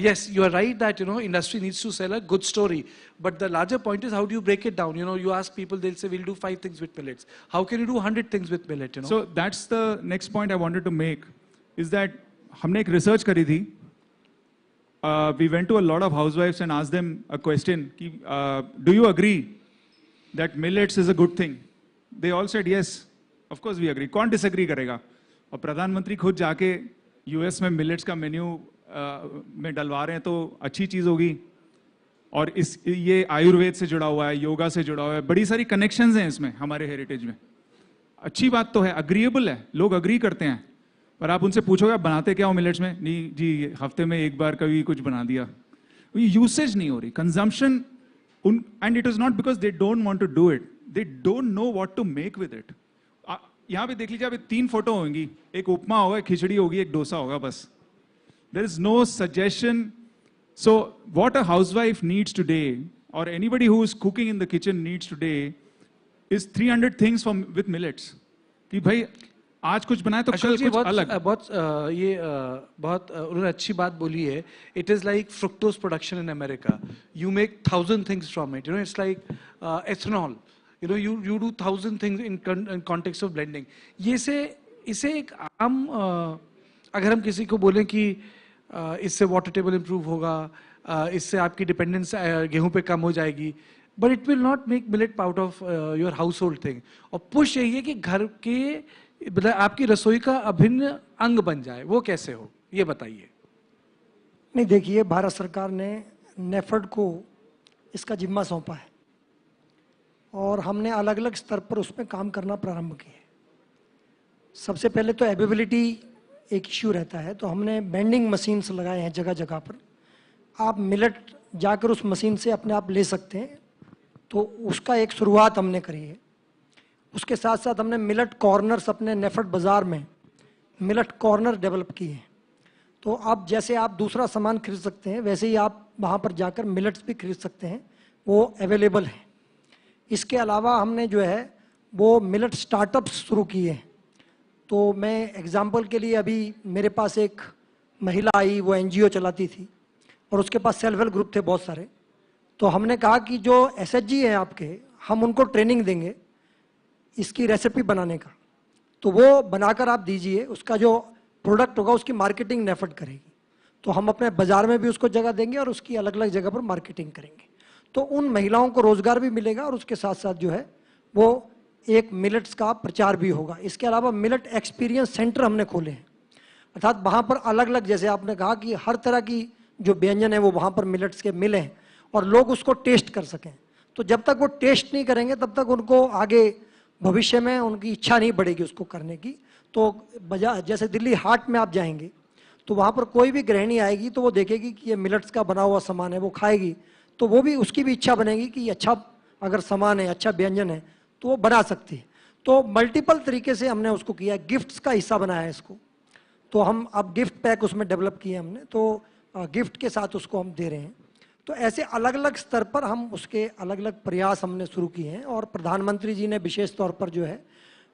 yes, you are right that industry needs to sell a good story, but the larger point is how do you break it down? You ask people, they'll say we'll do 5 things with millets. How can you do 100 things with millet? So that's the next point I wanted to make is that हमने एक research करी थी. We went to a lot of housewives and asked them a question कि do you agree that millets is a good thing? They all said yes. Of course we agree. कौन disagree करेगा? और प्रधानमंत्री खुद जाके US में millets का menu में डलवा रहे हैं तो अच्छी चीज़ होगी. और ये आयुर्वेद से जुड़ा हुआ है, योगा से जुड़ा हुआ है, बड़ी सारी कनेक्शंस हैं इसमें हमारे हेरिटेज में. अच्छी बात तो है, अग्रीएबल है, लोग अग्री करते हैं. पर आप उनसे पूछोगे आप बनाते क्या हो मिलेट्स में? नहीं जी, हफ्ते में एक बार कभी कुछ बना दिया. यूसेज नहीं हो रही, consumption. And it is not because they don't want to do it, they don't know what to make with it. यहाँ पे देख लीजिए, अभी 3 फोटो होंगी, एक उपमा होगा, एक खिचड़ी होगी, एक डोसा होगा, बस. There is no suggestion. So what a housewife needs today or anybody who is cooking in the kitchen needs today is 300 things from with millets. कि भाई आज कुछ बनाए तो कल कुछ अलग. बहुत उन्होंने अच्छी बात बोली है. It is like fructose production in America. You make 1000 things from it. It's like ethanol. You know, you do 1,000 things in context of blending. इसे एक आम अगर हम किसी को बोलें कि इससे वाटर टेबल इम्प्रूव होगा, इससे आपकी डिपेंडेंस गेहूं पे कम हो जाएगी, but it will not make millet out of your house hold thing. और पुश यही है कि घर के मतलब आपकी रसोई का अभिन्न अंग बन जाए. वो कैसे हो, ये बताइए. नहीं, देखिए, भारत सरकार ने नेफेड को इसका जिम्मा सौंपा है और हमने अलग अलग स्तर पर उसमें काम करना प्रारंभ किया. सबसे पहले तो अवेलेबिलिटी एक इश्यू रहता है, तो हमने बेंडिंग मशीन्स लगाए हैं जगह जगह पर. आप मिलेट जाकर उस मशीन से अपने आप ले सकते हैं, तो उसका एक शुरुआत हमने करी है. उसके साथ साथ हमने मिलेट कॉर्नर्स अपने नेफेड बाज़ार में मिलेट कॉर्नर डेवलप किए हैं. तो अब जैसे आप दूसरा सामान खरीद सकते हैं, वैसे ही आप वहाँ पर जाकर मिलेट्स भी खरीद सकते हैं, वो अवेलेबल है. इसके अलावा हमने जो है वो मिलेट स्टार्टअप्स शुरू किए हैं. तो मैं एग्जांपल के लिए अभी मेरे पास एक महिला आई, वो एनजीओ चलाती थी और उसके पास सेल्फ हेल्प ग्रुप थे बहुत सारे. तो हमने कहा कि जो एसएचजी हैं आपके, हम उनको ट्रेनिंग देंगे इसकी रेसिपी बनाने का, तो वो बनाकर आप दीजिए, उसका जो प्रोडक्ट होगा उसकी मार्केटिंग नेफेड करेगी. तो हम अपने बाजार में भी उसको जगह देंगे और उसकी अलग अलग जगह पर मार्केटिंग करेंगे. तो उन महिलाओं को रोजगार भी मिलेगा और उसके साथ साथ जो है वो एक मिलेट्स का प्रचार भी होगा. इसके अलावा मिलेट एक्सपीरियंस सेंटर हमने खोले हैं, अर्थात वहाँ पर अलग अलग, जैसे आपने कहा कि हर तरह की जो व्यंजन है वो वहाँ पर मिलेट्स के मिले हैं और लोग उसको टेस्ट कर सकें. तो जब तक वो टेस्ट नहीं करेंगे तब तक उनको आगे भविष्य में उनकी इच्छा नहीं बढ़ेगी उसको करने की. तो जैसे दिल्ली हाट में आप जाएंगे तो वहाँ पर कोई भी गृहिणी आएगी तो वो देखेगी कि ये मिलेट्स का बना हुआ सामान है, वो खाएगी तो वो भी, उसकी भी इच्छा बनेगी कि अच्छा अगर सामान है, अच्छा व्यंजन है तो वो बना सकती है. तो मल्टीपल तरीके से हमने उसको किया. गिफ्ट्स का हिस्सा बनाया है इसको, तो हम अब गिफ्ट पैक उसमें डेवलप किए हमने, तो गिफ्ट के साथ उसको हम दे रहे हैं. तो ऐसे अलग अलग स्तर पर हम उसके अलग अलग प्रयास हमने शुरू किए हैं और प्रधानमंत्री जी ने विशेष तौर पर जो है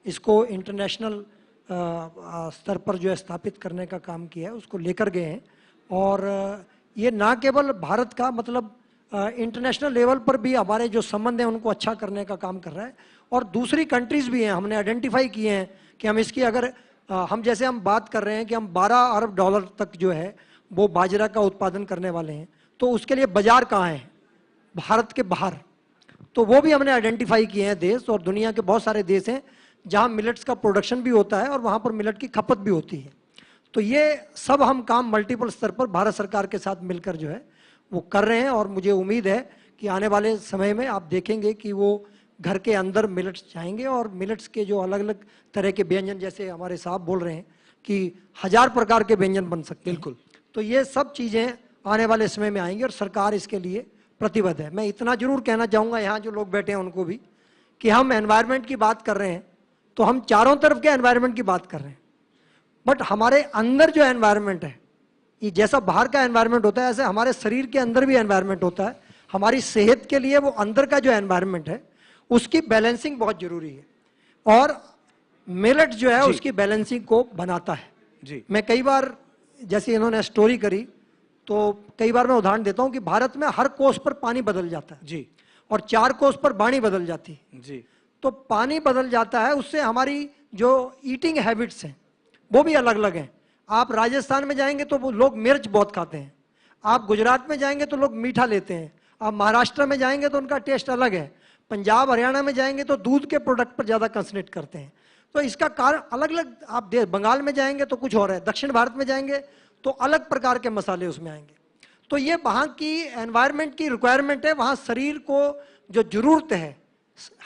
इसको इंटरनेशनल स्तर पर जो है स्थापित करने का काम किया है, उसको लेकर गए हैं. और ये ना केवल भारत का, मतलब इंटरनेशनल लेवल पर भी हमारे जो संबंध हैं उनको अच्छा करने का काम कर रहा है. और दूसरी कंट्रीज भी हैं, हमने आइडेंटिफाई किए हैं कि हम इसकी अगर हम जैसे हम बात कर रहे हैं कि हम 12 अरब डॉलर तक जो है वो बाजरा का उत्पादन करने वाले हैं, तो उसके लिए बाजार कहाँ है, भारत के बाहर. तो वो भी हमने आइडेंटिफाई किए हैं देश, और दुनिया के बहुत सारे देश हैं जहाँ मिलेट्स का प्रोडक्शन भी होता है और वहाँ पर मिलेट की खपत भी होती है. तो ये सब हम काम मल्टीपल स्तर पर भारत सरकार के साथ मिलकर जो है वो कर रहे हैं. और मुझे उम्मीद है कि आने वाले समय में आप देखेंगे कि वो घर के अंदर मिलेट्स जाएंगे और मिलेट्स के जो अलग अलग तरह के व्यंजन, जैसे हमारे साहब बोल रहे हैं कि 1000 प्रकार के व्यंजन बन सकते हैं. बिल्कुल. तो ये सब चीज़ें आने वाले समय में आएंगी और सरकार इसके लिए प्रतिबद्ध है. मैं इतना जरूर कहना चाहूँगा यहाँ जो लोग बैठे हैं उनको भी, कि हम एनवायरनमेंट की बात कर रहे हैं तो हम चारों तरफ के एनवायरनमेंट की बात कर रहे हैं, बट हमारे अंदर जो एनवायरनमेंट है, ये जैसा बाहर का एनवायरनमेंट होता है ऐसे हमारे शरीर के अंदर भी एनवायरनमेंट होता है. हमारी सेहत के लिए वो अंदर का जो एनवायरनमेंट है उसकी बैलेंसिंग बहुत जरूरी है, और मिलेट जो है उसकी बैलेंसिंग को बनाता है. जी. मैं कई बार, जैसे इन्होंने स्टोरी करी, तो कई बार मैं उदाहरण देता हूं कि भारत में हर कोस पर पानी बदल जाता है. जी. और 4 कोस पर वाणी बदल जाती है. जी. तो पानी बदल जाता है, उससे हमारी जो ईटिंग हैबिट्स हैं वो भी अलग अलग हैं. आप राजस्थान में जाएंगे तो वो लोग मिर्च बहुत खाते हैं, आप गुजरात में जाएंगे तो लोग मीठा लेते हैं, आप महाराष्ट्र में जाएंगे तो उनका टेस्ट अलग है, पंजाब हरियाणा में जाएंगे तो दूध के प्रोडक्ट पर ज़्यादा कंसंट्रेट करते हैं. तो इसका कारण अलग अलग, आप बंगाल में जाएंगे तो कुछ और है, दक्षिण भारत में जाएंगे तो अलग प्रकार के मसाले उसमें आएंगे. तो ये वहाँ की एनवायरनमेंट की रिक्वायरमेंट है, वहाँ शरीर को जो जरूरत है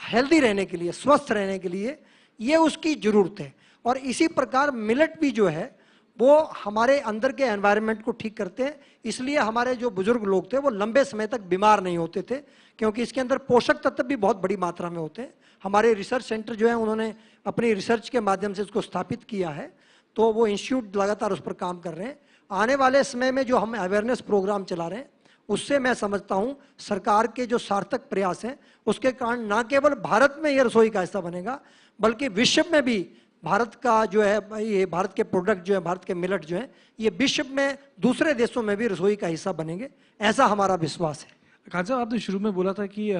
हेल्दी रहने के लिए, स्वस्थ रहने के लिए, ये उसकी जरूरत है. और इसी प्रकार मिलेट भी जो है वो हमारे अंदर के एनवायरनमेंट को ठीक करते हैं. इसलिए हमारे जो बुजुर्ग लोग थे वो लंबे समय तक बीमार नहीं होते थे, क्योंकि इसके अंदर पोषक तत्व भी बहुत बड़ी मात्रा में होते हैं. हमारे रिसर्च सेंटर जो है उन्होंने अपनी रिसर्च के माध्यम से इसको स्थापित किया है, तो वो इंस्टीट्यूट लगातार उस पर काम कर रहे हैं. आने वाले समय में जो हम अवेयरनेस प्रोग्राम चला रहे हैं उससे मैं समझता हूं सरकार के जो सार्थक प्रयास हैं उसके कारण न केवल भारत में ये रसोई का हिस्सा बनेगा, बल्कि विश्व में भी भारत का जो है, ये भारत के प्रोडक्ट जो है, भारत के मिलेट जो है, ये विश्व में दूसरे देशों में भी रसोई का हिस्सा बनेंगे, ऐसा हमारा विश्वास है. खान साहब आपने शुरू में बोला था कि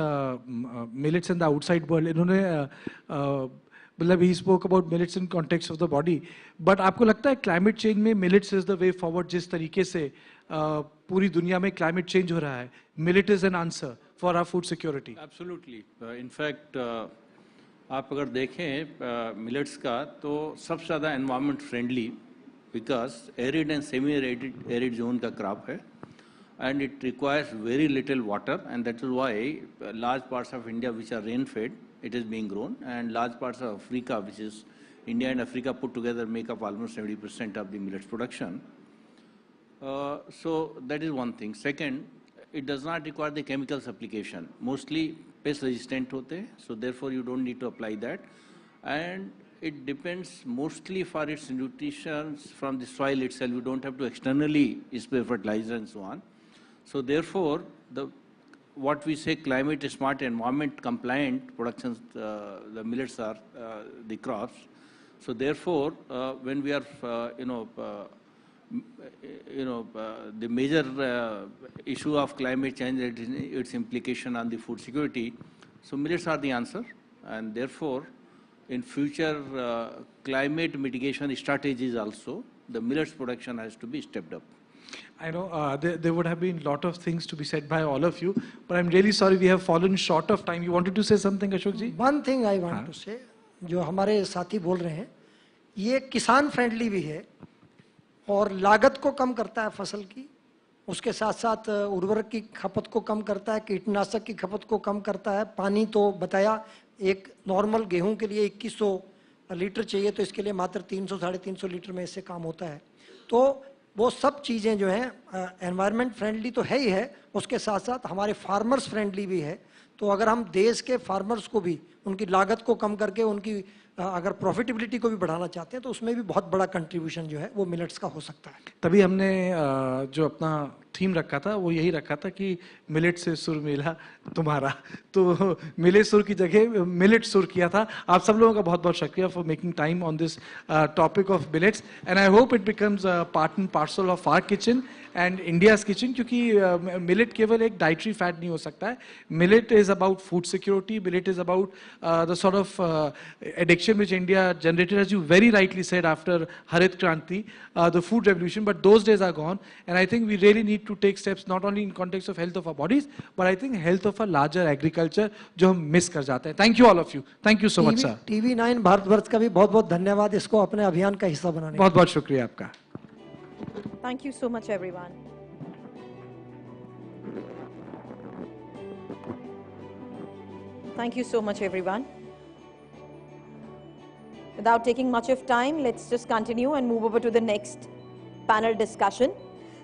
millets in the outside world, इन्होंने मतलब he spoke about millets in context of the body, but आपको लगता है क्लाइमेट चेंज में millets is the way forward? जिस तरीके से पूरी दुनिया में क्लाइमेट चेंज हो रहा है, millet is an answer for our food security? Absolutely. In fact आप अगर देखें मिलेट्स का तो सबसे ज़्यादा environment friendly, because arid and semi arid zone का क्रॉप है, and it requires very little water, and that is why large parts of India which are rain fed, it is being grown, and large parts of Africa, which is India and Africa put together, make up almost 70% of the millets production. So that is one thing. Second, it does not require the chemicals application. Mostly pest resistant hote, so therefore you don't need to apply that, and it depends mostly for its nutrition from the soil itself. You don't have to externally spray fertilizer and so on. So therefore, what we say climate smart, environment compliant productions, the millets are the crops. So therefore, when we are, the major issue of climate change, its implication on the food security. So millets are the answer, and therefore, in future climate mitigation strategies also, the millets production has to be stepped up. I know there would have been a lot of things to be said by all of you, but I'm really sorry we have fallen short of time. You wanted to say something, Ashok ji? One thing I want to say, जो हमारे साथी बोल रहे हैं, ये किसान friendly भी है और लागत को कम करता है फसल की, उसके साथ साथ उर्वरक की खपत को कम करता है, कीटनाशक की खपत को कम करता है, पानी तो बताया, एक नॉर्मल गेहूं के लिए 2100 लीटर चाहिए, तो इसके लिए मात्र 300-350 लीटर में इससे काम होता है। तो वो सब चीज़ें जो हैं एनवायरनमेंट फ्रेंडली तो है ही है, उसके साथ साथ हमारे फार्मर्स फ्रेंडली भी है। तो अगर हम देश के फार्मर्स को भी उनकी लागत को कम करके उनकी अगर प्रॉफिटेबिलिटी को भी बढ़ाना चाहते हैं तो उसमें भी बहुत बड़ा कंट्रीब्यूशन जो है वो मिलेट्स का हो सकता है। तभी हमने जो अपना थीम रखा था वो यही रखा था कि मिलेट से सुर मिला तुम्हारा, तो मिले सुर की जगह मिलेट सुर किया था। आप सब लोगों का बहुत बहुत शुक्रिया for making time on this topic of millets, and I hope it becomes part and parcel of our kitchen and India's kitchen, क्योंकि मिलेट केवल एक डाइटरी फैट नहीं हो सकता है। Millet is about food security, millet is about the sort of addiction which India generated, as you very rightly said, after Harit Kranti, the food revolution, but those days are gone, and I think we really need to take steps not only in context of health of our bodies, but I think health of a larger agriculture, जो हम miss कर जाते हैं। Thank you all of you. Thank you so much, sir. TV9 Bharatvarsh का भी बहुत बहुत धन्यवाद इसको अपने अभियान का हिस्सा बनाने। बहुत बहुत शुक्रिया आपका। Thank you so much, everyone. Thank you so much, everyone. Without taking much of time, let's just continue and move over to the next panel discussion.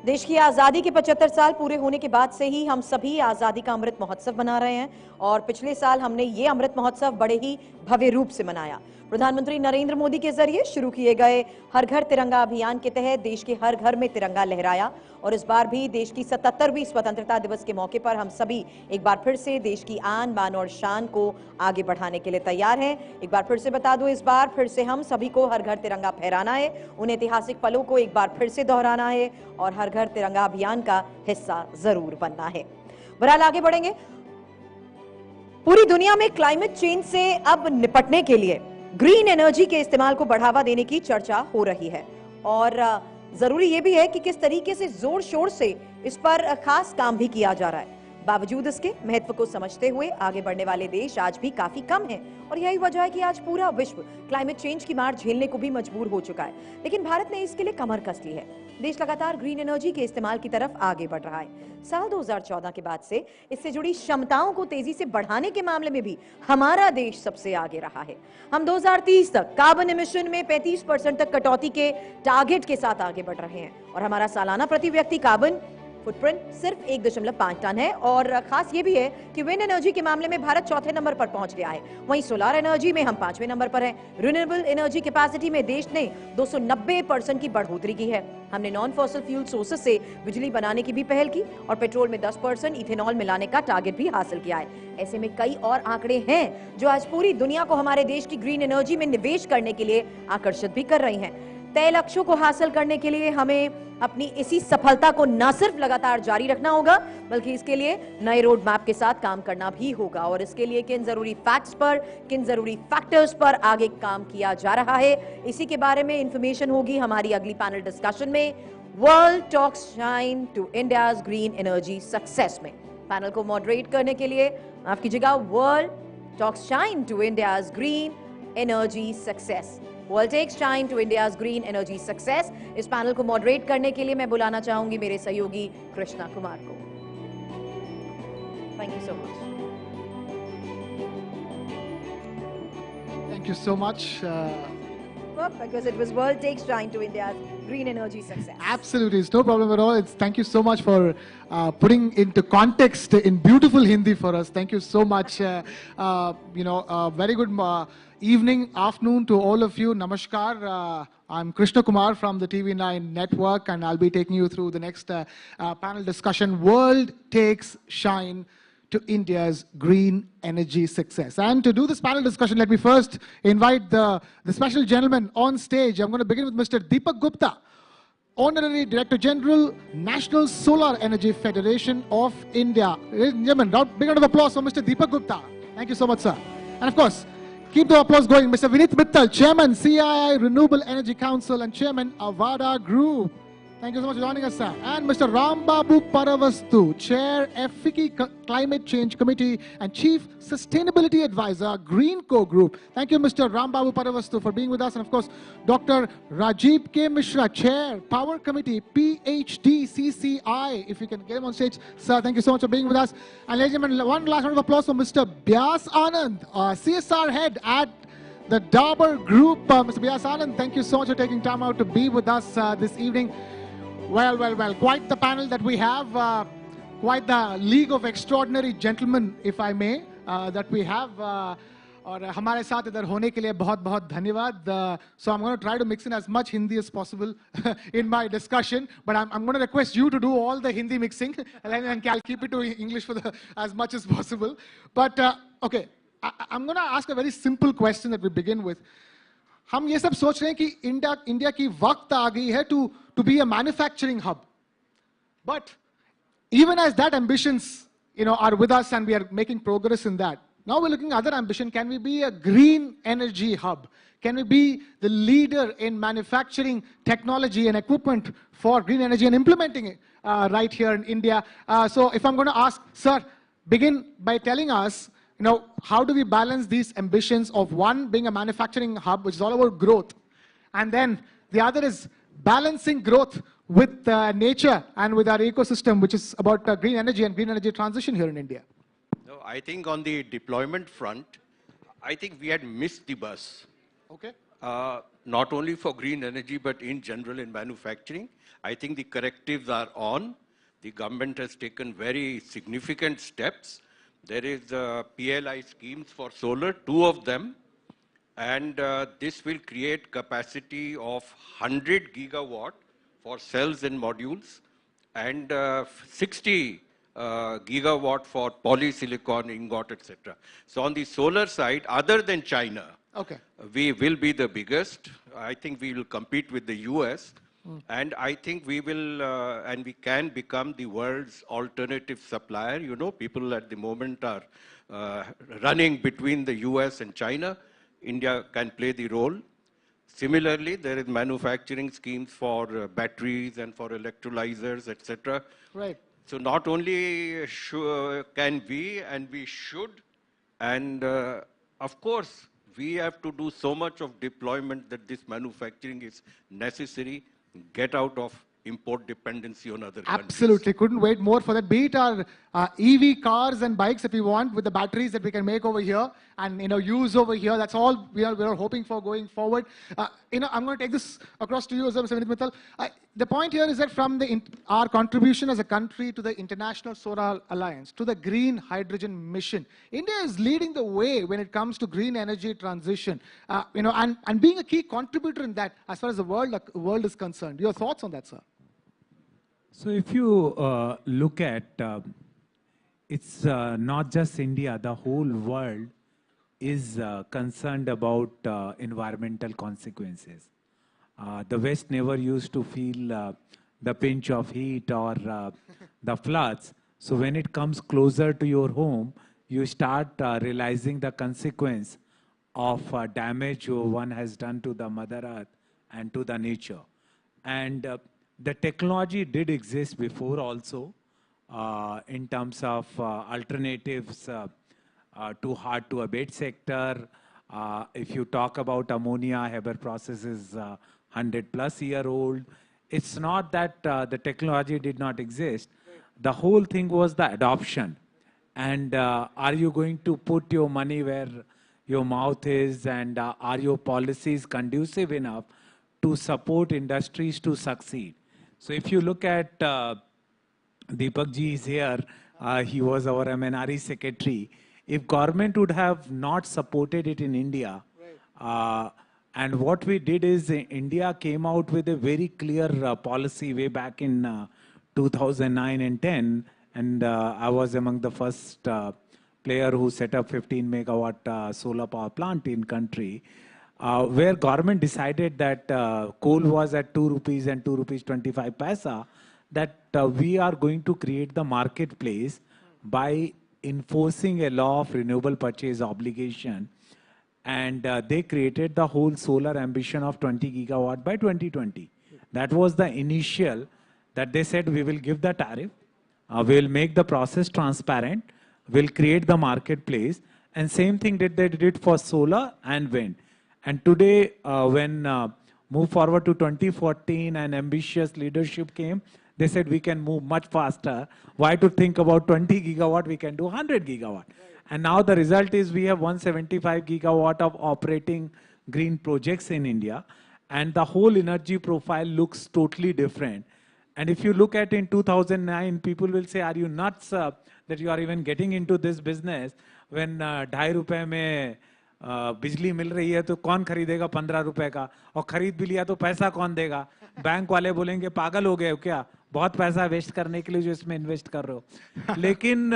देश की आज़ादी के 75 साल पूरे होने के बाद से ही हम सभी आज़ादी का अमृत महोत्सव मना रहे हैं, और पिछले साल हमने ये अमृत महोत्सव बड़े ही भव्य रूप से मनाया। प्रधानमंत्री नरेंद्र मोदी के जरिए शुरू किए गए हर घर तिरंगा अभियान के तहत देश के हर घर में तिरंगा लहराया, और इस बार भी देश की 77वीं स्वतंत्रता दिवस के मौके पर हम सभी एक बार फिर से देश की आन बान और शान को आगे बढ़ाने के लिए तैयार हैं। एक बार फिर से बता दूं, इस बार फिर से हम सभी को हर घर तिरंगा फहराना है, उन ऐतिहासिक पलों को एक बार फिर से दोहराना है और हर घर तिरंगा अभियान का हिस्सा जरूर बनना है। बहरहाल आगे बढ़ेंगे। पूरी दुनिया में क्लाइमेट चेंज से अब निपटने के लिए ग्रीन एनर्जी के इस्तेमाल को बढ़ावा देने की चर्चा हो रही है, और जरूरी यह भी है कि किस तरीके से जोर शोर से इस पर खास काम भी किया जा रहा है। बावजूद इसके महत्व को समझते हुए आगे बढ़ने वाले देश आज भी काफी कम हैं, और यही वजह है कि आज पूरा विश्व क्लाइमेट चेंज की मार झेलने को भी मजबूर हो चुका है। लेकिन भारत ने इसके लिए कमर कस ली है। देश लगातार ग्रीन एनर्जी के इस्तेमाल की तरफ आगे बढ़ रहा है। साल 2014 के बाद से इससे जुड़ी क्षमताओं को तेजी से बढ़ाने के मामले में भी हमारा देश सबसे आगे रहा है। हम 2030 तक कार्बन एमिशन में 35% तक कटौती के टारगेट के साथ आगे बढ़ रहे हैं, और हमारा सालाना प्रति व्यक्ति कार्बन फुटप्रिंट सिर्फ 1.5 टन है। और खास ये भी है कि विंड एनर्जी के मामले में भारत चौथे नंबर पर पहुंच गया है, वहीं सोलर एनर्जी में हम 5वें नंबर पर हैं। रिन्यूएबल एनर्जी कैपेसिटी में देश ने 290% की बढ़ोतरी की है। हमने नॉन फॉसिल फ्यूल सोर्सेज से बिजली बनाने की भी पहल की, और पेट्रोल में 10% इथेनॉल मिलाने का टारगेट भी हासिल किया है। ऐसे में कई और आंकड़े हैं जो आज पूरी दुनिया को हमारे देश की ग्रीन एनर्जी में निवेश करने के लिए आकर्षित भी कर रही हैं। तय लक्ष्यों को हासिल करने के लिए हमें अपनी इसी सफलता को न सिर्फ लगातार जारी रखना होगा, बल्कि इसके लिए नए रोड मैप के साथ काम करना भी होगा। और इसके लिए किन जरूरी फैक्ट्स पर, किन जरूरी फैक्टर्स पर आगे काम किया जा रहा है, इसी के बारे में इंफॉर्मेशन होगी हमारी अगली पैनल डिस्कशन में, world talks shine to India's green energy success में। पैनल को मॉडरेट करने के लिए माफ कीजिएगा, world talks shine to India's green energy success, world takes shine to India's green energy success. इस पैनल को मॉडरेट करने के लिए मैं बुलाना चाहूंगी मेरे सहयोगी कृष्णा कुमार को। Thank you so much. Thank you so much. Because it was World Takes Shine to India's green energy success. Absolutely, it's no problem at all. Thank you so much for putting into context in beautiful Hindi for us. Thank you so much. Very good evening, afternoon to all of you. Namaskar. I'm Krishna Kumar from the TV9 network, and I'll be taking you through the next panel discussion, World Takes Shine to India's green energy success. And to do this panel discussion, let me first invite the special gentleman on stage. I'm going to begin with Mr. Deepak Gupta, Honorary Director General, National Solar Energy Federation of India. Ladies and gentlemen, big round of applause for Mr. Deepak Gupta. Thank you so much, sir. And of course, keep the applause going, Mr. Vinit Mittal, Chairman, CII Renewable Energy Council and Chairman, Avada Group. Thank you so much for joining us, sir. And Mr. Rambabu Paravastu, Chair, FICI Climate Change Committee and Chief Sustainability Advisor, Greenco Group. Thank you, Mr. Rambabu Paravastu, for being with us. And of course, Dr. Rajiv K. Mishra, Chair, Power Committee, PhD, CCI. If you can get him on stage, sir, thank you so much for being with us. And ladies and gentlemen, one last round of applause for Mr. Byas Anand, CSR Head at the Dabur Group. Mr. Byas Anand, thank you so much for taking time out to be with us this evening. Well, quite the panel that we have, quite the league of extraordinary gentlemen, if I may, that we have. और हमारे साथ इधर होने के लिए बहुत बहुत धन्यवाद. So I'm going to try to mix in as much Hindi as possible in my discussion, but I'm going to request you to do all the Hindi mixing, and I'll keep it to English for as much as possible. But okay, I'm going to ask a very simple question that we begin with. हम ये सब सोच रहे हैं कि India की वक्त आ गई है to be a manufacturing hub. But even as that ambitions, are with us and we are making progress in that, now we're looking at other ambition. Can we be a green energy hub? Can we be the leader in manufacturing technology and equipment for green energy and implementing it right here in India? So if I'm going to ask, sir, begin by telling us, how do we balance these ambitions of one being a manufacturing hub, which is all about growth, and then the other is balancing growth with nature and with our ecosystem, which is about green energy and green energy transition here in India? No, I think on the deployment front, I think we had missed the bus. Okay. Not only for green energy, but in general in manufacturing. I think the correctives are on. The government has taken very significant steps. There is PLI schemes for solar, 2 of them, and this will create capacity of 100 gigawatt for cells and modules, and 60 gigawatt for polysilicon ingot, etc. So on the solar side, other than China, okay, we will be the biggest. I think we will compete with the US. And I think we will, and we can become the world's alternative supplier. People at the moment are running between the US and China. India can play the role. Similarly, there is manufacturing schemes for batteries and for electrolyzers, etc. Right. So not only can we, and we should, and of course, we have to do so much of deployment that this manufacturing is necessary. Get out of import dependency on other countries. Absolutely, couldn't wait more for that. Be it our EV cars and bikes if we want, with the batteries that we can make over here and use over here. That's all we are hoping for going forward. I'm going to take this across to you, Mr. Vinit Mittal. The point here is that from our contribution as a country to the International Solar Alliance, to the Green Hydrogen Mission, India is leading the way when it comes to green energy transition. And being a key contributor in that, as far as the world is concerned. Your thoughts on that, sir? So if you look at, it's not just India, the whole world is concerned about environmental consequences. The West never used to feel the pinch of heat or the floods. So when it comes closer to your home, you start realizing the consequence of damage one has done to the Mother Earth and to the nature. And the technology did exist before also in terms of alternatives to hard to abate sector. If you talk about ammonia, Haber process is 100+ year old. It's not that the technology did not exist. The whole thing was the adoption. And are you going to put your money where your mouth is, and are your policies conducive enough to support industries to succeed? So if you look at Deepak ji is here, he was our MNRE secretary. If government would have not supported it in India, and what we did is India came out with a very clear policy way back in 2009 and 10, and I was among the first player who set up 15 megawatt solar power plant in country, where government decided that coal was at 2 rupees and 2 rupees 25 paisa, that we are going to create the marketplace by enforcing a law of renewable purchase obligation. And they created the whole solar ambition of 20 gigawatt by 2020. That was the initial, that they said we will give the tariff, we'll make the process transparent, we'll create the marketplace, and same thing they did it for solar and wind. And today, when move forward to 2014 and ambitious leadership came, they said we can move much faster. Why to think about 20 gigawatt, we can do 100 gigawatt. And now the result is we have 175 gigawatt of operating green projects in India, and the whole energy profile looks totally different. And if you look at in 2009, people will say, are you nuts that you are even getting into this business when 2.5 रुपए में बिजली मिल रही है, तो कौन खरीदेगा 15 रुपए का, और खरीद भी लिया तो पैसा कौन देगा? बैंक वाले बोलेंगे पागल हो गए हो क्या, बहुत पैसा वेस्ट करने के लिए जो इसमें इन्वेस्ट कर रहे हो। लेकिन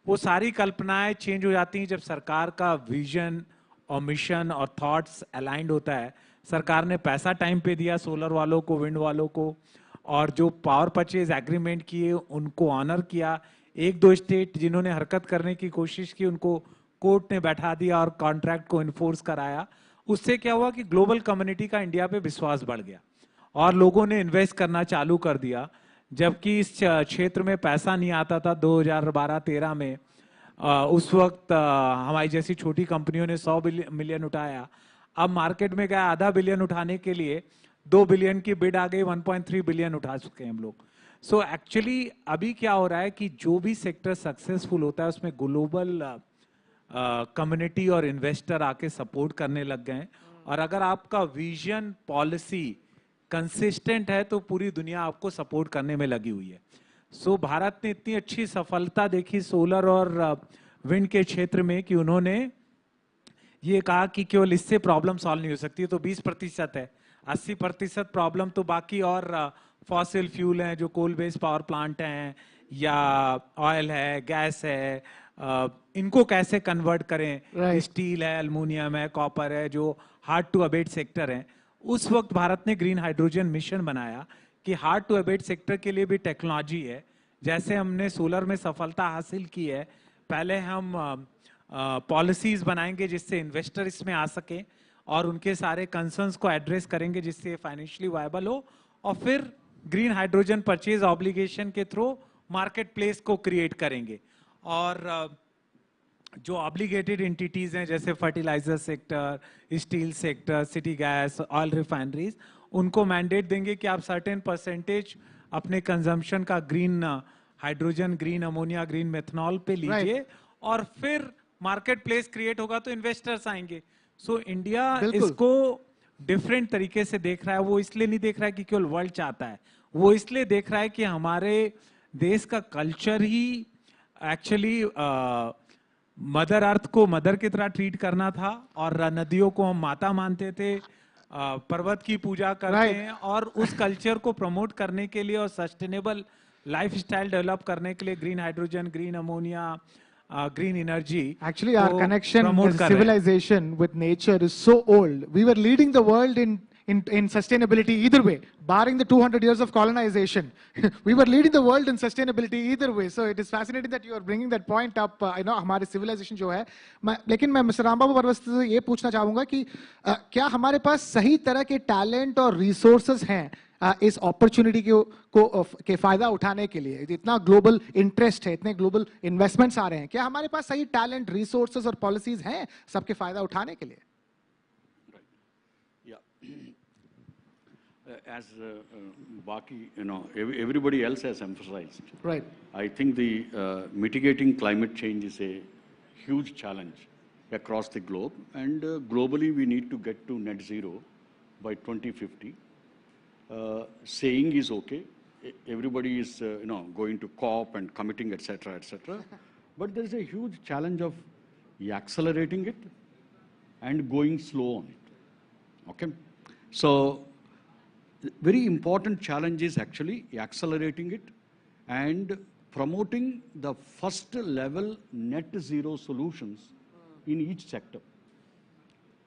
वो सारी कल्पनाएं चेंज हो जाती हैं जब सरकार का विजन और मिशन और थॉट्स अलाइंड होता है। सरकार ने पैसा टाइम पे दिया सोलर वालों को, विंड वालों को, और जो पावर परचेज एग्रीमेंट किए उनको ऑनर किया। एक दो स्टेट जिन्होंने हरकत करने की कोशिश की उनको कोर्ट ने बैठा दिया और कॉन्ट्रैक्ट को इन्फोर्स कराया। उससे क्या हुआ कि ग्लोबल कम्युनिटी का इंडिया पे विश्वास बढ़ गया और लोगों ने इन्वेस्ट करना चालू कर दिया, जबकि इस क्षेत्र में पैसा नहीं आता था 2012-13 में। उस वक्त हमारी जैसी छोटी कंपनियों ने 100 मिलियन उठाया। अब मार्केट में गया आधा बिलियन उठाने के लिए 2 बिलियन की बिड आ गई, 1.3 बिलियन उठा चुके हैं हम लोग। सो एक्चुअली अभी क्या हो रहा है कि जो भी सेक्टर सक्सेसफुल होता है उसमें ग्लोबल कम्युनिटी और इन्वेस्टर आके सपोर्ट करने लग गए हैं। और अगर आपका विजन पॉलिसी कंसिस्टेंट है तो पूरी दुनिया आपको सपोर्ट करने में लगी हुई है। सो भारत ने इतनी अच्छी सफलता देखी सोलर और विंड के क्षेत्र में कि उन्होंने ये कहा कि केवल इससे प्रॉब्लम सॉल्व नहीं हो सकती, तो 20% है, 80% प्रॉब्लम तो बाकी और फॉसिल फ्यूल हैं जो कोल बेस्ड पावर प्लांट हैं या ऑयल है, गैस है, इनको कैसे कन्वर्ट करें, स्टील है, एल्युमिनियम है, कॉपर है, जो हार्ड टू अबेट सेक्टर हैं। उस वक्त भारत ने ग्रीन हाइड्रोजन मिशन बनाया कि हार्ड टू अबेट सेक्टर के लिए भी टेक्नोलॉजी है। जैसे हमने सोलर में सफलता हासिल की है, पहले हम पॉलिसीज बनाएंगे जिससे इन्वेस्टर इसमें आ सके और उनके सारे कंसर्न्स को एड्रेस करेंगे जिससे फाइनेंशियली वायबल हो, और फिर ग्रीन हाइड्रोजन परचेज ऑब्लिगेशन के थ्रू मार्केट प्लेस को क्रिएट करेंगे। और जो ऑब्लिगेटेड एंटिटीज हैं जैसे fertiliser sector, steel sector, city gas, oil refineries, उनको मैंडेट देंगे कि आप सर्टेन परसेंटेज अपने कंजम्पशन का green hydrogen, green ammonia, green methanol पे लीजिए, और फिर मार्केट प्लेस क्रिएट होगा तो इन्वेस्टर्स आएंगे। सो इंडिया इसको डिफरेंट तरीके से देख रहा है। वो इसलिए नहीं देख रहा है कि केवल वर्ल्ड चाहता है, वो इसलिए देख रहा है कि हमारे देश का कल्चर ही एक्चुअली मदर अर्थ को मदर की तरह ट्रीट करना था, और नदियों को हम माता मानते थे, पर्वत की पूजा करते हैं, और उस कल्चर को प्रमोट करने के लिए और सस्टेनेबल लाइफस्टाइल डेवलप करने के लिए green hydrogen, green ammonia, green energy. Actually, our connection as civilization with nature is so old. We were leading the world in in sustainability either way, barring the 200 years of colonization. We were leading the world in sustainability either way. So it is fascinating that you are bringing that point up. हमारे civilization जो है, लेकिन मैं mister Rambabu परवस्त से ये पूछना चाहूँगा कि क्या हमारे पास सही तरह के talent और resources हैं इस अपॉर्चुनिटी के फायदा उठाने के लिए? इतना ग्लोबल इंटरेस्ट है, इतने ग्लोबल इन्वेस्टमेंट्स आ रहे हैं, क्या हमारे पास सही टैलेंट, रिसोर्सेज और पॉलिसीज हैं सबके फायदा उठाने के लिए? As Baki, everybody else has emphasized. Right. I think the mitigating climate change is a huge challenge across the globe, and globally we need to get to net zero by 2050. Saying is okay. Everybody is, going to COP and committing, etc., etc. But there is a huge challenge of accelerating it and going slow on it. Okay. So, very important challenge is actually accelerating it and promoting the first level net zero solutions in each sector.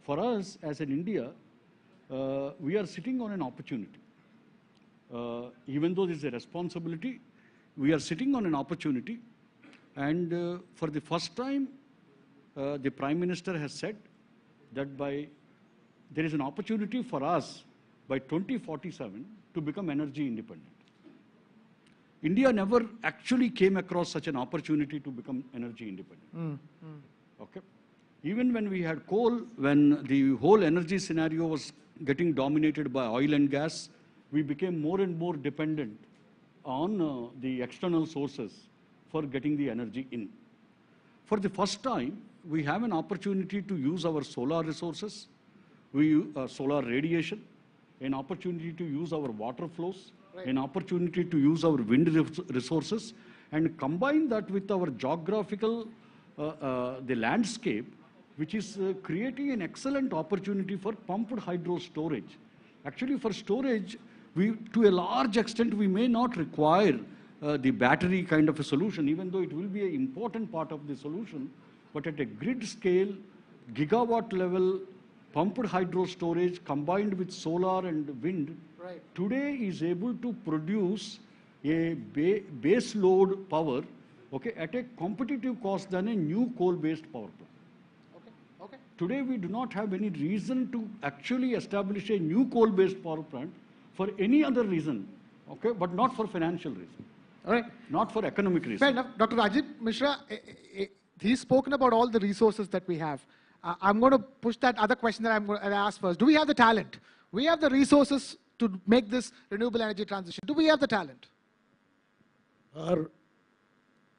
For us, as in India, we are sitting on an opportunity. Even though this is a responsibility, we are sitting on an opportunity, and for the first time, the Prime Minister has said that there is an opportunity for us by 2047 to become energy independent. India never actually came across such an opportunity to become energy independent. Okay. Even when we had coal, when the whole energy scenario was getting dominated by oil and gas, we became more and more dependent on the external sources for getting the energy in. For the first time, we have an opportunity to use our solar resources, solar radiation, an opportunity to use our water flows, an opportunity to use our wind resources, and combine that with our geographical, the landscape, which is creating an excellent opportunity for pumped hydro storage. Actually, for storage, to a large extent, we may not require the battery kind of a solution, even though it will be an important part of the solution. But at a grid scale, gigawatt level, pumped hydro storage combined with solar and wind, today is able to produce a base load power, okay, at a competitive cost than a new coal-based power plant. Today, we do not have any reason to actually establish a new coal-based power plant for any other reason, okay, but not for financial reason. All right. Not for economic reason. Fair enough. Dr. Rajiv Mishra, he's spoken about all the resources that we have. I'm going to push that other question that I'm going to ask first. Do we have the talent? We have the resources to make this renewable energy transition. Do we have the talent?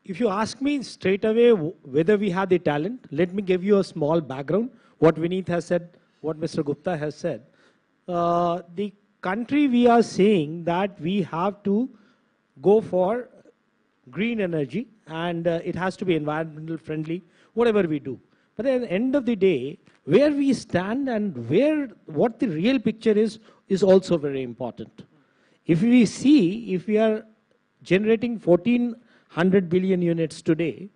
If you ask me straight away whether we have the talent, let me give you a small background. What Vineet has said, what Mr. Gupta has said. The country, we are saying that we have to go for green energy, and it has to be environmental friendly, whatever we do. But at the end of the day, where we stand and what the real picture is also very important. If we see, if we are generating 1,400 billion units today,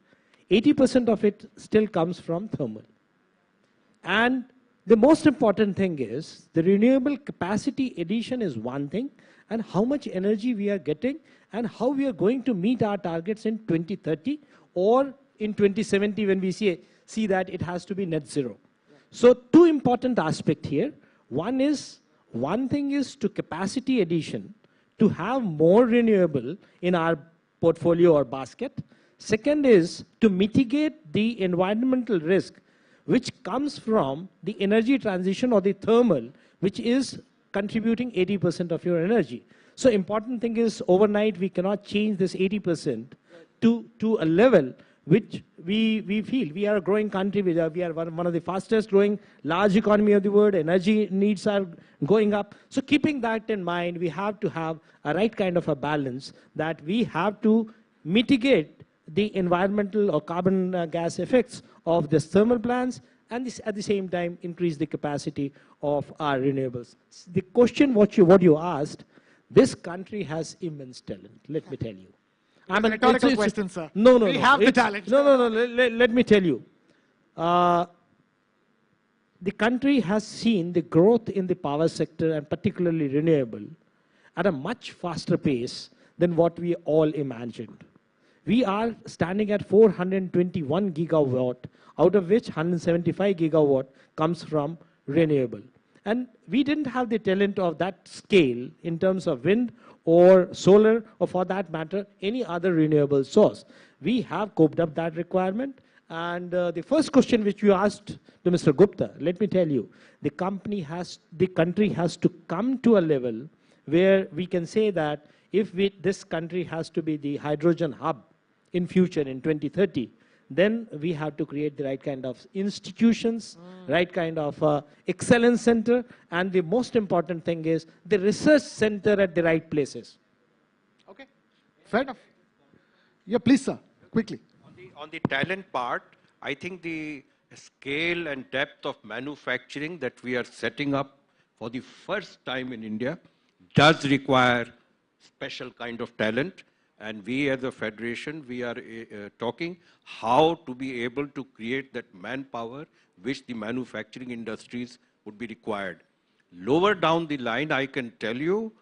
80% of it still comes from thermal. And the most important thing is the renewable capacity addition is one thing, and how much energy we are getting and how we are going to meet our targets in 2030 or in 2070 when we see that it has to be net zero. So two important aspects here. One thing is to capacity addition, to have more renewable in our portfolio or basket. Second is to mitigate the environmental risk which comes from the energy transition or the thermal, which is contributing 80% of your energy. So important thing is overnight we cannot change this 80% to a level which we feel. We are a growing country, we are one of the fastest growing large economy of the world, energy needs are going up. So keeping that in mind, we have to have a right kind of a balance that we have to mitigate the environmental or carbon gas effects of this thermal plants and at the same time increase the capacity of our renewables. The question what you asked, this country has immense talent, let me tell you. It's a rhetorical question, sir. No. We have the talent. No. Let me tell you. the country has seen the growth in the power sector and particularly renewable at a much faster pace than what we all imagined. We are standing at 421 gigawatt, out of which 175 gigawatt comes from renewable. And we didn't have the talent of that scale in terms of wind or solar, or for that matter, any other renewable source. We have coped up that requirement. And the first question which you asked to Mr. Gupta, let me tell you, the country has to come to a level where we can say that if this country has to be the hydrogen hub in future in 2030, then we have to create the right kind of institutions, right kind of excellence center, and the most important thing is the research center at the right places. Okay, fair enough. Yeah, please, sir, quickly. On the talent part, I think the scale and depth of manufacturing that we are setting up for the first time in India does require special kind of talent. And we as a federation, we are talking how to be able to create that manpower which the manufacturing industries would be required. Lower down the line, I can tell you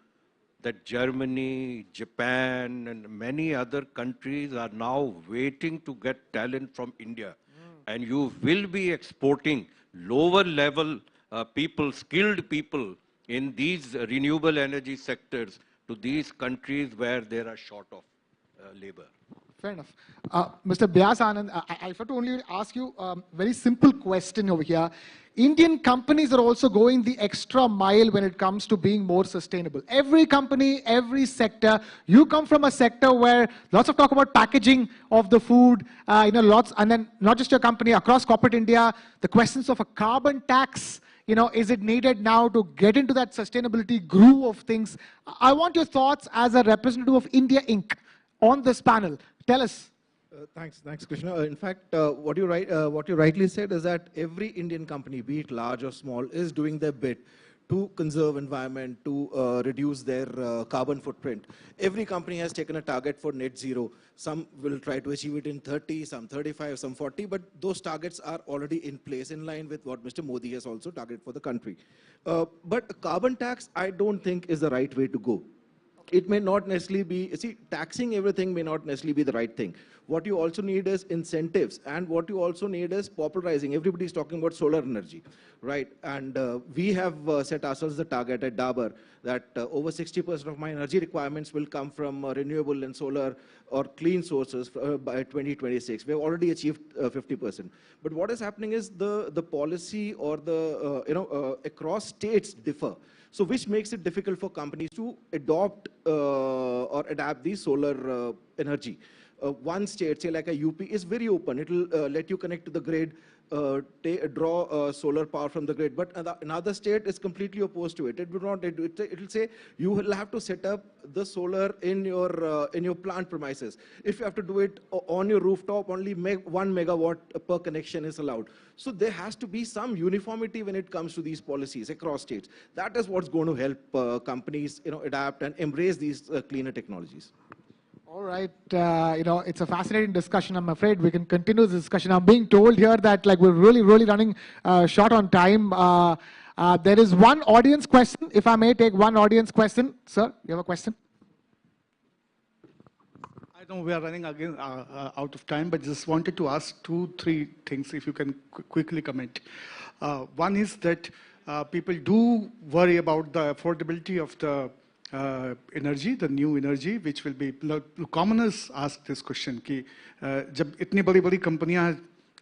that Germany, Japan, and many other countries are now waiting to get talent from India. And you will be exporting lower level people, skilled people in these renewable energy sectors to these countries where there are short of labor. Fair enough. Mr. Byas Anand, I have to only ask you a very simple question over here. Indian companies are also going the extra mile when it comes to being more sustainable. Every company, every sector, you come from a sector where lots of talk about packaging of the food, lots, and then not just your company, across corporate India, the questions of a carbon tax, is it needed now to get into that sustainability groove of things? I want your thoughts as a representative of India Inc. on this panel. Tell us. Thanks, Krishna. In fact, what you rightly said is that every Indian company, be it large or small, is doing their bit to conserve environment, to reduce their carbon footprint. Every company has taken a target for net zero. Some will try to achieve it in 30, some 35, some 40, but those targets are already in place, in line with what Mr. Modi has also targeted for the country. But a carbon tax, I don't think is the right way to go. It may not necessarily be, taxing everything may not necessarily be the right thing. What you also need is incentives, and what you also need is popularizing. Everybody's talking about solar energy, right? And we have set ourselves the target at Dabur that over 60% of my energy requirements will come from renewable and solar or clean sources by 2026. We have already achieved 50%. But what is happening is the policy or the, across states differ. So which makes it difficult for companies to adopt or adapt the solar energy. One state, say like a UP, is very open. It will let you connect to the grid, draw solar power from the grid. But another state is completely opposed to it. It will not. It will say you will have to set up the solar in your plant premises. If you have to do it on your rooftop, only 1 megawatt per connection is allowed. So there has to be some uniformity when it comes to these policies across states. That is what's going to help companies, adapt and embrace these cleaner technologies. All right, it's a fascinating discussion. I'm afraid we can continue this discussion. I'm being told here that we're really running short on time. There is one audience question. If I may take one audience question. Sir, you have a question? I know we are running again out of time, but just wanted to ask 2-3 things, if you can quickly comment. One is that people do worry about the affordability of the energy, the new energy, which will be, commoners ask this question कि जब इतनी बड़ी कंपनियां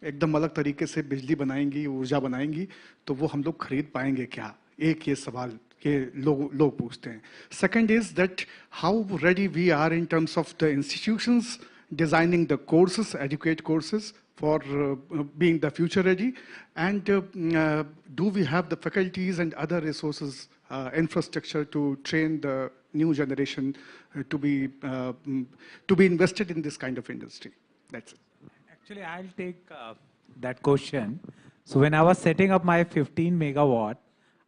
एकदम अलग तरीके से बिजली बनाएंगी, ऊर्जा बनाएंगी, तो वो हम लोग खरीद पाएंगे क्या? एक ये सवाल के लोग पूछते हैं. Second is that how ready we are in terms of the institutions designing the courses, educate courses for being the future ready, and do we have the faculties and other resources, infrastructure to train the new generation to be invested in this kind of industry? That's it. Actually, I'll take that question. So when I was setting up my 15 megawatt,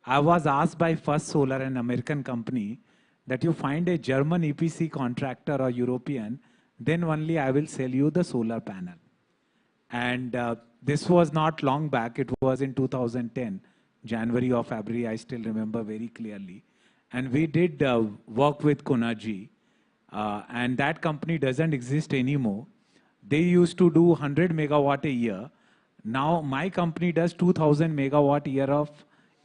I was asked by First Solar, an American company, that you find a German EPC contractor or European, then only I will sell you the solar panel. And This was not long back. It was in 2010, January or February, I still remember very clearly. And we did work with Konaji, and that company doesn't exist anymore. They used to do 100 megawatt a year. Now my company does 2000 megawatt a year of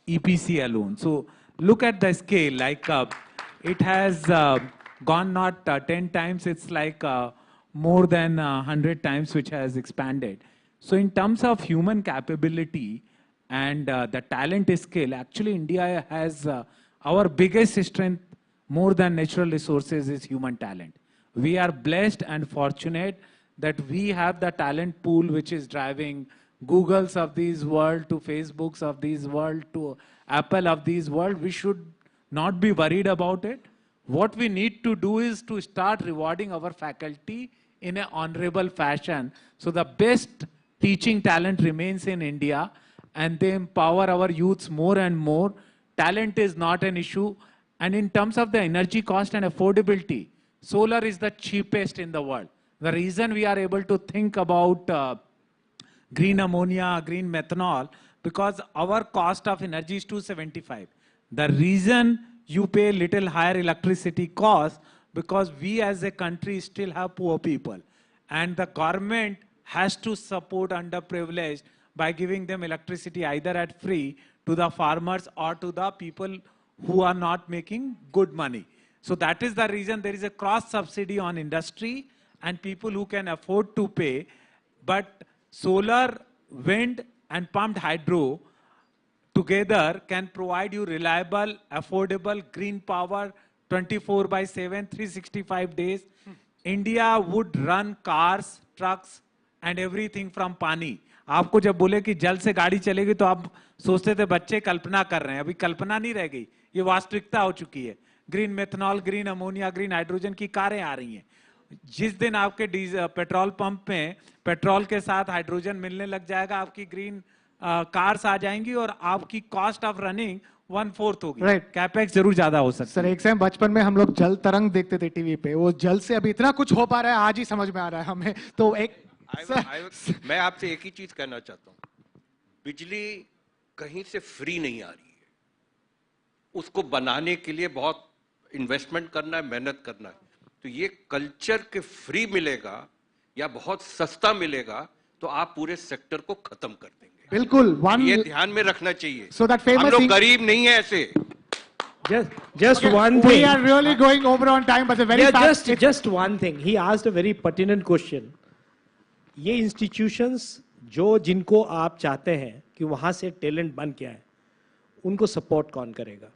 EPC alone. So look at the scale, like it has gone not 10 times, it's like more than 100 times which has expanded. So in terms of human capability and the talent skill, actually India has our biggest strength more than natural resources is human talent. We are blessed and fortunate that we have the talent pool which is driving Googles of this world to Facebooks of this world to Apple of this world. We should not be worried about it. What we need to do is to start rewarding our faculty in an honorable fashion. So the best teaching talent remains in India and they empower our youths more and more. Talent is not an issue. And in terms of the energy cost and affordability, solar is the cheapest in the world. The reason we are able to think about green ammonia, green methanol, because our cost of energy is 275. The reason you pay little higher electricity cost, because we as a country still have poor people. And the government has to support underprivileged by giving them electricity either at free to the farmers or to the people who are not making good money. So that is the reason there is a cross subsidy on industry and people who can afford to pay. But solar, wind and pumped hydro together can provide you reliable, affordable, green power 24/7, 365 days. India would run cars, trucks and everything from पानी. आपको जब बोले कि जल से गाड़ी चलेगी तो आप सोचते थे बच्चे कल्पना कर रहे हैं. अभी कल्पना नहीं रह गई, ये वास्तविकता हो चुकी है. Green methanol, green ammonia, green hydrogen की कारें आ रही हैं. जिस दिन आपके पेट्रोल पंप में पेट्रोल के साथ हाइड्रोजन मिलने लग जाएगा, आपकी ग्रीन कार्स आ जाएंगी और आपकी कॉस्ट ऑफ रनिंग 1/4 होगी. कैपेक्स जरूर ज्यादा हो सकता है. सर एक समय बचपन में हम लोग जल तरंग देखते थे टीवी पे, वो जल से अभी इतना कुछ हो पा रहा है, आज ही समझ में आ रहा है हमें. तो एक मैं आपसे एक ही चीज कहना चाहता हूं, बिजली कहीं से फ्री नहीं आ रही है. उसको बनाने के लिए बहुत इन्वेस्टमेंट करना है, मेहनत करना है. तो ये कल्चर के फ्री मिलेगा या बहुत सस्ता मिलेगा तो आप पूरे सेक्टर को खत्म कर देंगे. बिल्कुल, ये ध्यान में रखना चाहिए. So that famous हम लोग गरीब नहीं है ऐसे. Just one thing. We are really going over on time, but a very fast. Just one thing. He asked a very pertinent question. ये institutions जो जिनको आप चाहते हैं कि वहाँ से talent बन के आए, उनको support कौन करेगा?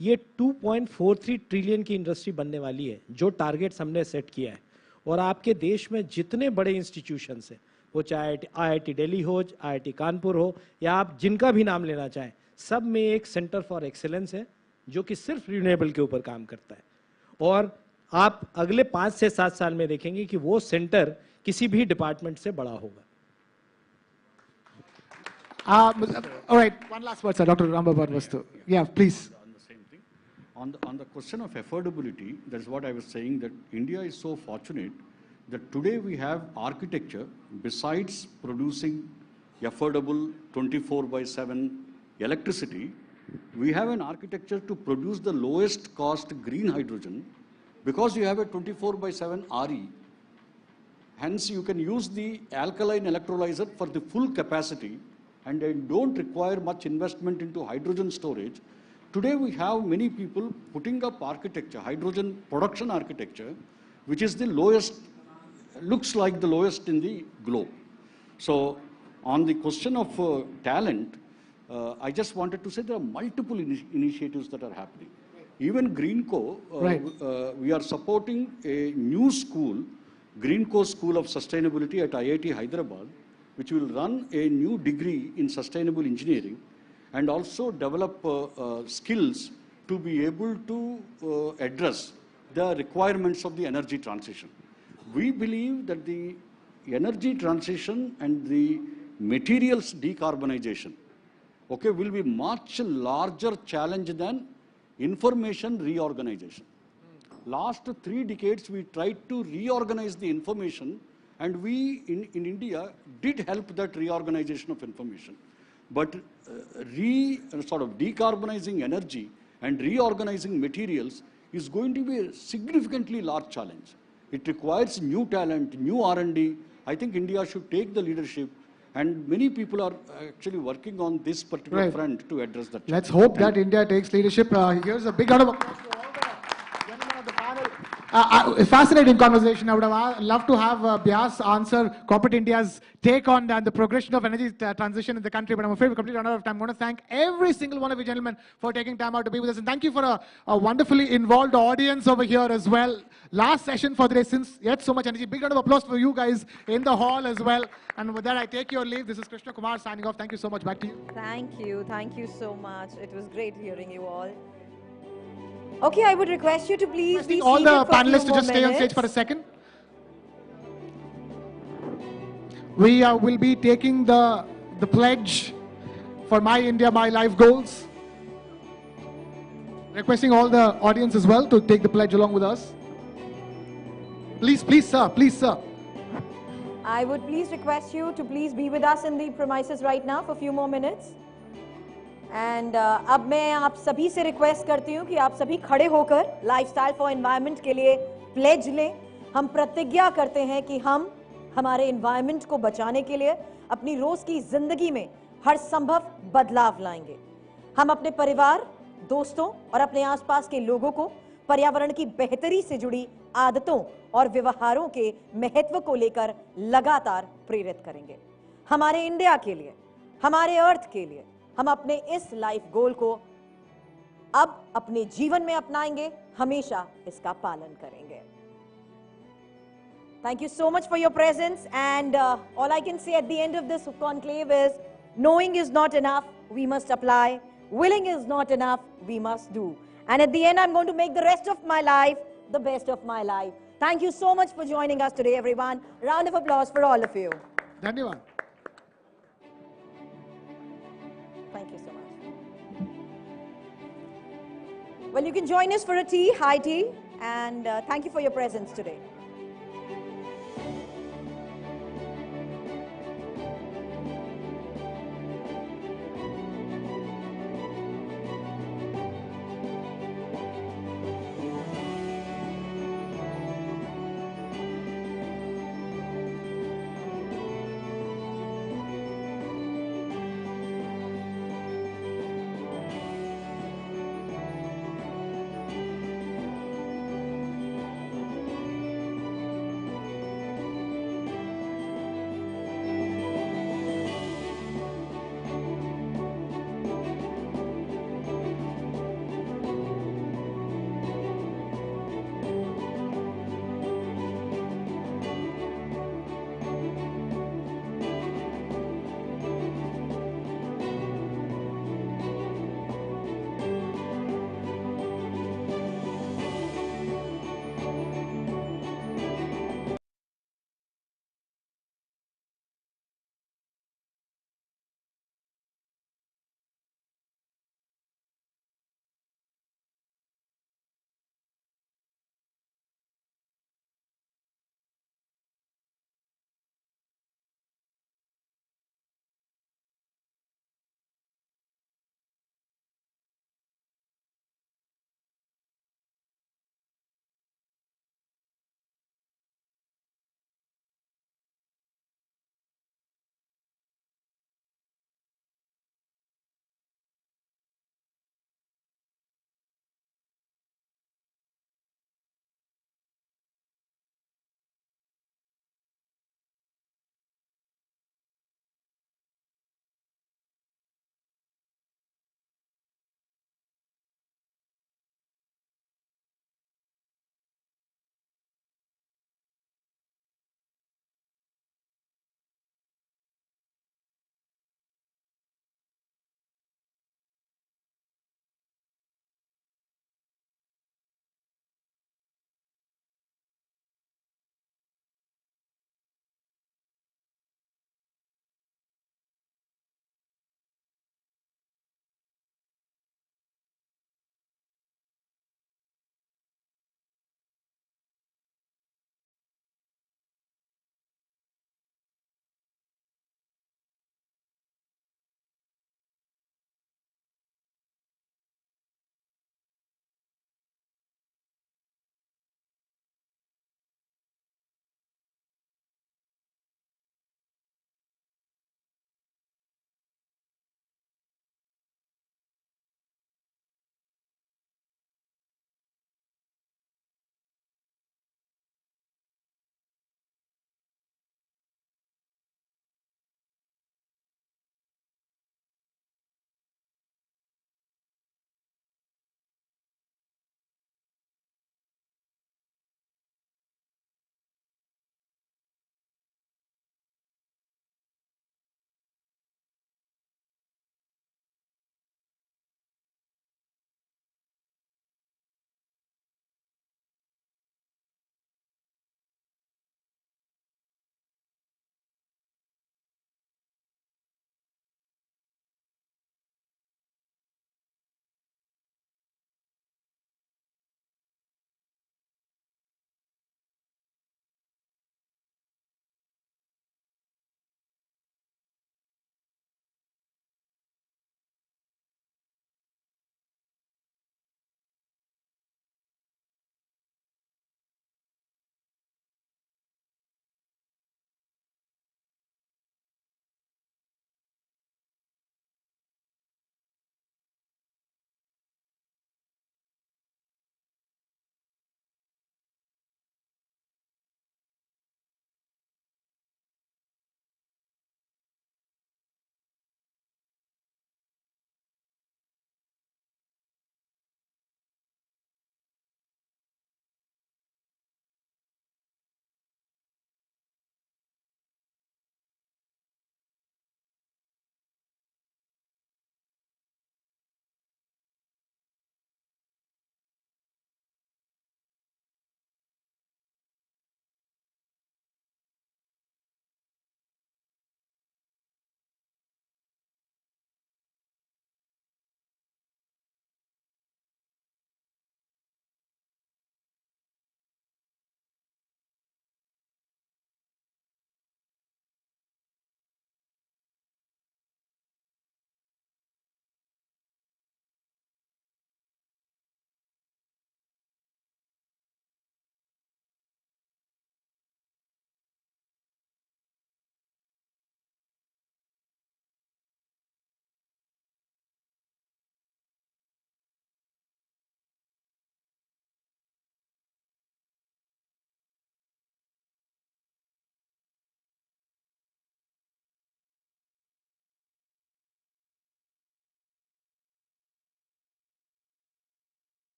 ये 2.43 ट्रिलियन की इंडस्ट्री बनने वाली है, जो टारगेट्स हमने सेट किया है. और आपके देश में जितने बड़े इंस्टीट्यूशंस हैं, वो चाहे IIT दिल्ली हो, IIT कानपुर हो, या आप जिनका भी नाम लेना चाहें, सब में एक सेंटर फॉर एक्सीलेंस है जो कि सिर्फ रिन्यूएबल के ऊपर काम करता है. और आप अगले 5 से 7 साल में देखेंगे कि वो सेंटर किसी भी डिपार्टमेंट से बड़ा होगा. All right, one last word, sir. Dr. Rambabar Vastu. Yeah, please. On the question of affordability, that's what I was saying, that India is so fortunate that today we have architecture, besides producing affordable 24/7 electricity, we have an architecture to produce the lowest cost green hydrogen because you have a 24/7 RE. Hence, you can use the alkaline electrolyzer for the full capacity and don't require much investment into hydrogen storage. Today we have many people putting up architecture, hydrogen production architecture, which is the lowest, looks like the lowest in the globe. So on the question of talent, I just wanted to say there are multiple initiatives that are happening. Even Greenco, we are supporting a new school, Greenco School of Sustainability at IIT Hyderabad, which will run a new degree in sustainable engineering and also develop skills to be able to address the requirements of the energy transition. We believe that the energy transition and the materials decarbonization, okay, will be much larger challenge than information reorganization. Last 3 decades, we tried to reorganize the information And we in India did help that reorganization of information. But sort of decarbonizing energy and reorganizing materials is going to be a significantly large challenge. It requires new talent, new R&D. I think India should take the leadership, and many people are actually working on this particular front to address that challenge. Let's hope that India takes leadership. Here's a big round of applause to all the gentlemen of the panel. A fascinating conversation. I would have loved to have Bhyas answer corporate India's take on the progression of energy transition in the country, but I'm afraid we're completely run out of time. I want to thank every single one of you gentlemen for taking time out to be with us, and thank you for a wonderfully involved audience over here as well. Last session for the day, since yet so much energy. Big round of applause for you guys in the hall as well. And with that, I take your leave. This is Krishna Kumar signing off. Thank you so much. Back to you. Thank you so much. It was great hearing you all. Okay, I would request you to please be all seated the for a few panelists to more just stay on minutes. stage for a second. We will be taking the pledge for My India, My Life goals. Requesting all the audience as well to take the pledge along with us. Please, sir. Please, sir. I would please request you to please be with us in the premises right now for a few more minutes. And अब मैं आप सभी से request करती हूँ कि आप सभी खड़े होकर लाइफस्टाइल फॉर एनवायरनमेंट के लिए प्लेज लें। हम प्रतिज्ञा करते हैं कि हम हमारे एनवायरनमेंट को बचाने के लिए अपनी रोज की जिंदगी में हर संभव बदलाव लाएंगे। हम अपने परिवार, दोस्तों और अपने आसपास के लोगों को पर्यावरण की बेहतरी से जुड़ी आदतों और व्यवहारों के महत्व को लेकर लगातार प्रेरित करेंगे। हमारे इंडिया के लिए, हमारे अर्थ के लिए हम अपने इस लाइफ गोल को अब अपने जीवन में अपनाएंगे, हमेशा इसका पालन करेंगे। Thank you so much for your presence, and all I can say at the end of this conclave is, knowing is not enough, we must apply. Willing is not enough, we must do. And at the end, I'm going to make the rest of my life the best of my life. Thank you so much for joining us today, everyone. Round of applause for all of you. Dhanyavad. Thank you so much. Well, you can join us for a tea, high tea, and thank you for your presence today.